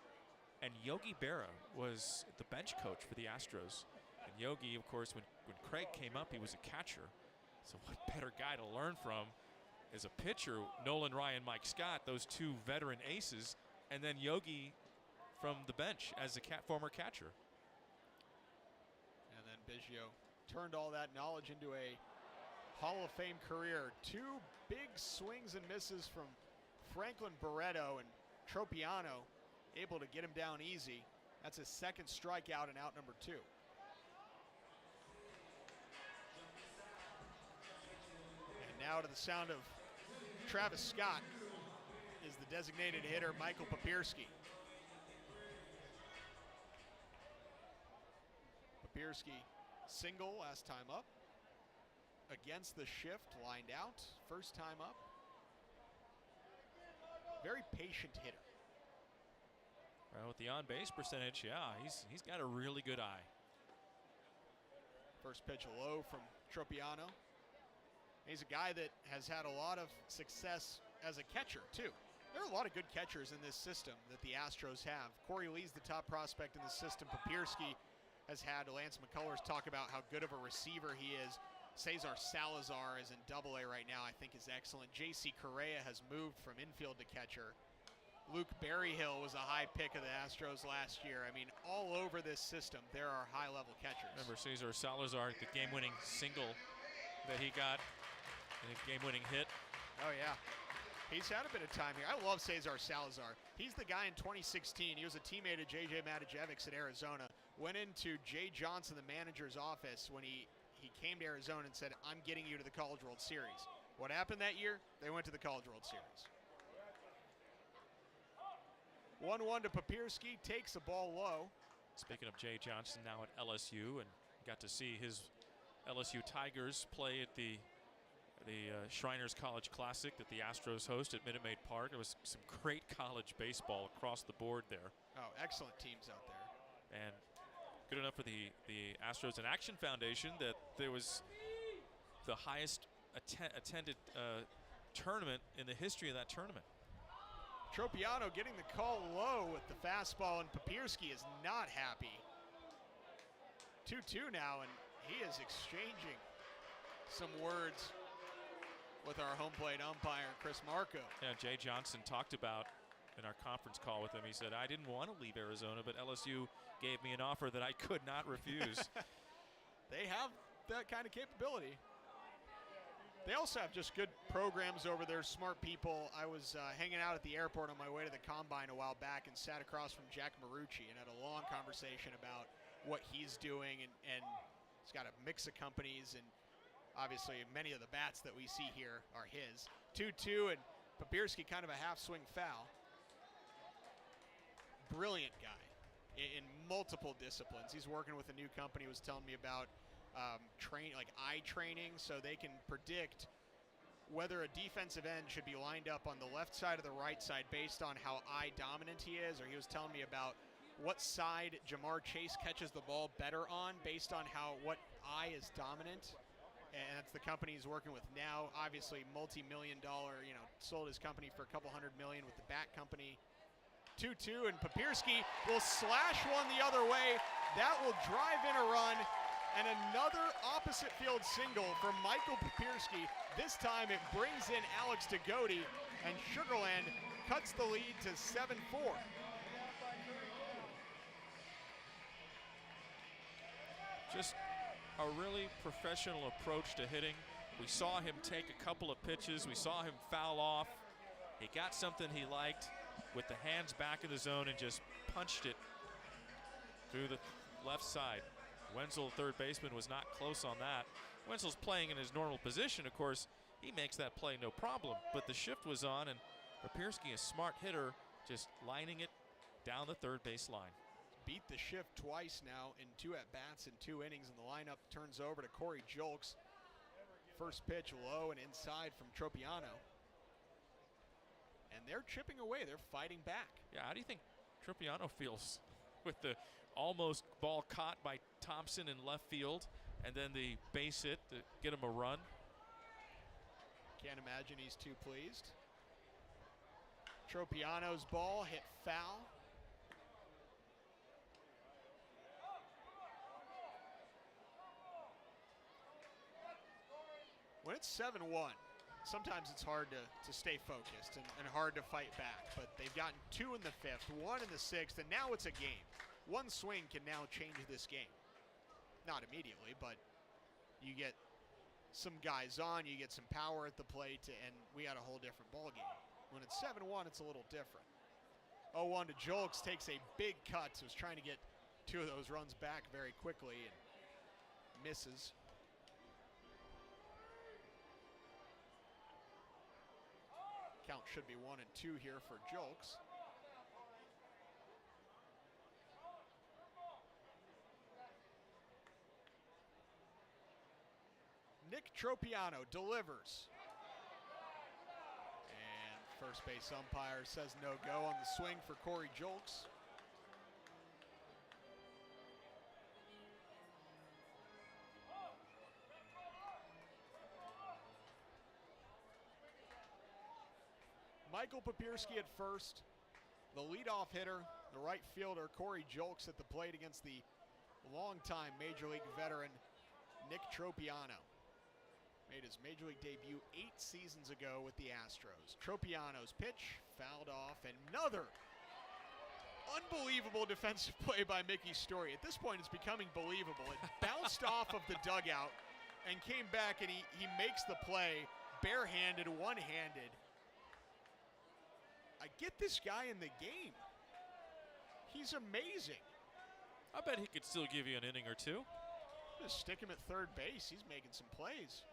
and Yogi Berra was the bench coach for the Astros. And Yogi, of course, when Craig came up, he was a catcher. So what better guy to learn from as a pitcher? Nolan Ryan, Mike Scott, those 2 veteran aces, and then Yogi from the bench as a former catcher. And then Biggio turned all that knowledge into a Hall of Fame career. 2 big swings and misses from Franklin Barreto, and Tropiano able to get him down easy. That's his second strikeout and out number 2. And now to the sound of Travis Scott is the designated hitter, Michael Papierski. Papierski single last time up. Against the shift, lined out, first time up. Very patient hitter. Well, with the on-base percentage, yeah, he's got a really good eye. First pitch low from Tropiano. He's a guy that has had a lot of success as a catcher, too. There are a lot of good catchers in this system that the Astros have. Corey Lee's the top prospect in the system. Papierski has had Lance McCullers talk about how good of a receiver he is. Cesar Salazar is in Double-A right now, I think is excellent. J.C. Correa has moved from infield to catcher. Luke Berryhill was a high pick of the Astros last year. I mean, all over this system, there are high-level catchers. Remember Cesar Salazar, the game-winning single that he got, and a game-winning hit. Oh, yeah. He's had a bit of time here. I love Cesar Salazar. He's the guy in 2016. He was a teammate of J.J. Matijevics at Arizona. Went into Jay Johnson, the manager's office, when he came to Arizona and said, I'm getting you to the College World Series. What happened that year? They went to the College World Series. 1-1 to Papierski, takes the ball low. Speaking of Jay Johnson, now at LSU, and got to see his LSU Tigers play at the Shriners College Classic that the Astros host at Minute Maid Park. There was some great college baseball across the board there. Oh, excellent teams out there. And good enough for the Astros and Action Foundation that there was the highest attended tournament in the history of that tournament. Tropiano getting the call low with the fastball, and Papierski is not happy. 2-2 now, and he is exchanging some words with our home plate umpire, Chris Marco. Yeah, Jay Johnson talked about in our conference call with him. He said, I didn't want to leave Arizona, but LSU gave me an offer that I could not refuse. They have that kind of capability. They also have just good programs over there, smart people. I was hanging out at the airport on my way to the Combine a while back and sat across from Jack Marucci and had a long conversation about what he's doing, and he's got a mix of companies, and obviously many of the bats that we see here are his. 2-2, and Papierski kind of a half-swing foul. Brilliant guy in multiple disciplines. He's working with a new company he was telling me about, like eye training, so they can predict whether a defensive end should be lined up on the left side or the right side based on how eye dominant he is. Or he was telling me about what side Jamar Chase catches the ball better on based on what eye is dominant. And that's the company he's working with now. Obviously, multi-million dollar, sold his company for a couple $100 million with the bat company. 2-2, and Papierski will slash one the other way. That will drive in a run. And another opposite field single from Michael Papierski. This time it brings in Alex Degodi, and Sugarland cuts the lead to 7-4. Just a really professional approach to hitting. We saw him take a couple of pitches. We saw him foul off. He got something he liked with the hands back in the zone and just punched it through the left side. Wenzel, third baseman, was not close on that. Wenzel's playing in his normal position. Of course, he makes that play no problem, but the shift was on, and Papierski, a smart hitter, just lining it down the third base line. Beat the shift twice now in 2 at-bats in 2 innings, and the lineup turns over to Corey Julks. First pitch low and inside from Tropiano. And they're chipping away. They're fighting back. Yeah, how do you think Tropiano feels with the almost ball caught by Thompson in left field and then the base hit to get him a run? Can't imagine he's too pleased. Tropiano's ball hit foul. When it's 7-1, sometimes it's hard to stay focused and hard to fight back. But they've gotten 2 in the 5th, 1 in the 6th, and now it's a game. One swing can now change this game. Not immediately, but you get some guys on, you get some power at the plate, and we got a whole different ball game. When it's 7-1, it's a little different. 0-1 to Julks, takes a big cut, so was trying to get 2 of those runs back very quickly and misses. Count should be 1-2 here for Julks. Nick Tropiano delivers. And first base umpire says no go on the swing for Corey Julks. Michael Papierski at first. The leadoff hitter, the right fielder, Corey Julks at the plate against the longtime Major League veteran, Nick Tropiano. Made his Major League debut 8 seasons ago with the Astros. Tropiano's pitch fouled off. Another unbelievable defensive play by Mickey Story. At this point, it's becoming believable. It bounced off of the dugout and came back, and he makes the play barehanded, one-handed. I get this guy in the game. He's amazing. I bet he could still give you an inning or 2. Just stick him at third base. He's making some plays.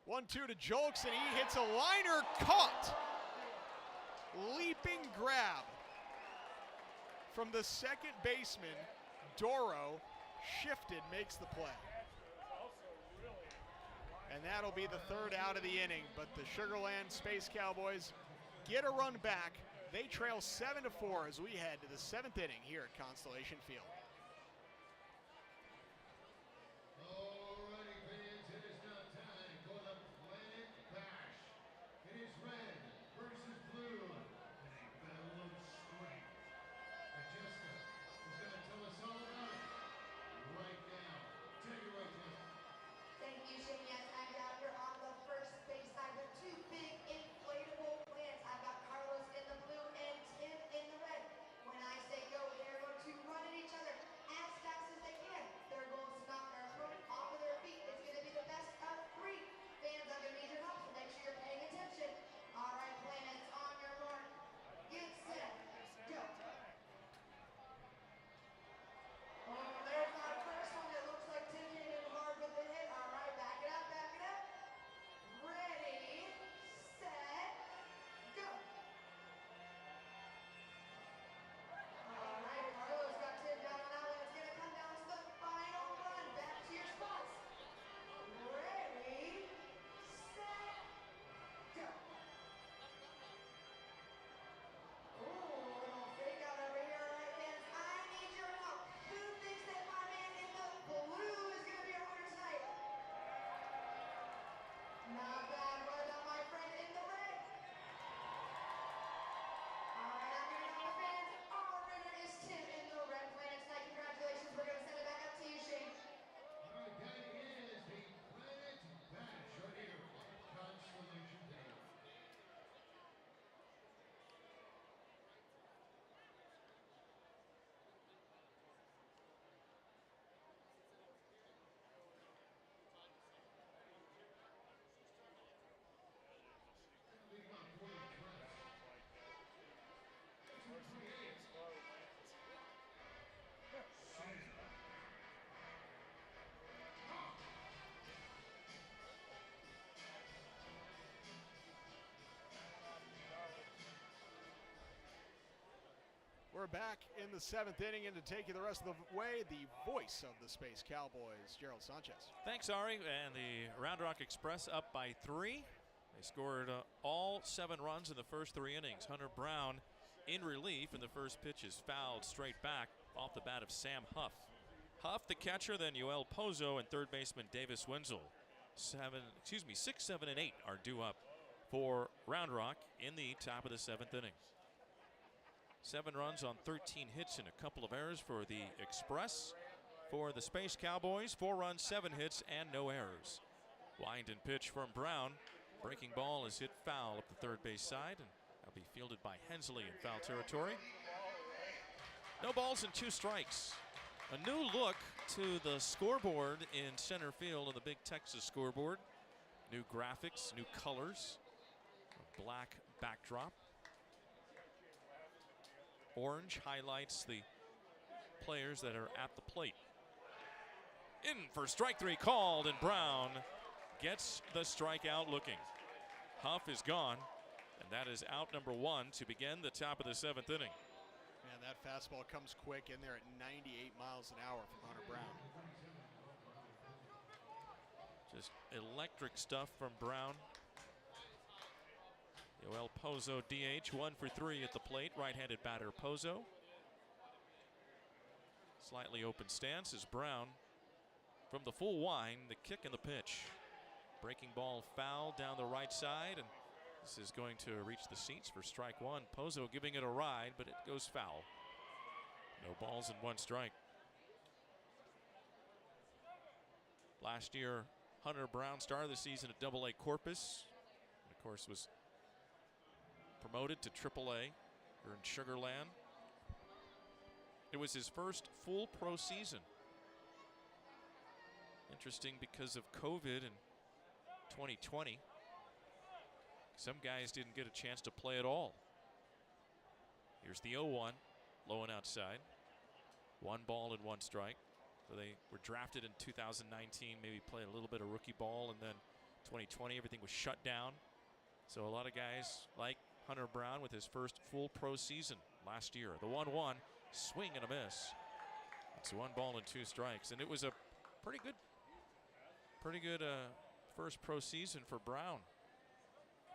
1-2 to Julks, and he hits a liner caught. Leaping grab from the second baseman, Doro, shifted, makes the play. And that'll be the 3rd out of the inning, but the Sugar Land Space Cowboys get a run back. They trail 7-4 as we head to the 7th inning here at Constellation Field. Alrighty, fans, it is now time for the Planet Bash. It is red versus blue in a battle of strength. And Jessica is going to tell us all about it right now. Take it away, Jessica. Thank you, Shane. Yes, I'm down here on the first base side with 2 big inflatable plants. I've got Carlos in the blue and Tim in the red. When I say go, they're going to run at each other. We're back in the 7th inning, and to take you the rest of the way, the voice of the Space Cowboys, Gerald Sanchez. Thanks, Ari. And the Round Rock Express up by 3. They scored all 7 runs in the first 3 innings. Hunter Brown in relief, and the first pitch is fouled straight back off the bat of Sam Huff. Huff, the catcher, then Yoel Pozo and third baseman Davis Wenzel. 6, 7, and 8 are due up for Round Rock in the top of the 7th inning. 7 runs on 13 hits and a couple of errors for the Express. For the Space Cowboys, 4 runs, 7 hits, and no errors. Wind and pitch from Brown. Breaking ball is hit foul up the third base side, and that'll be fielded by Hensley in foul territory. No balls and 2 strikes. A new look to the scoreboard in center field of the big Texas scoreboard. New graphics, new colors, a black backdrop. Orange highlights the players that are at the plate. In for strike 3 called, and Brown gets the strikeout looking. Huff is gone, and that is out number 1 to begin the top of the 7th inning. Man, that fastball comes quick in there at 98 miles an hour from Hunter Brown. Just electric stuff from Brown. Yoel Pozo DH, 1 for 3 at the plate. Right-handed batter Pozo. Slightly open stance is Brown. From the full wind, the kick and the pitch. Breaking ball foul down the right side, and this is going to reach the seats for strike 1. Pozo giving it a ride, but it goes foul. No balls and 1 strike. Last year, Hunter Brown started the season at Double-A Corpus. And of course, was promoted to Triple-A here in Sugar Land. It was his first full pro season. Interesting because of COVID in 2020. Some guys didn't get a chance to play at all. Here's the 0-1, low and outside. 1 ball and 1 strike. So they were drafted in 2019, maybe played a little bit of rookie ball, and then 2020 everything was shut down. So a lot of guys like Hunter Brown with his first full pro season last year. The 1-1, swing and a miss. It's 1 ball and 2 strikes, and it was a pretty good first pro season for Brown.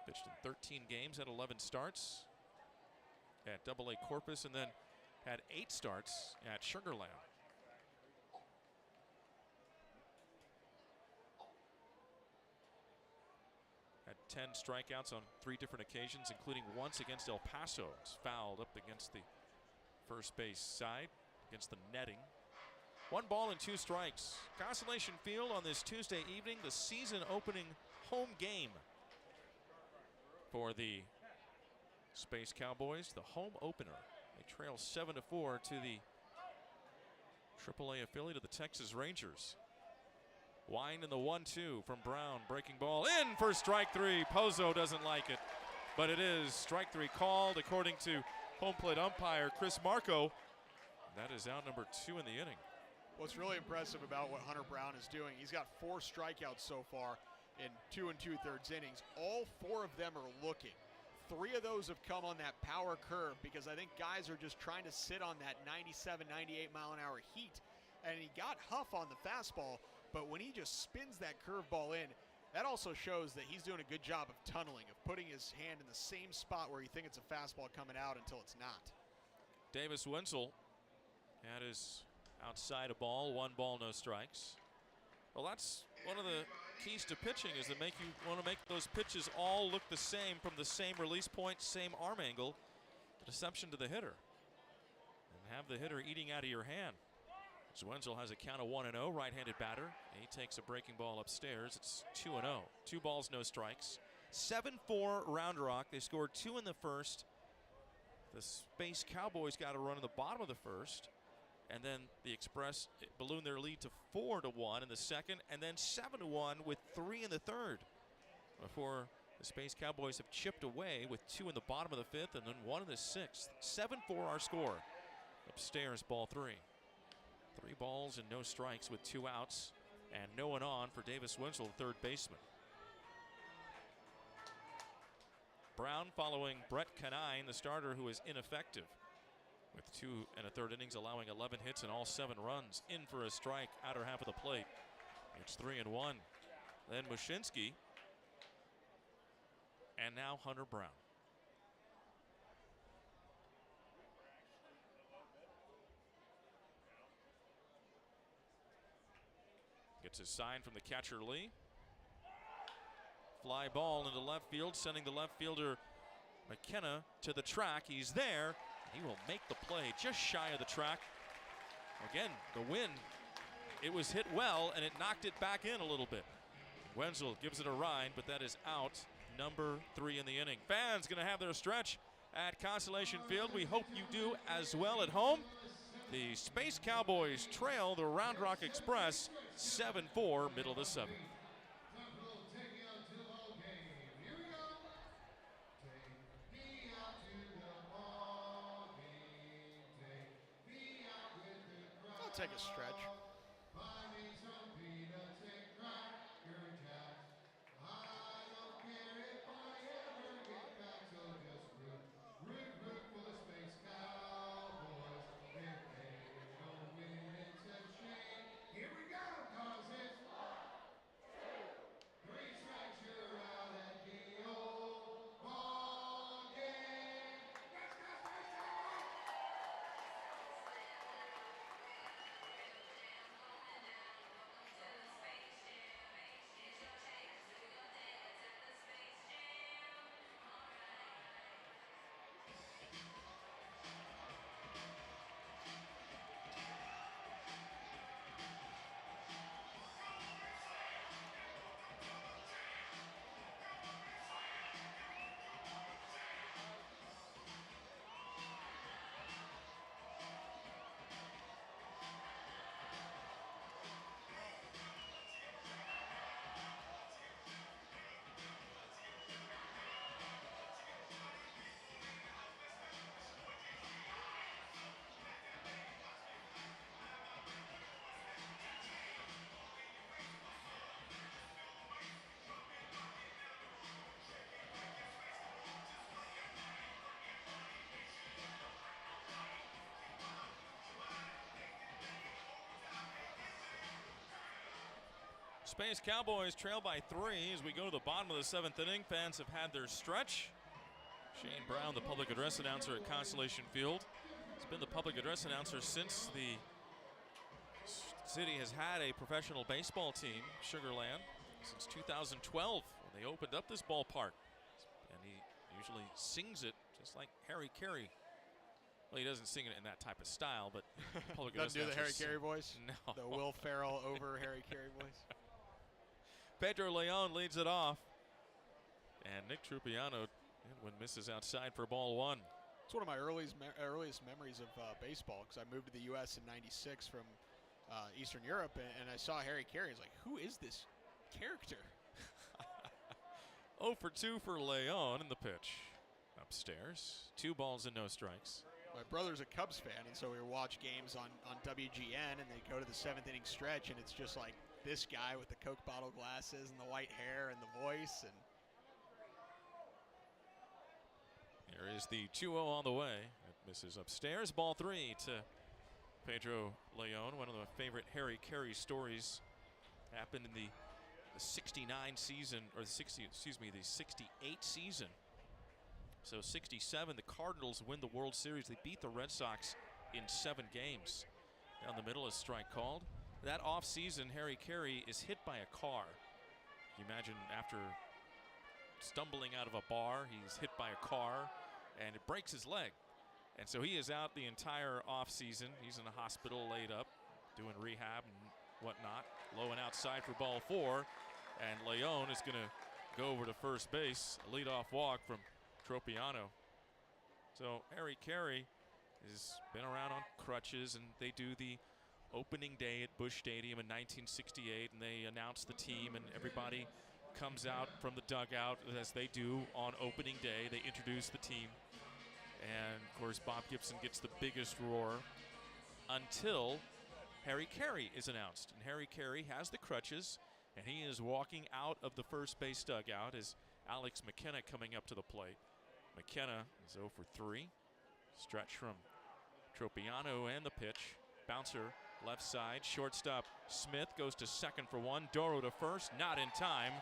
Pitched in 13 games, had 11 starts at Double-A Corpus, and then had 8 starts at Sugar Land. Had 10 strikeouts on 3 different occasions, including once against El Paso. It's fouled up against the first base side, against the netting. 1 ball and 2 strikes. Constellation Field on this Tuesday evening, the season opening home game for the Space Cowboys, the home opener. They trail 7-4 to the AAA affiliate of the Texas Rangers. Wind in the 1-2 from Brown. Breaking ball in for strike 3. Pozo doesn't like it, but it is strike 3 called according to home plate umpire Chris Marco. That is out number 2 in the inning. What's really impressive about what Hunter Brown is doing, he's got 4 strikeouts so far in 2 2/3 innings. All 4 of them are looking. 3 of those have come on that power curve because I think guys are just trying to sit on that 97, 98 mile an hour heat. And he got Huff on the fastball, but when he just spins that curveball in, that also shows that he's doing a good job of tunneling, of putting his hand in the same spot where you think it's a fastball coming out until it's not. Davis Wenzel had his outside a ball, 1 ball, no strikes. Well, that's one of the keys to pitching, is to make you want to make those pitches all look the same from the same release point, same arm angle, the deception to the hitter, and have the hitter eating out of your hand. So Wenzel has a count of 1-0, right-handed batter. And he takes a breaking ball upstairs. It's 2-0. 2 balls, no strikes. 7-4 Round Rock. They scored 2 in the first. The Space Cowboys got a run in the bottom of the first. And then the Express ballooned their lead to 4-1 in the second, and then 7-1 with 3 in the third, before the Space Cowboys have chipped away with 2 in the bottom of the 5th and then 1 in the 6th. 7-4 our score. Upstairs, ball 3. 3 balls and no strikes with 2 outs, and no one on for Davis Wenzel, third baseman. Brown following Brett Canine, the starter, who is ineffective. with 2 1/3 innings, allowing 11 hits and all 7 runs. In for a strike, outer half of the plate. It's 3-1. Then Mushinski, and now Hunter Brown. Gets a sign from the catcher Lee. Fly ball into left field, sending the left fielder McKenna to the track. He's there. He will make the play just shy of the track. Again, the wind, it was hit well, and it knocked it back in a little bit. Wenzel gives it a ride, but that is out. Number 3 in the inning. Fans going to have their stretch at Constellation Field. We hope you do as well at home. The Space Cowboys trail the Round Rock Express 7-4, middle of the 7th. I'll take a stretch. Here we go, cause it's 1, 2, 3 strikes, you're out at the old ball game. Let's go, Space Cowboys! Space Cowboys trail by 3 as we go to the bottom of the 7th inning. Fans have had their stretch. Shane Brown, the public address announcer at Constellation Field, has been the public address announcer since the city has had a professional baseball team, Sugar Land, since 2012 when they opened up this ballpark. And he usually sings it just like Harry Carey. Well, he doesn't sing it in that type of style, but public address Doesn't do the Harry announcers Carey voice? No. The Will Ferrell over Harry Carey voice? Pedro Leon leads it off. And Nick Trupiano misses outside for ball 1. It's one of my earliest memories of baseball because I moved to the U.S. in '96 from Eastern Europe, and I saw Harry Carey. I was like, who is this character? 0 for 2 for Leon in the pitch. Upstairs, 2 balls and no strikes. My brother's a Cubs fan, and so we watch games on WGN, and they go to the 7th inning stretch, and it's just like this guy with the Coke bottle glasses and the white hair and the voice. And here is the 2-0 on the way. It misses upstairs. Ball 3 to Pedro Leon. One of the favorite Harry Carey stories happened in the 69 season, or the 68 season. So 67, the Cardinals win the World Series. They beat the Red Sox in 7 games. Down the middle, a strike called. That offseason, Harry Carey is hit by a car. You imagine after stumbling out of a bar, he's hit by a car, and it breaks his leg. And so he is out the entire offseason. He's in a hospital laid up, doing rehab and whatnot. Low and outside for ball 4. And Leon is going to go over to first base. A leadoff walk from Tropiano. So Harry Carey has been around on crutches, and they do the opening day at Busch Stadium in 1968, and they announce the team, and everybody comes out from the dugout as they do on opening day. They introduce the team, and of course Bob Gibson gets the biggest roar until Harry Carey is announced. And Harry Carey has the crutches, and he is walking out of the first base dugout as Alex McKenna coming up to the plate. McKenna is 0 for 3. Stretch from Tropiano and the pitch. Bouncer left side, shortstop Smith goes to second for one. Doro to first, not in time.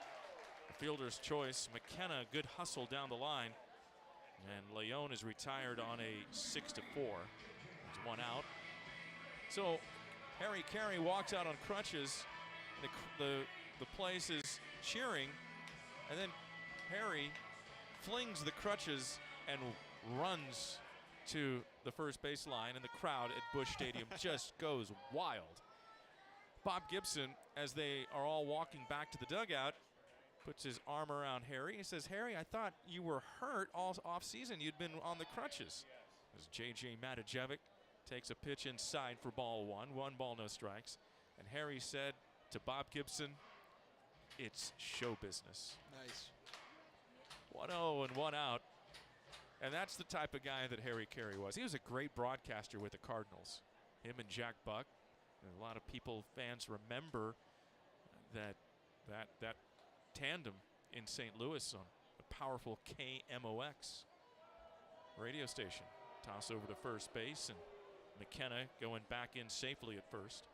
The fielder's choice, McKenna, good hustle down the line. And Leon is retired on a 6-4. There's one out. So Harry Carey walks out on crutches. The place is cheering, and then Harry flings the crutches and runs to the first base line, and the crowd at Busch Stadium just goes wild. Bob Gibson, as they are all walking back to the dugout, puts his arm around Harry. He says, Harry, I thought you were hurt all offseason. You'd been on the crutches. As J.J. Matajevic takes a pitch inside for ball one. 1 ball, no strikes. And Harry said to Bob Gibson, it's show business. Nice. 1-0 and 1 out. And that's the type of guy that Harry Carey was. He was a great broadcaster with the Cardinals. Him and Jack Buck. And a lot of people, fans, remember that tandem in St. Louis on the powerful KMOX radio station. Toss over to first base, and McKenna going back in safely at first.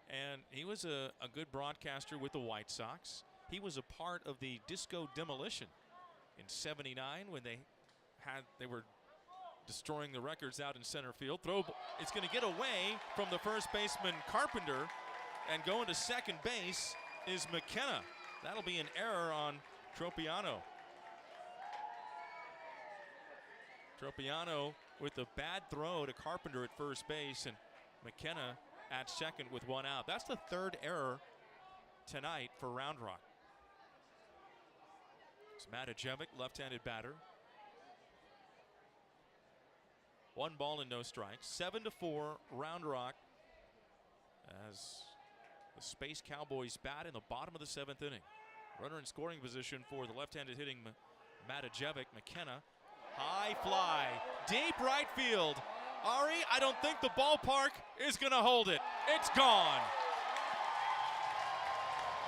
And he was a good broadcaster with the White Sox. He was a part of the disco demolition in '79 when they were destroying the records out in center field. It's going to get away from the first baseman Carpenter, and going to second base is McKenna. That'll be an error on Tropiano. Tropiano with a bad throw to Carpenter at first base, and McKenna at second with 1 out. That's the 3rd error tonight for Round Rock. It's Matajevic, left-handed batter. 1 ball and no strikes. 7-4 Round Rock as the Space Cowboys bat in the bottom of the 7th inning. Runner in scoring position for the left-handed hitting Matajevic. McKenna, high fly, deep right field. Ari, I don't think the ballpark is going to hold it. It's gone.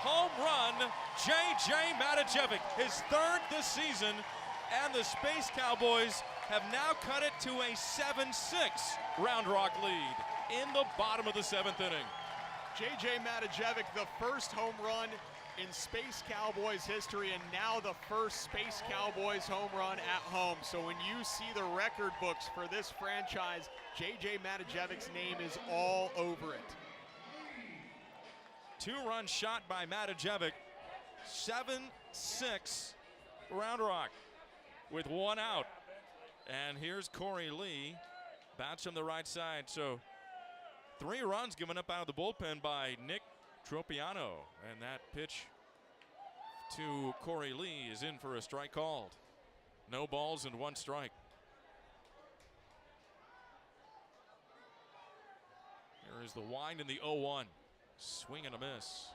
Home run, J.J. Matajevic, his 3rd this season, and the Space Cowboys have now cut it to a 7-6 Round Rock lead in the bottom of the 7th inning. J.J. Matajevic, the first home run in Space Cowboys history, and now the first Space Cowboys home run at home. So when you see the record books for this franchise, J.J. Matajevic's name is all over it. 2-run shot by Matajevic. 7-6 Round Rock with 1 out. And here's Corey Lee. Bats from the right side. So 3 runs given up out of the bullpen by Nick Tropiano. And that pitch to Corey Lee is in for a strike called. No balls and 1 strike. Here is the wind in the 0-1. Swing and a miss.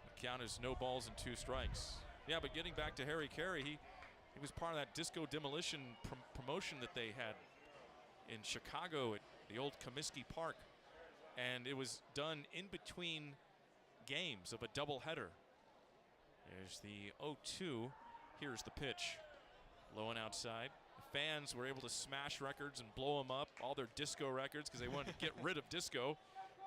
The count is no balls and 2 strikes. Yeah, but getting back to Harry Carey, he was part of that disco demolition promotion that they had in Chicago at the old Comiskey Park. And it was done in between games of a doubleheader. There's the 0-2. Here's the pitch. Low and outside. The fans were able to smash records and blow them up, all their disco records, because they wanted to get rid of disco.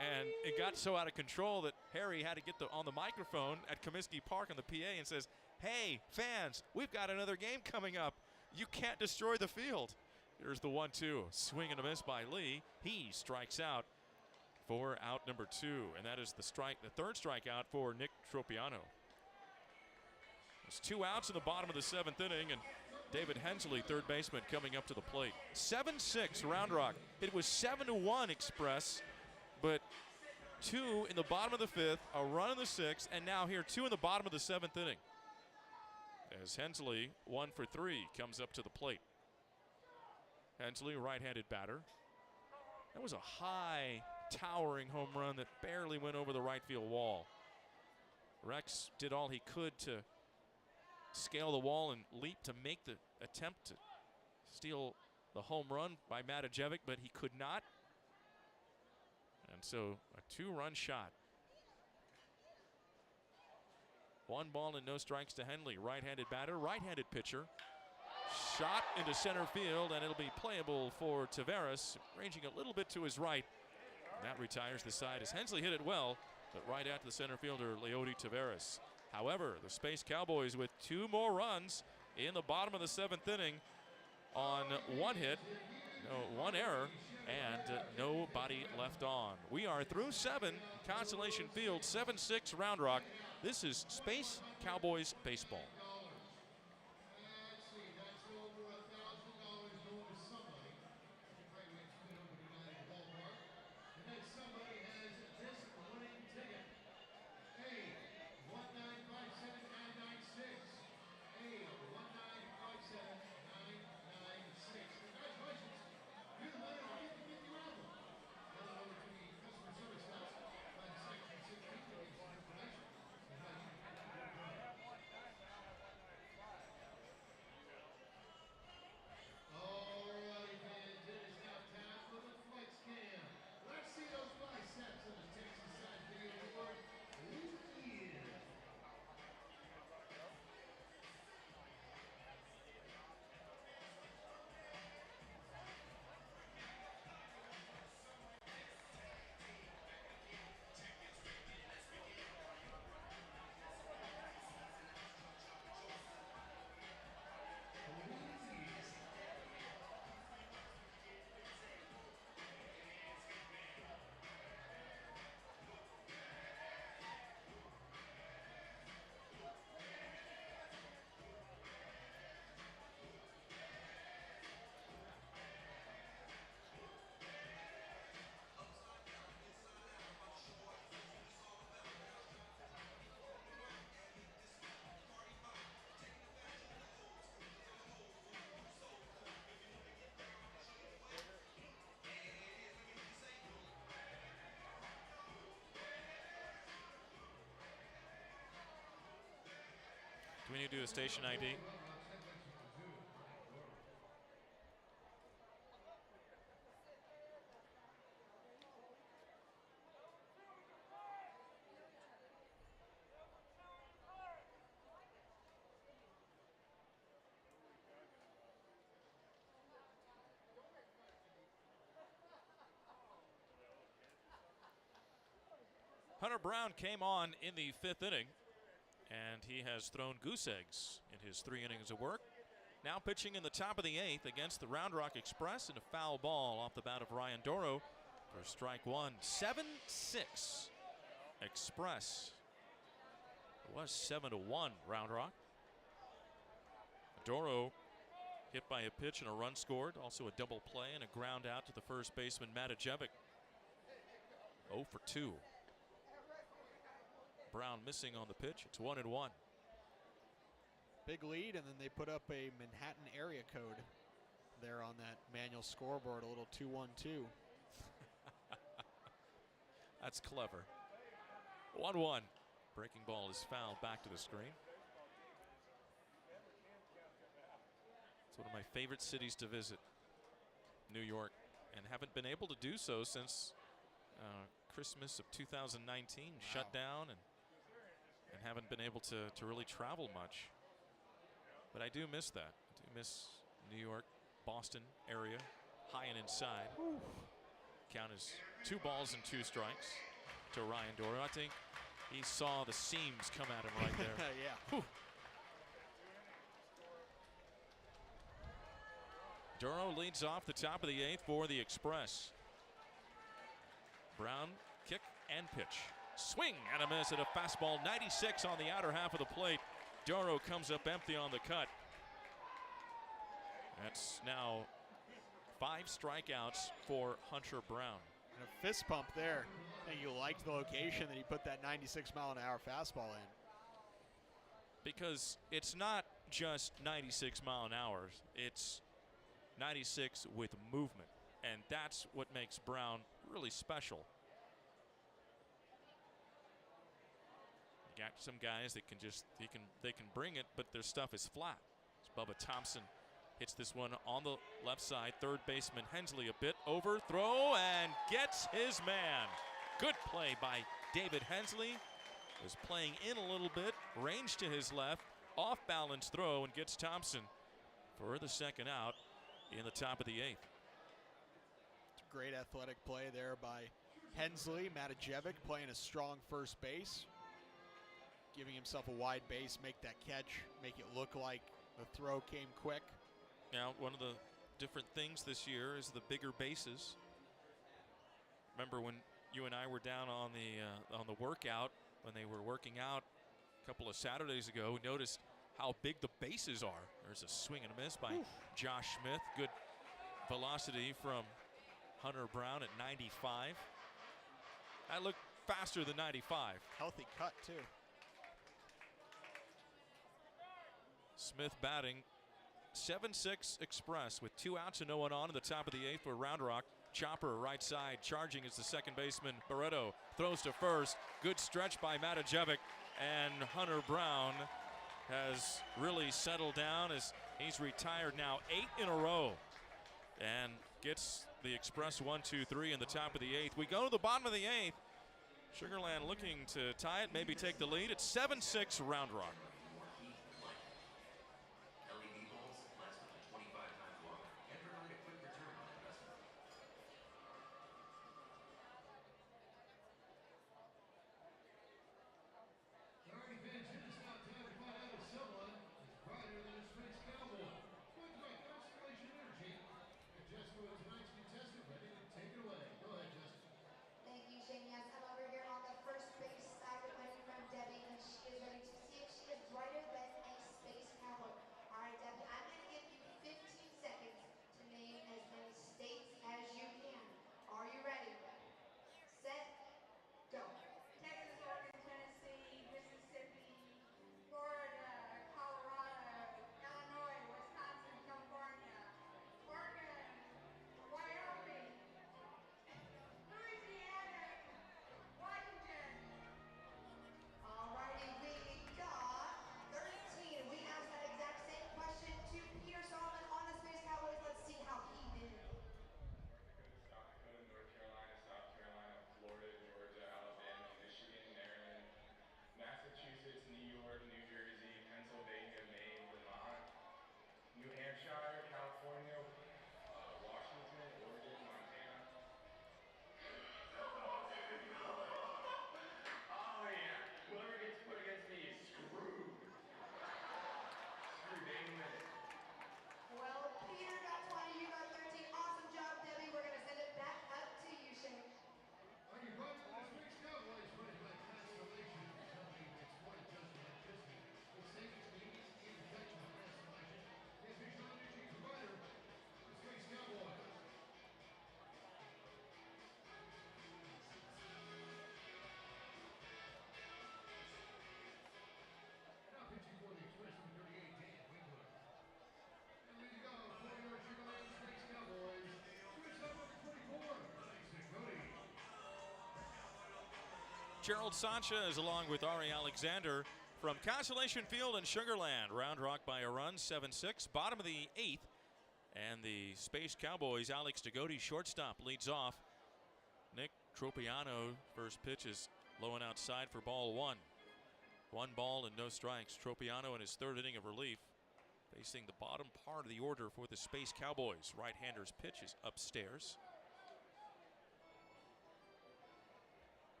And it got so out of control that Harry had to get on the microphone at Comiskey Park on the PA and says, hey, fans, we've got another game coming up. You can't destroy the field. Here's the 1-2. Swing and a miss by Lee. He strikes out for out number 2. And that is the 3rd strikeout for Nick Tropiano. There's 2 outs in the bottom of the 7th inning, and David Hensley, 3rd baseman, coming up to the plate. 7-6 Round Rock. It was 7-1 Express, but 2 in the bottom of the 5th, a run in the 6th, and now here 2 in the bottom of the 7th inning. As Hensley, 1 for 3, comes up to the plate. Hensley, right-handed batter. That was a high, towering home run that barely went over the right field wall. Rex did all he could to scale the wall and leap to make the attempt to steal the home run by Matajevic, but he could not. And so a 2-run shot. 1 ball and no strikes to Henley. Right-handed batter, right-handed pitcher. shot into center field, and it'll be playable for Taveras, ranging a little bit to his right. That retires the side as Hensley hit it well, but right at the center fielder, Leody Taveras. However, the Space Cowboys with 2 more runs in the bottom of the 7th inning on 1 hit, no, 1 error, and nobody left on. We are through 7, Constellation Field, 7-6 Round Rock. This is Space Cowboys baseball. Let's see, that's over $1,000 going to somebody. That's a great way to get opening night at the ballpark. And that somebody has this winning ticket. A1957996. A1957996. Congratulations. You're the winner of the 50-50 raffle. Head on over to the customer service desk. Find section 16 to get some information on how you can enter your prize. Alrighty, fans, it is now time for the flex cam. Let's see those biceps on the Texas side video board. Yeah. Do we need to do a station ID? Hunter Brown came on in the 5th inning, and he has thrown goose eggs in his 3 innings of work. Now pitching in the top of the 8th against the Round Rock Express, and a foul ball off the bat of Ryan Doro for strike 1. 7-6 Express. It was 7-1 Round Rock. Doro hit by a pitch and a run scored. Also a double play and a ground out to the first baseman, Matajevic. 0 for 2. Brown missing on the pitch. It's 1-1. Big lead, and then they put up a Manhattan area code there on that manual scoreboard, a little 2-1-2. That's clever. 1-1. Breaking ball is fouled back to the screen. It's one of my favorite cities to visit, New York, and haven't been able to do so since Christmas of 2019. Wow. Shut down and haven't been able to really travel much. But I do miss that. I do miss New York, Boston area, high and inside. Whew. Count is 2 balls and 2 strikes to Ryan Doro. I think he saw the seams come at him right there. Yeah. Whew. Doro leads off the top of the 8th for the Express. Brown, kick and pitch. Swing and a miss at a fastball, 96 on the outer half of the plate. Doro comes up empty on the cut. That's now 5 strikeouts for Hunter Brown. And a fist pump there. And you liked the location that he put that 96-mile-an-hour fastball in. Because it's not just 96 mile an hour. It's 96 with movement. And that's what makes Brown really special. You got some guys that can just, they can bring it, but their stuff is flat. It's Bubba Thompson hits this one on the left side. Third baseman Hensley a bit overthrow and gets his man. Good play by David Hensley. Was playing in a little bit, range to his left, off balance throw, and gets Thompson for the second out in the top of the 8th. Great athletic play there by Hensley. Matajevic playing a strong first base, giving himself a wide base, make that catch, make it look like the throw came quick. Now, one of the different things this year is the bigger bases. Remember when you and I were down on the workout, when they were working out a couple of Saturdays ago, we noticed how big the bases are. There's a swing and a miss by Josh Smith. Good velocity from Hunter Brown at 95. That looked faster than 95. Healthy cut, too. Smith batting 7-6 Express with 2 outs and no one on in the top of the 8th for Round Rock. Chopper right side charging is the second baseman Barreto. Throws to first. Good stretch by Matajevic, and Hunter Brown has really settled down as he's retired now 8 in a row and gets the Express 1-2-3 in the top of the 8th. We go to the bottom of the 8th. Sugarland looking to tie it, maybe take the lead. It's 7-6 Round Rock. LED bulbs last up to 25 times longer and provide a quick return on investment. Alrighty, fans, it is now time to find out if someone is brighter than a space cowboy. Sponsored by Constellation Energy. And Jessica is tonight's contestant, ready to take it away. Go ahead, Jessica. Thank you, Shane. Yes, I'm over here on the first base side waiting for Debbie, and she is ready to see if she is brighter than a space cowboy. All right, Debbie, I'm going to give you 15 seconds to name as many states as you can. Are you ready? Set, go. Texas, Oregon, Tennessee, Mississippi, Florida, Colorado, Illinois, Wisconsin, California, Oregon, Wyoming, Louisiana, Washington. Alrighty, we got 13. We asked that exact same question to Peter Solomon on the Space Cowboys. Let's see how he did. South Dakota, North Carolina, South Carolina, Florida, Georgia, Alabama, Michigan, Maryland, Massachusetts, New York, New Jersey, Pennsylvania, Maine, Vermont, New Hampshire, California, Washington, Oregon, Montana. Oh yeah, whoever gets put against me is screwed. Screwed, they win it. Well, Peter got 20, you got 13. Awesome job, Debbie. We're going to send it back up to you, Shane. Are you brighter than a space cowboy? Sponsored by Constellation. The company makes more than just electricity. With savings, convenience, and protection, Constellation is visual energy provider. The Space Cowboy. Now pitching for the Express number 38, Dan Winkler. And we go for your Sugarland Space Cowboys. Shortstop number 24, Alex Cody. Gerald Sanchez along with Ari Alexander from Constellation Field in Sugarland. Round Rock by a run, 7-6. Bottom of the 8th. And the Space Cowboys, Alex Degodi, shortstop, leads off. Nick Tropiano, first pitch is low and outside for ball 1. 1 ball and no strikes. Tropiano in his 3rd inning of relief, facing the bottom part of the order for the Space Cowboys. Right-hander's pitch is upstairs.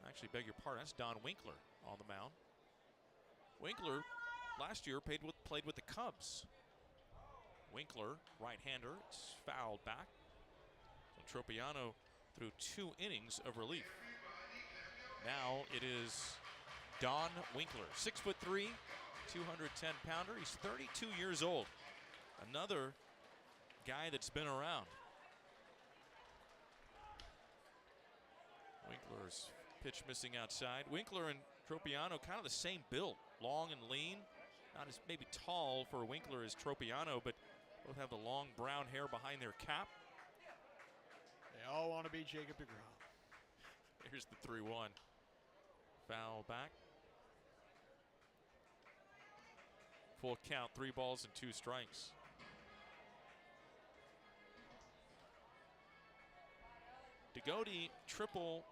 Actually, beg your pardon, that's Don Winkler on the mound. Winkler last year played with the Cubs. Winkler, right-hander, it's fouled back. So Tropiano threw 2 innings of relief. Now it is Don Winkler, 6'3", 210-pounder. He's 32 years old. Another guy that's been around. Winkler's pitch missing outside. Winkler and Tropiano kind of the same build, long and lean. Not as maybe tall for Winkler as Tropiano, but both have the long brown hair behind their cap. They all want to be Jacob deGrom. Here's the 3-1. Foul back. Full count, 3 balls and 2 strikes. Degodi triple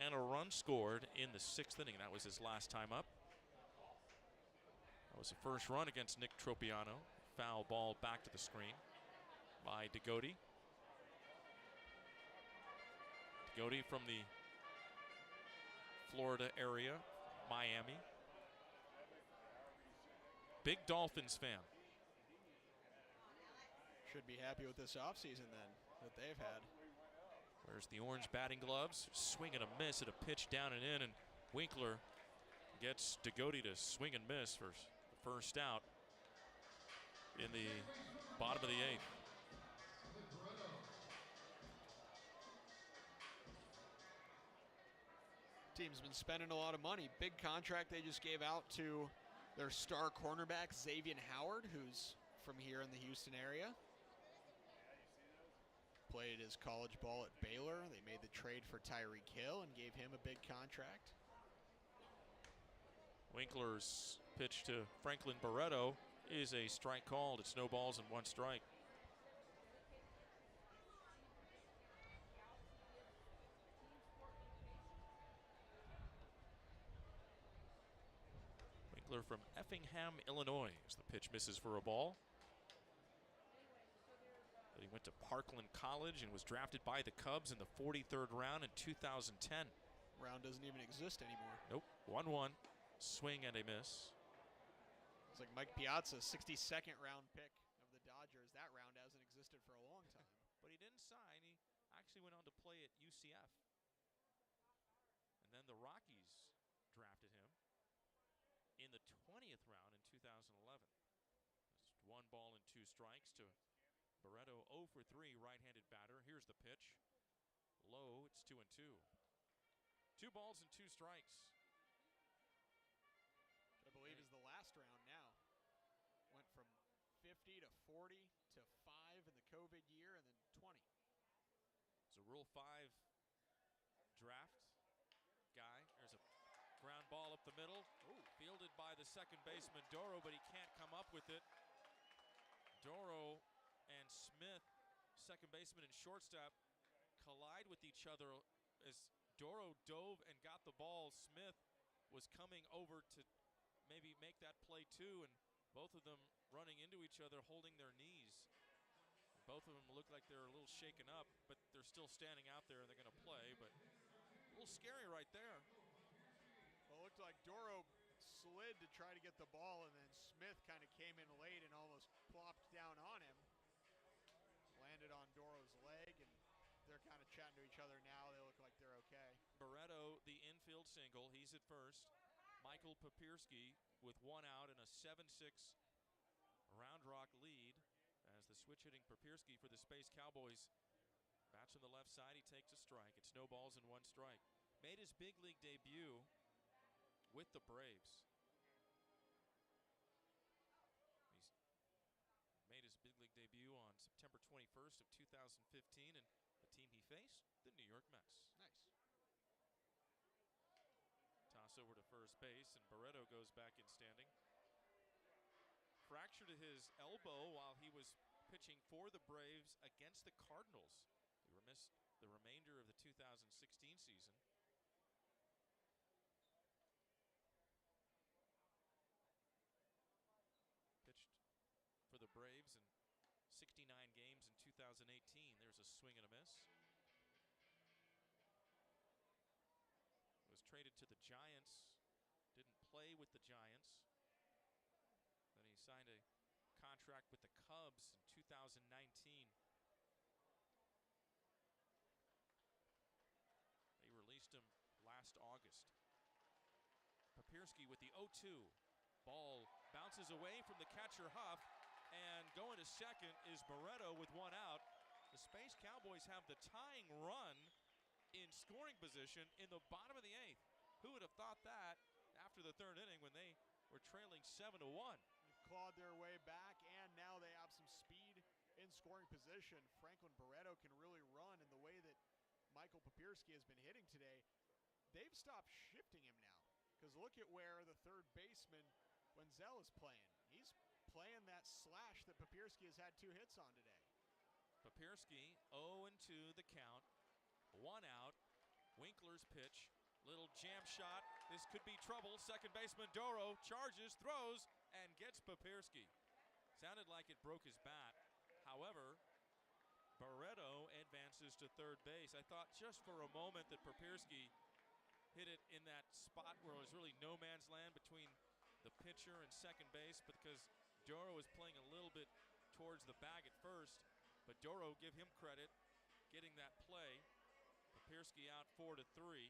and a run scored in the 6th inning. That was his last time up. That was the first run against Nick Tropiano. foul ball back to the screen by Degody. Degody from the Florida area, Miami. Big Dolphins fan. Should be happy with this offseason then that they've had. Where's the orange batting gloves? Swing and a miss at a pitch down and in, and Winkler gets Degody to swing and miss for the first out in the bottom of the 8th. Team's been spending a lot of money. Big contract they just gave out to their star cornerback, Xavier Howard, who's from here in the Houston area. Played his college ball at Baylor. They made the trade for Tyreek Hill and gave him a big contract. Winkler's pitch to Franklin Barreto is a strike called. It's no balls and 1 strike. Winkler from Effingham, Illinois, as the pitch misses for a ball. But he went to Parkland College and was drafted by the Cubs in the 43rd round in 2010. Round doesn't even exist anymore. Nope, 1-1, swing and a miss. It's like Mike Piazza, 62nd round pick of the Dodgers. That round hasn't existed for a long time. But he didn't sign. He actually went on to play at UCF. And then the Rockies drafted him in the 20th round in 2011. Just 1 ball and 2 strikes to Barreto, 0 for 3, right-handed batter. Here's the pitch. Low, it's 2-2. 2 balls and 2 strikes. I believe is the last round now. Went from 50 to 40 to 5 in the COVID year and then 20. It's a Rule 5 draft guy. There's a ground ball up the middle. Ooh, fielded by the second baseman, Doro, but he can't come up with it. Doro and Smith, second baseman and shortstop, collide with each other as Doro dove and got the ball. Smith was coming over to maybe make that play too, and both of them running into each other, holding their knees. Both of them look like they're a little shaken up, but they're still standing out there and they're going to play, but a little scary right there. Well, it looked like Doro slid to try to get the ball, and then Smith kind of came in late and almost plopped down on him. Landed on Doro's leg, and they're kind of chatting to each other now. They look like they're okay. Barreto, the infield single. He's at first. Michael Papierski with 1 out and a 7-6 Round Rock lead as the switch-hitting Papierski for the Space Cowboys bats on the left side. He takes a strike. It's no balls and 1 strike. Made his big league debut with the Braves. He's made his big league debut on September 21st of 2015, and the team he faced, the New York Mets. Nice. Toss over to first base, and Barreto goes back in standing. Fractured his elbow while he was pitching for the Braves against the Cardinals. He missed the remainder of the 2016 season. Pitched for the Braves in 69 games in 2018. There's a swing and a miss. Was traded to the Giants, didn't play with the Giants. Then he signed a contract with the Cubs in 2019. They released him last August. Papierski with the 0-2. Ball bounces away from the catcher Huff, and going to second is Barreto with 1 out. The Space Cowboys have the tying run in scoring position in the bottom of the 8th. Who would have thought that after the 3rd inning when they were trailing 7-1? They've clawed their way back, and now they have some speed in scoring position. Franklin Barreto can really run in the way that Michael Papierski has been hitting today. They've stopped shifting him now, because look at where the third baseman, Wenzel, is playing. He's playing that slash that Papierski has had 2 hits on today. Papierski 0-2 the count. 1 out. Winkler's pitch. Little jam shot. This could be trouble. Second baseman Doro charges, throws, and gets Papierski. Sounded like it broke his bat. However, Barreto advances to third base. I thought just for a moment that Papierski hit it in that spot where it was really no man's land between the pitcher and second base, because Doro was playing a little bit towards the bag at first. But Doro, give him credit, getting that play. Papierski out 4-3.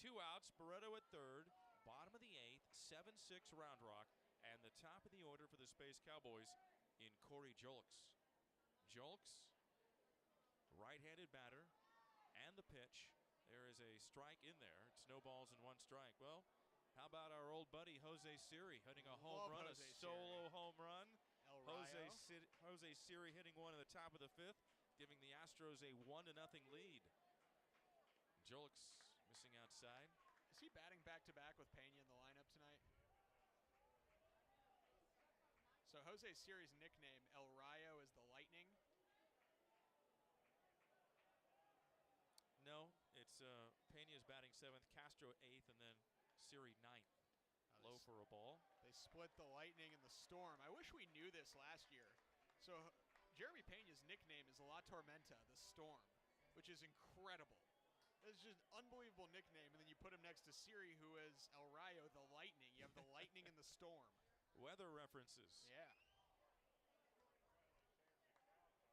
2 outs, Barreto at third. Bottom of the 8th, 7-6 Round Rock. And the top of the order for the Space Cowboys in Corey Julks. Julks, right-handed batter, and the pitch. There is a strike in there. It's no balls and 1 strike. Well, how about our old buddy Jose Siri hitting a home run, a solo home run. Jose Siri hitting one in the top of the 5th, giving the Astros a 1-0 lead. Julks missing outside. Is he batting back-to-back with Pena in the lineup tonight? So Jose Siri's nickname, El Rayo, is the Lightning. No, it's Pena's batting 7th, Castro 8th, and then Siri 9th. Low for a ball. They split the Lightning and the Storm. I wish we knew this last year. So Jeremy Pena's nickname is La Tormenta, the Storm, which is incredible. It's just an unbelievable nickname, and then you put him next to Siri, who is El Rayo, the Lightning. You have the Lightning and the Storm. Weather references. Yeah.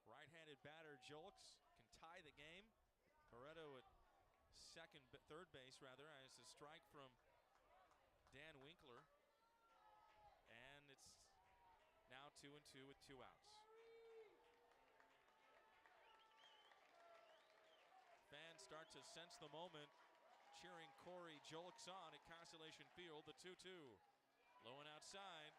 Right-handed batter Julks can tie the game. Barreto at third base rather. It's a strike from Dan Winkler. And it's now 2-2 with 2 outs. Fans start to sense the moment, cheering Corey Julks on at Constellation Field, the 2-2. Low and outside.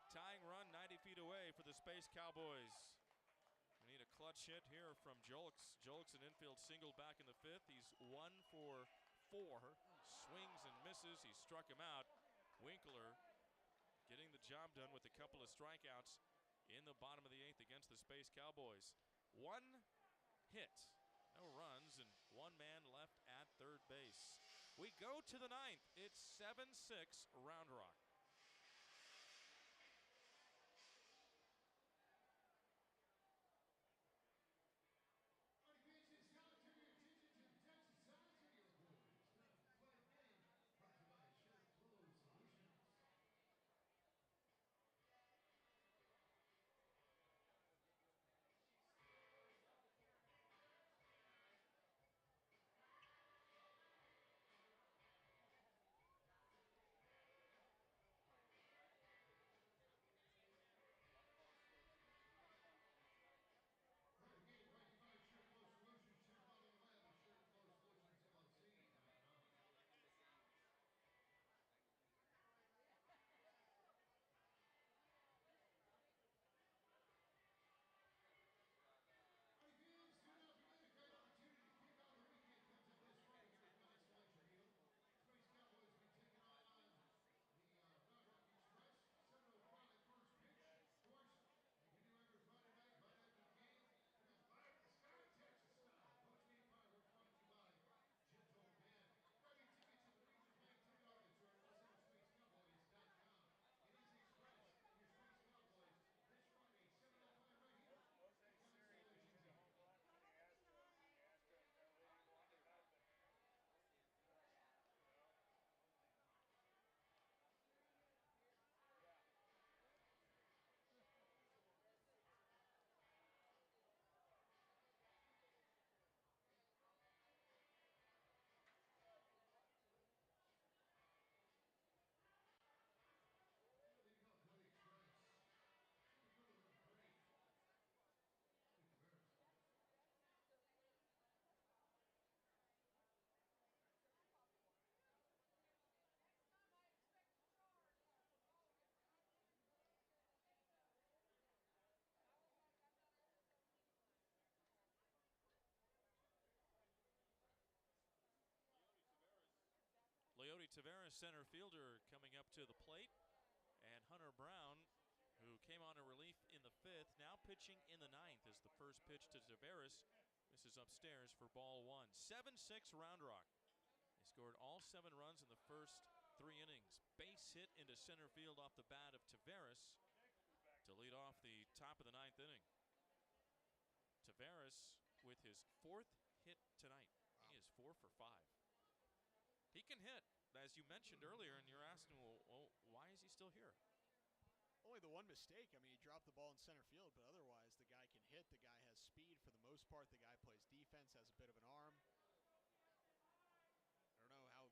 Tying run 90 feet away for the Space Cowboys. We need a clutch hit here from Julks. Julks an infield single back in the 5th. He's 1 for 4. Swings and misses. He struck him out. Winkler getting the job done with a couple of strikeouts in the bottom of the 8th against the Space Cowboys. 1 hit, no runs, and 1 man left at third base. We go to the 9th. It's 7-6 Round Rock. Leody Taveras, center fielder, coming up to the plate. And Hunter Brown, who came on a relief in the 5th, now pitching in the 9th, is the first pitch to Taveras. Misses upstairs for ball one. 7-6 Round Rock. They scored all 7 runs in the first 3 innings. Base hit into center field off the bat of Taveras to lead off the top of the 9th inning. Taveras with his 4th hit tonight. He is 4 for 5. He can hit, as you mentioned earlier, and you're asking, well, why is he still here? Only the one mistake. I mean, he dropped the ball in center field, but otherwise the guy can hit. The guy has speed for the most part. The guy plays defense, has a bit of an arm. I don't know how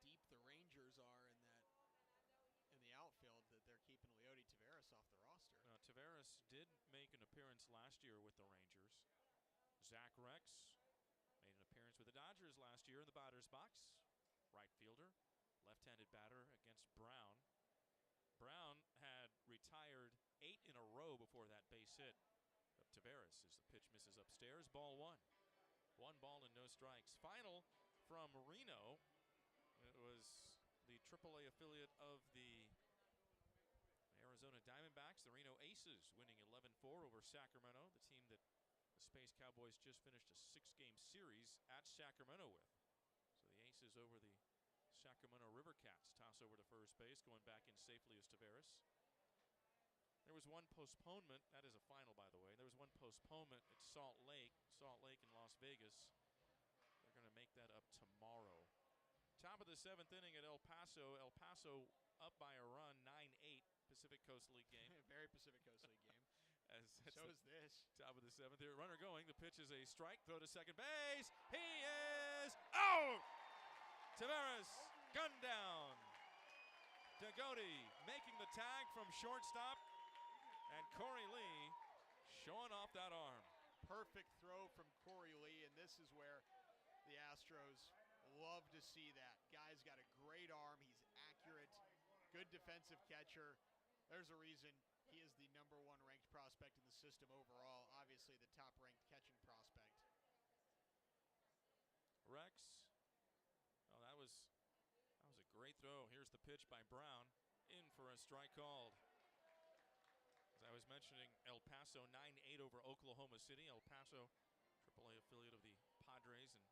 deep the Rangers are in the outfield that they're keeping Leody Taveras off the roster. Taveras did make an appearance last year with the Rangers. Zach Rex made an appearance with the Dodgers last year in the batter's box. Right fielder, left-handed batter against Brown. Brown had retired 8 in a row before that base hit of Taveras as the pitch misses upstairs. Ball 1. 1 ball and no strikes. Final from Reno. It was the AAA affiliate of the Arizona Diamondbacks, the Reno Aces, winning 11-4 over Sacramento, the team that the Space Cowboys just finished a 6-game series at Sacramento with. So the Aces over the Sacramento River Cats. Toss over to first base, going back in safely as Taveras. There was one postponement. That is a final, by the way. There was one postponement at Salt Lake in Las Vegas. They're going to make that up tomorrow. Top of the 7th inning at El Paso. El Paso up by a run, 9-8. Pacific Coast League game. Very Pacific Coast League game. So is this. Top of the 7th. Here, runner going. The pitch is a strike. Throw to second base. He is out! Taveras, gunned down. Dagodi making the tag from shortstop. And Corey Lee showing off that arm. Perfect throw from Corey Lee, and this is where the Astros love to see that. Guy's got a great arm. He's accurate. Good defensive catcher. There's a reason he is the #1 ranked prospect in the system overall. Obviously the top ranked catching prospect. Rex. Oh, that was a great throw. Here's the pitch by Brown. In for a strike called. As I was mentioning, El Paso 9-8 over Oklahoma City. El Paso, AAA affiliate of the Padres and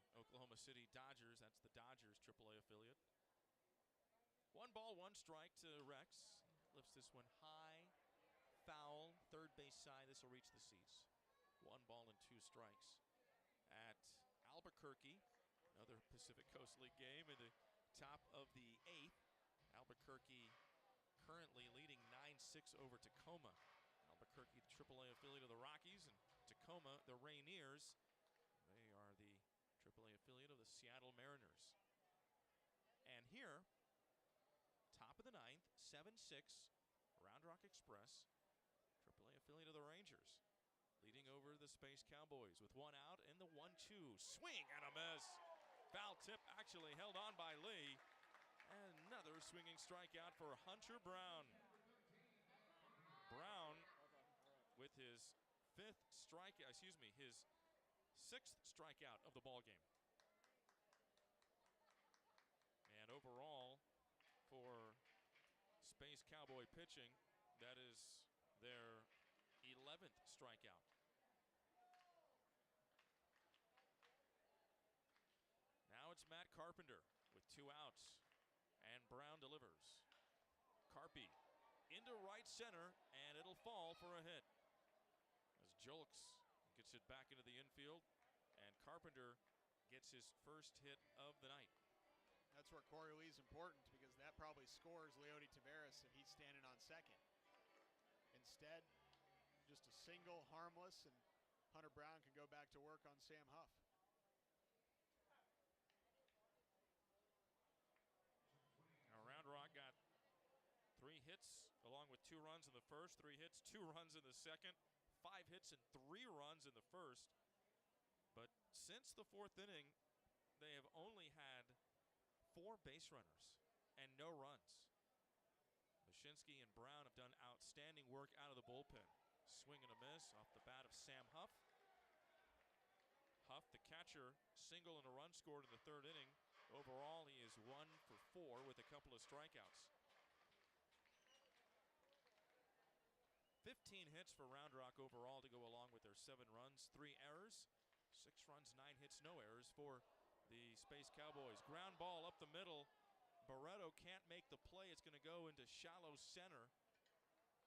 the Oklahoma City Dodgers. That's the Dodgers AAA affiliate. 1 ball, 1 strike to Rex. Lifts this one high, foul, third base side. This will reach the seats. 1 ball and 2 strikes at Albuquerque. Another Pacific Coast League game in the top of the 8th. Albuquerque currently leading 9-6 over Tacoma. Albuquerque, the AAA affiliate of the Rockies, and Tacoma, the Rainiers. They are the AAA affiliate of the Seattle Mariners. And here, top of the 9th, 7-6, Round Rock Express, AAA affiliate of the Rangers, leading over the Space Cowboys with 1 out and the 1-2. Swing and a miss. Foul tip actually held on by Lee. And another swinging strikeout for Hunter Brown. Brown with his 6th strikeout of the ball game. And overall, for Space Cowboy pitching, that is their 11th strikeout. Now it's Matt Carpenter with 2 outs, and Brown delivers. Carpy into right center, and it'll fall for a hit. As Jolks gets it back into the infield, and Carpenter gets his first hit of the night. That's where Corey Lee's important, because that probably scores Leody Taveras if he's standing on second. Instead, just a single, harmless, and Hunter Brown can go back to work on Sam Huff. Now Round Rock got 3 hits along with 2 runs in the first, 3 hits, 2 runs in the second, 5 hits and 3 runs in the first. But since the 4th inning, they have only had 4 base runners and no runs. Mashinsky and Brown have done outstanding work out of the bullpen. Swing and a miss off the bat of Sam Huff. Huff, the catcher, single and a run scored in the 3rd inning. Overall, he is 1 for 4 with a couple of strikeouts. 15 hits for Round Rock overall to go along with their 7 runs, 3 errors. 6 runs, 9 hits, no errors for the Space Cowboys. Ground ball up the middle. Barreto can't make the play. It's going to go into shallow center.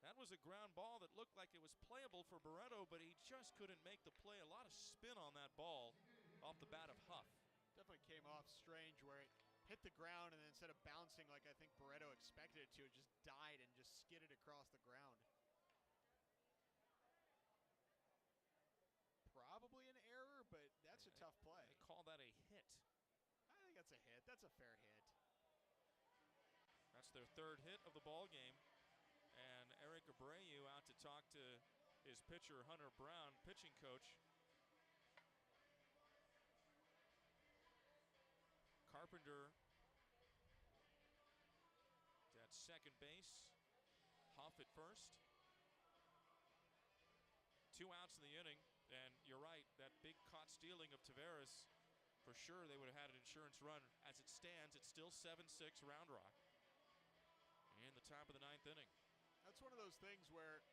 That was a ground ball that looked like it was playable for Barreto, but he just couldn't make the play. A lot of spin on that ball off the bat of Huff. Definitely came off strange where it hit the ground, and then instead of bouncing like I think Barreto expected it to, it just died and just skidded across the ground. Probably an error, but that's a tough play. They call that a hit. I think that's a hit. That's a fair hit. That's their 3rd hit of the ball game. And Eric Abreu out to talk to his pitcher, Hunter Brown, pitching coach. Carpenter at second base. Huff at first. 2 outs in the inning. And you're right, that big caught stealing of Taveras, for sure they would have had an insurance run. As it stands, it's still 7-6 Round Rock in the top of the 9th inning. That's one of those things where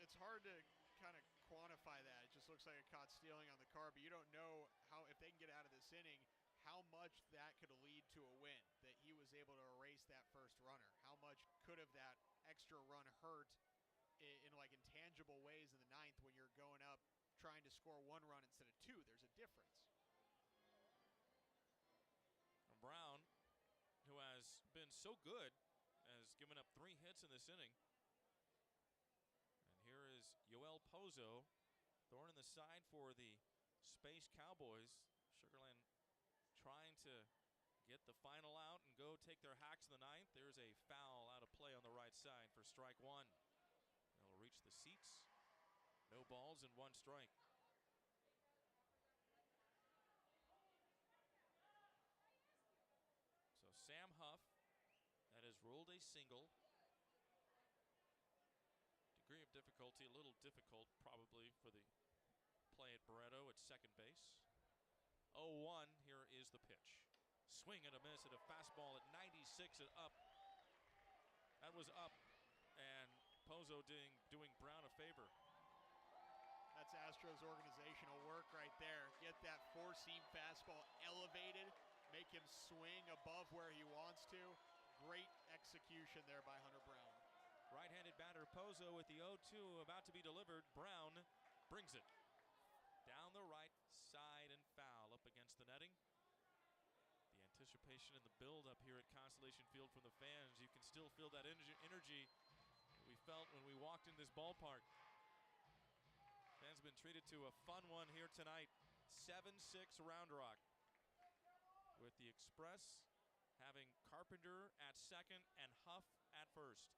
it's hard to kind of quantify that. It just looks like a caught stealing on the card, but you don't know how, if they can get out of this inning, how much that could lead to a win, that he was able to erase that first runner. How much could have that extra run hurt in like intangible ways in the 9th when you're going up trying to score 1 run instead of 2. There's a difference. And Brown, who has been so good, has given up 3 hits in this inning. And here is Yoel Pozo, thorn in the side for the Space Cowboys. Sugarland trying to get the final out and go take their hacks in the 9th. There's a foul out of play on the right side for strike 1. They'll reach the seats. No balls and 1 strike. So Sam Huff, that has ruled a single. Degree of difficulty, a little difficult probably for the play at Barreto at second base. 0-1, here is the pitch. Swing and a miss at a fastball at 96 and up. That was up, and Pozo doing Brown a favor. That's Astros organizational work right there. Get that 4-seam fastball elevated, make him swing above where he wants to. Great execution there by Hunter Brown. Right-handed batter Pozo with the 0-2 about to be delivered. Brown brings it down the right side and foul up against the netting. The anticipation and the build up here at Constellation Field from the fans. You can still feel that energy we felt when we walked in this ballpark. Fans have been treated to a fun one here tonight. 7-6 Round Rock, with the Express having Carpenter at second and Huff at first.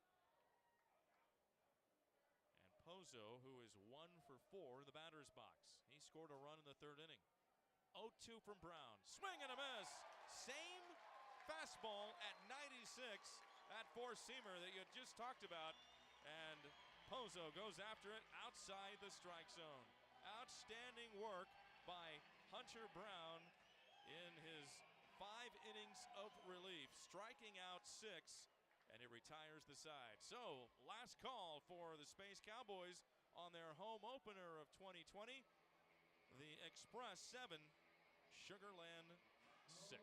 And Pozo, who is 1 for 4 in the batter's box. He scored a run in the 3rd inning. 0-2 from Brown. Swing and a miss. Same fastball at 96. That 4-seamer that you just talked about. And Pozo goes after it outside the strike zone. Outstanding work by Hunter Brown in his 5 innings of relief, striking out 6, and it retires the side. So, last call for the Space Cowboys on their home opener of 2020. The Express 7, Sugarland 6.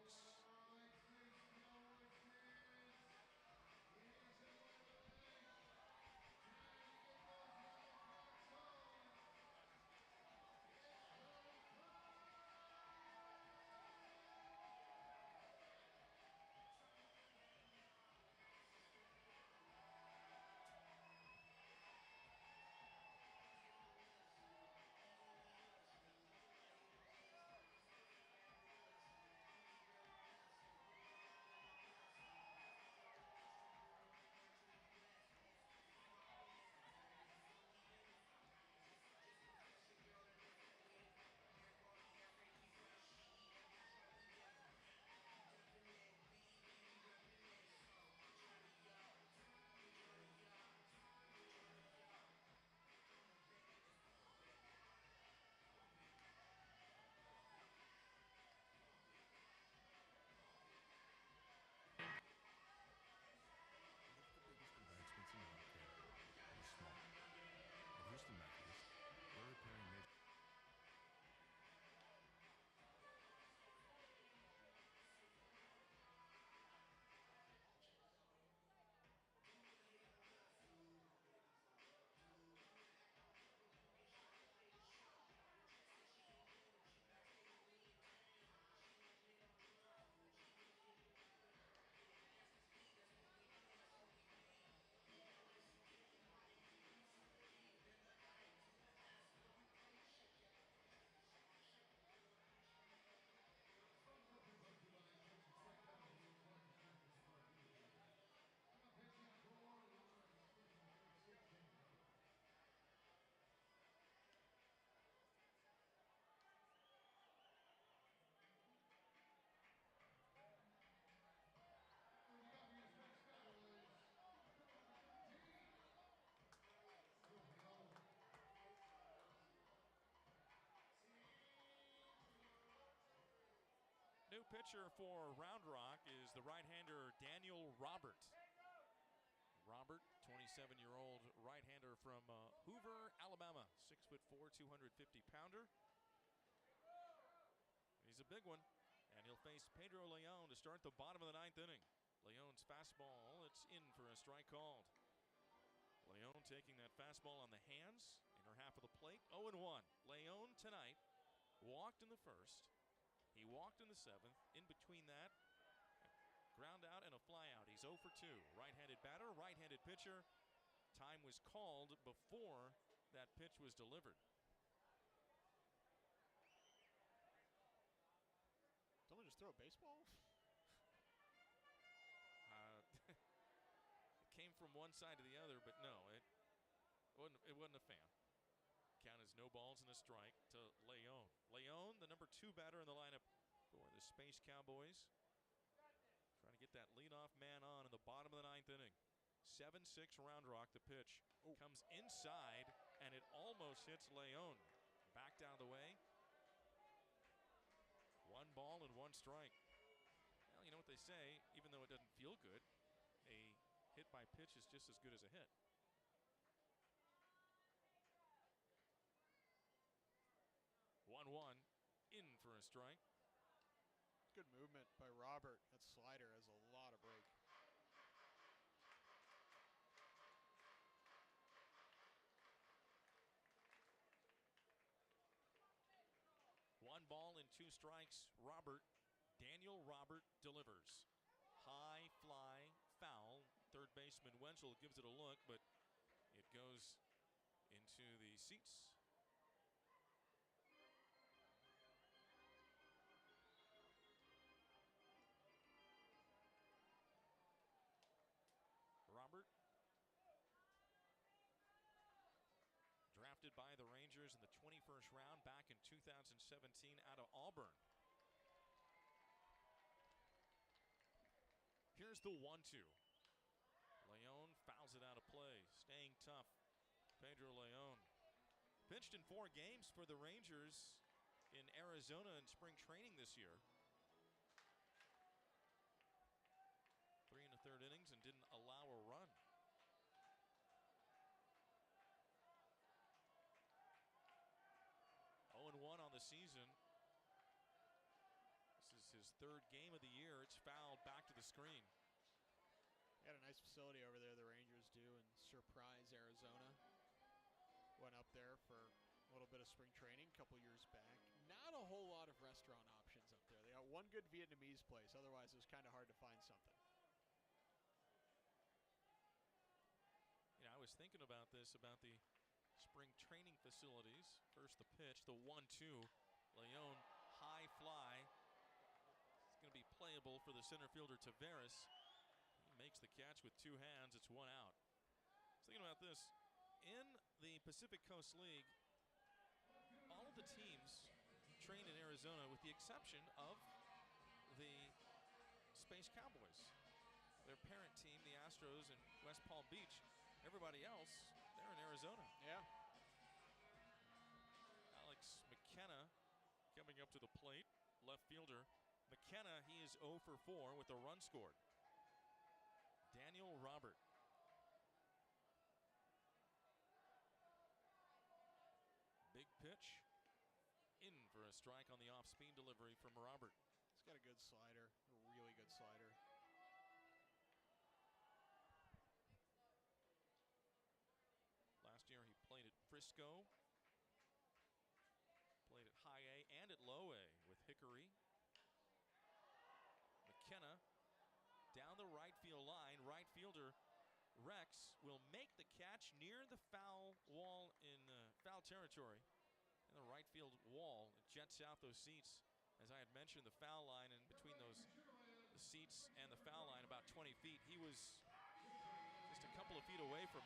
New pitcher for Round Rock is the right-hander Daniel Robert. Robert, 27-year-old right-hander from Hoover, Alabama. 6'4", 250-pounder. He's a big one, and he'll face Pedro Leon to start the bottom of the 9th inning. Leon's fastball, it's in for a strike called. Leon taking that fastball on the hands, inner half of the plate, 0-1. Leon tonight walked in the first. He walked in the 7th. In between that, ground out and a fly out. He's 0 for 2. Right-handed batter, right-handed pitcher. Time was called before that pitch was delivered. Someone just throw a baseball? It came from one side to the other, but no, it wasn't a fan. Count is no balls and a strike to Leon. Leon, the number 2 batter in the lineup for the Space Cowboys. Trying to get that leadoff man on in the bottom of the 9th inning. 7-6 Round Rock. The pitch comes inside, and it almost hits Leon. Backed out of the way. 1 ball and 1 strike. Well, you know what they say, even though it doesn't feel good, a hit by pitch is just as good as a hit. 1-1, in for a strike. Good movement by Robert. That slider has a lot of break. One ball and 2 strikes. Daniel Robert delivers. High fly, foul. Third baseman Wenzel gives it a look, but it goes into the seats. Robert, drafted by the Rangers in the 21st round back in 2017 out of Auburn. Here's the 1-2. Leon fouls it out of play. Staying tough, Pedro Leon. Pitched in 4 games for the Rangers in Arizona in spring training this year. 3 1/3 innings and didn't allow a run. Oh, 0-1 on the season. This is his 3rd game of the year. It's fouled back to the screen. They had a nice facility over there, the Rangers do, in Surprise, Arizona. Went up there for a little bit of spring training a couple years back. Not a whole lot of restaurant options up there. They got one good Vietnamese place. Otherwise, it was kind of hard to find something. You know, I was thinking about this, about the spring training facilities. First the pitch, the 1-2. Leon, high fly. It's going to be playable for the center fielder Taveras. He makes the catch with 2 hands. It's 1 out. I was thinking about this. In the Pacific Coast League, all of the teams train in Arizona with the exception of the Space Cowboys. Their parent team, the Astros in West Palm Beach. Everybody else, they're in Arizona. Yeah. Alex McKenna coming up to the plate. Left fielder. McKenna, he is 0 for 4 with a run scored. Daniel Robert. Big pitch. In for a strike on the off-speed delivery from Robert. He's got a good slider, a really good slider. Last year he played at Frisco. Played at high A and at low A with Hickory. McKenna down the right field line. Right fielder Rex will make the catch near the foul wall in foul territory. And the right field wall, it jets out those seats. As I had mentioned, the foul line, and between those, the seats and the foul line, about 20 feet. He was just a couple of feet away from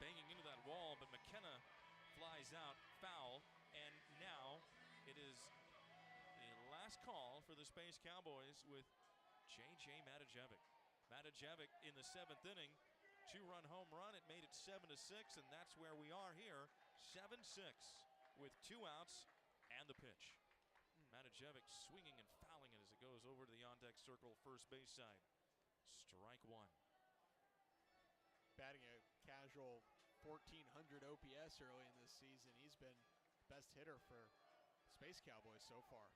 banging into that wall, but McKenna flies out, foul, and now it is the last call for the Space Cowboys with J.J. Matajevic. Matajevic in the 7th inning, 2-run home run. It made it 7-6, and that's where we are here, 7-6 with 2 outs and the pitch. Matajevic swinging and fouling it as a it goes over to the on-deck circle first base side. Strike one. Batting a casual 1,400 OPS early in this season. He's been best hitter for Space Cowboys so far.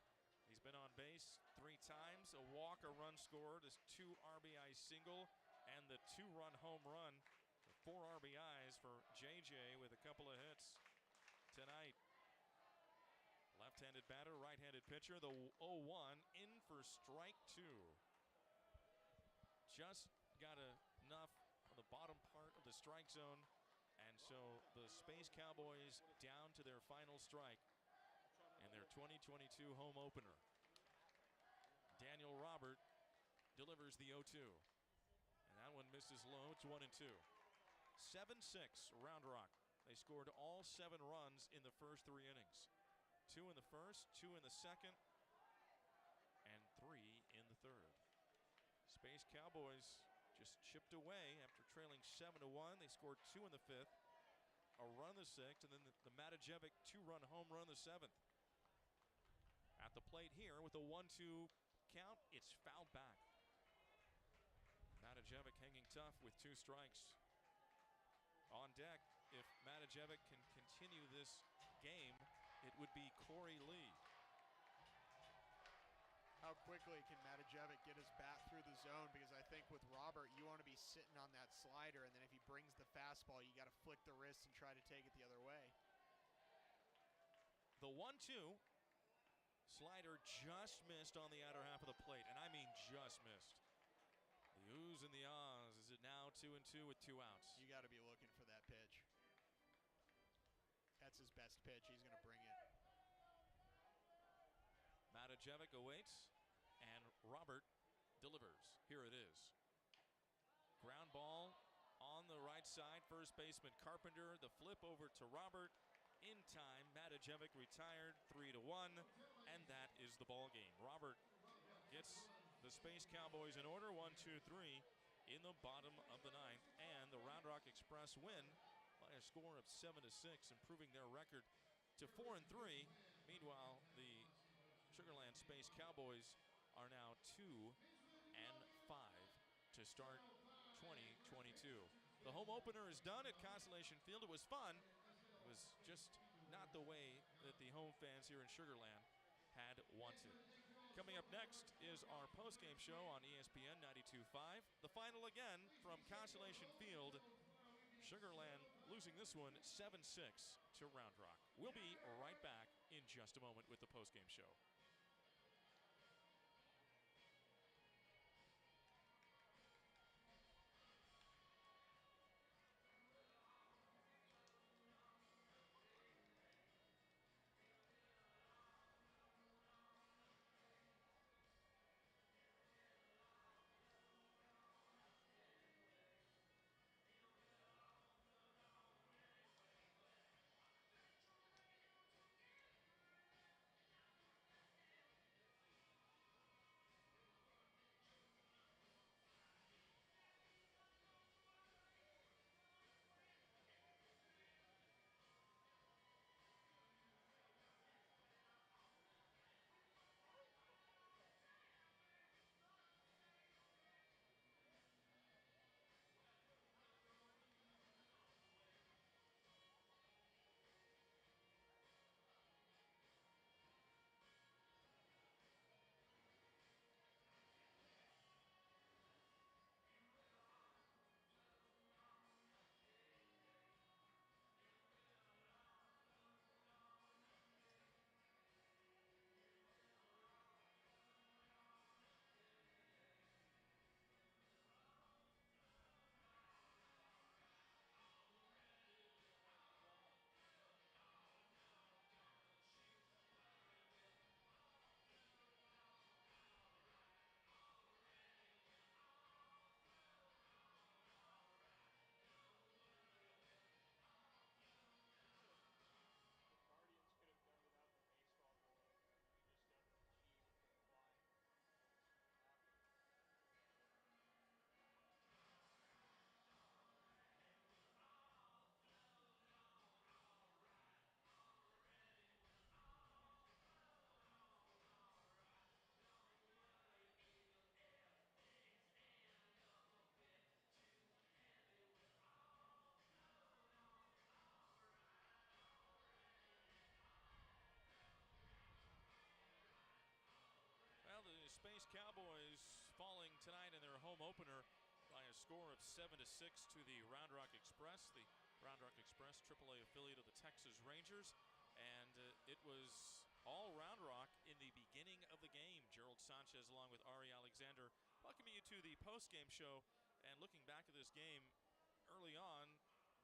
He's been on base 3 times, a walk, a run scored, his 2 RBI single, and the 2-run home run. 4 RBIs for JJ with a couple of hits tonight. Left-handed batter, right-handed pitcher. The 0-1 in for strike 2. Just got enough on the bottom part of the strike zone, and so the Space Cowboys down to their final strike in their 2022 home opener. Daniel Robert delivers the 0-2, and that one misses low. It's 1-2. 7-6 Round Rock. They scored all 7 runs in the first 3 innings. 2 in the first, 2 in the second, and 3 in the third. Space Cowboys just chipped away after trailing 7-1. They scored 2 in the 5th, a run in the 6th, and then the Matajevic 2-run home run in the 7th. At the plate here with a 1-2 count, it's fouled back. Matajevic hanging tough with 2 strikes. On deck, if Matajevic can continue this game, it would be Corey Lee. How quickly can Matajevic get his bat through the zone? Because I think with Robert, you want to be sitting on that slider, and then if he brings the fastball, you got to flick the wrist and try to take it the other way. The 1-2 slider just missed on the outer half of the plate, and I mean just missed. The oohs and the ahs. Is it now 2-2 with 2 outs? You got to be looking for that pitch. That's his best pitch. He's going to bring it. Matajevic awaits, and Robert delivers. Here it is. Ground ball on the right side. First baseman Carpenter. The flip over to Robert. In time, Matajevic retired 3-1, and that is the ball game. Robert gets the Space Cowboys in order, 1-2-3 in the bottom of the 9th, and the Round Rock Express win by a score of 7-6, improving their record to 4-3. Meanwhile, the Sugarland Space Cowboys are now 2-5 to start 2022. The home opener is done at Constellation Field. It was fun. It was just not the way that the home fans here in Sugarland had wanted. Coming up next is our post-game show on ESPN 92.5. The final again from Constellation Field. Sugarland losing this one 7-6 to Round Rock. We'll be right back in just a moment with the post-game show. Space Cowboys falling tonight in their home opener by a score of 7-6 to the Round Rock Express. The Round Rock Express, AAA affiliate of the Texas Rangers. And it was all Round Rock in the beginning of the game. Gerald Sanchez along with Ari Alexander welcoming you to the post-game show. And looking back at this game, early on,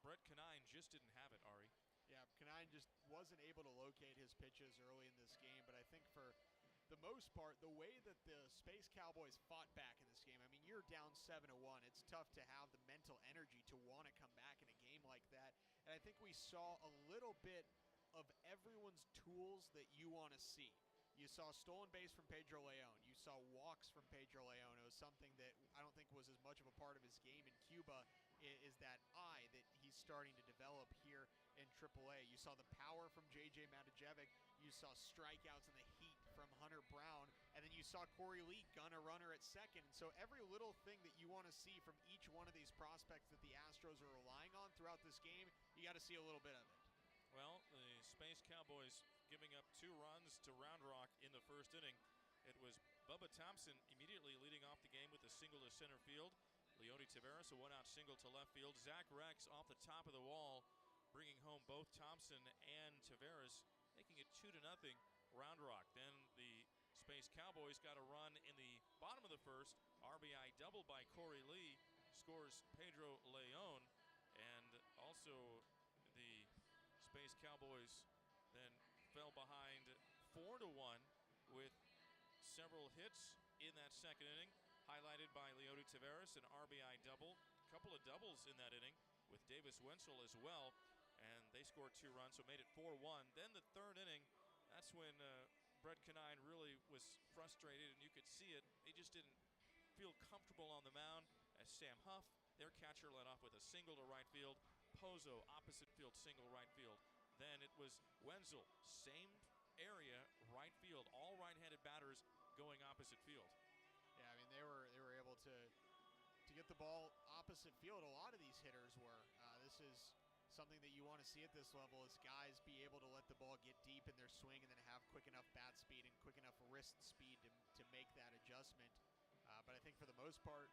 Brett Conine just didn't have it, Ari. Yeah, Conine just wasn't able to locate his pitches early in this game, but I think for the most part, the way that the Space Cowboys fought back in this game, I mean, you're down 7-1. It's tough to have the mental energy to want to come back in a game like that. And I think we saw a little bit of everyone's tools that you want to see. You saw stolen base from Pedro Leon. You saw walks from Pedro Leon. It was something that I don't think was as much of a part of his game in Cuba, is that eye that he's starting to develop here in AAA. You saw the power from J.J. Matijevic. You saw strikeouts in the heat from Hunter Brown. And then you saw Corey Lee gun a runner at second. And so every little thing that you want to see from each one of these prospects that the Astros are relying on throughout this game, you got to see a little bit of it. Well, the Space Cowboys giving up 2 runs to Round Rock in the first inning. It was Bubba Thompson immediately leading off the game with a single to center field. Leody Taveras, a 1-out single to left field. Zach Rex off the top of the wall, bringing home both Thompson and Taveras, making it 2-0 Round Rock. Then the Space Cowboys got a run in the bottom of the first. RBI double by Corey Lee scores Pedro Leon. And also the Space Cowboys then fell behind 4-1 with several hits in that second inning, highlighted by Leody Taveras, an RBI double, a couple of doubles in that inning with Davis Wenzel as well, and they scored 2 runs, so made it 4-1. Then the third inning, that's when Brett Conine really was frustrated, and you could see it. He just didn't feel comfortable on the mound as Sam Huff, their catcher, led off with a single to right field. Pozo, opposite field, single right field. Then it was Wenzel, same area, right field. All right-handed batters going opposite field. Yeah, I mean, they were able to get the ball opposite field. A lot of these hitters were. This is something that you want to see at this level, is guys be able to let the ball get deep in their swing and then have quick enough bat speed and quick enough wrist speed to make that adjustment. But I think for the most part,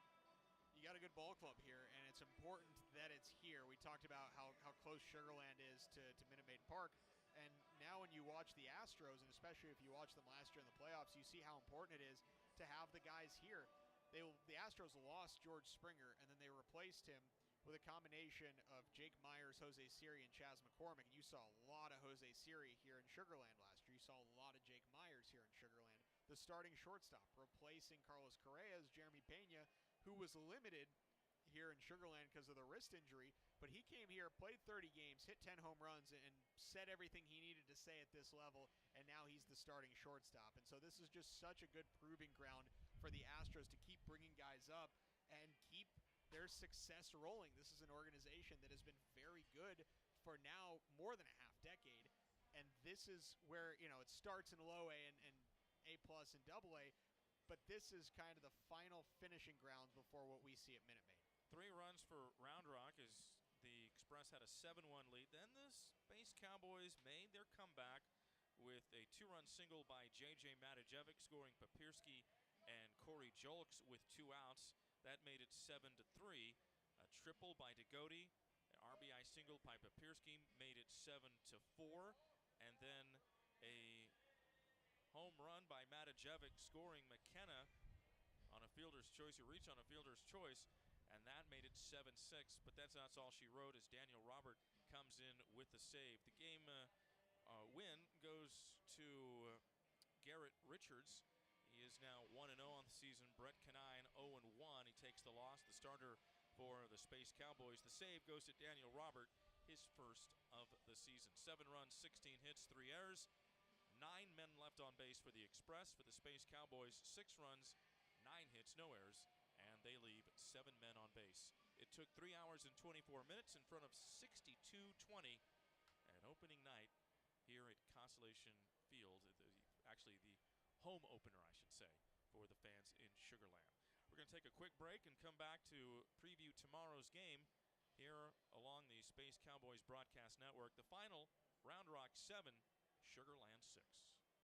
you got a good ball club here, and it's important that it's here. We talked about how close Sugar Land is to Minute Maid Park, and now when you watch the Astros, and especially if you watch them last year in the playoffs, you see how important it is to have the guys here. The Astros lost George Springer, and then they replaced him with a combination of Jake Myers, Jose Siri, and Chas McCormick, and you saw a lot of Jose Siri here in Sugar Land last year. You saw a lot of Jake Myers here in Sugar Land. The starting shortstop, replacing Carlos Correa, is Jeremy Pena, who was limited here in Sugar Land because of the wrist injury, but he came here, played 30 games, hit 10 home runs, and said everything he needed to say at this level, and now he's the starting shortstop. And so this is just such a good proving ground for the Astros to keep bringing guys up and keep their success rolling. This is an organization that has been very good for now more than a half decade, and this is where, you know, it starts in low A and A+ and double A, but this is kind of the final finishing grounds before what we see at Minute Maid. 3 runs for Round Rock as the Express had a 7-1 lead. Then the Space Cowboys made their comeback with a 2-run single by J.J. Matijevic, scoring Papirski and Corey Jolks with 2 outs. That made it 7-3. A triple by Degodi, an RBI single by Papirski made it 7-4. And then a home run by Matijevic, scoring McKenna on a fielder's choice. You reach on a fielder's choice, and that made it 7-6. But that's all she wrote as Daniel Robert comes in with the save. The game win goes to Garrett Richards. He is now 1-0 on the season. Brett Conine 0-1. He takes the loss, the starter for the Space Cowboys. The save goes to Daniel Robert, his first of the season. 7 runs, 16 hits, 3 errors. 9 men left on base for the Express. For the Space Cowboys, 6 runs, 9 hits, no errors, and they leave 7 men on base. It took 3 hours and 24 minutes in front of 6220 at opening night here at Constellation Field. Actually, the home opener, I should say, for the fans in Sugar Land. We're going to take a quick break and come back to preview tomorrow's game here along the Space Cowboys Broadcast Network. The final, Round Rock 7, Sugar Land 6.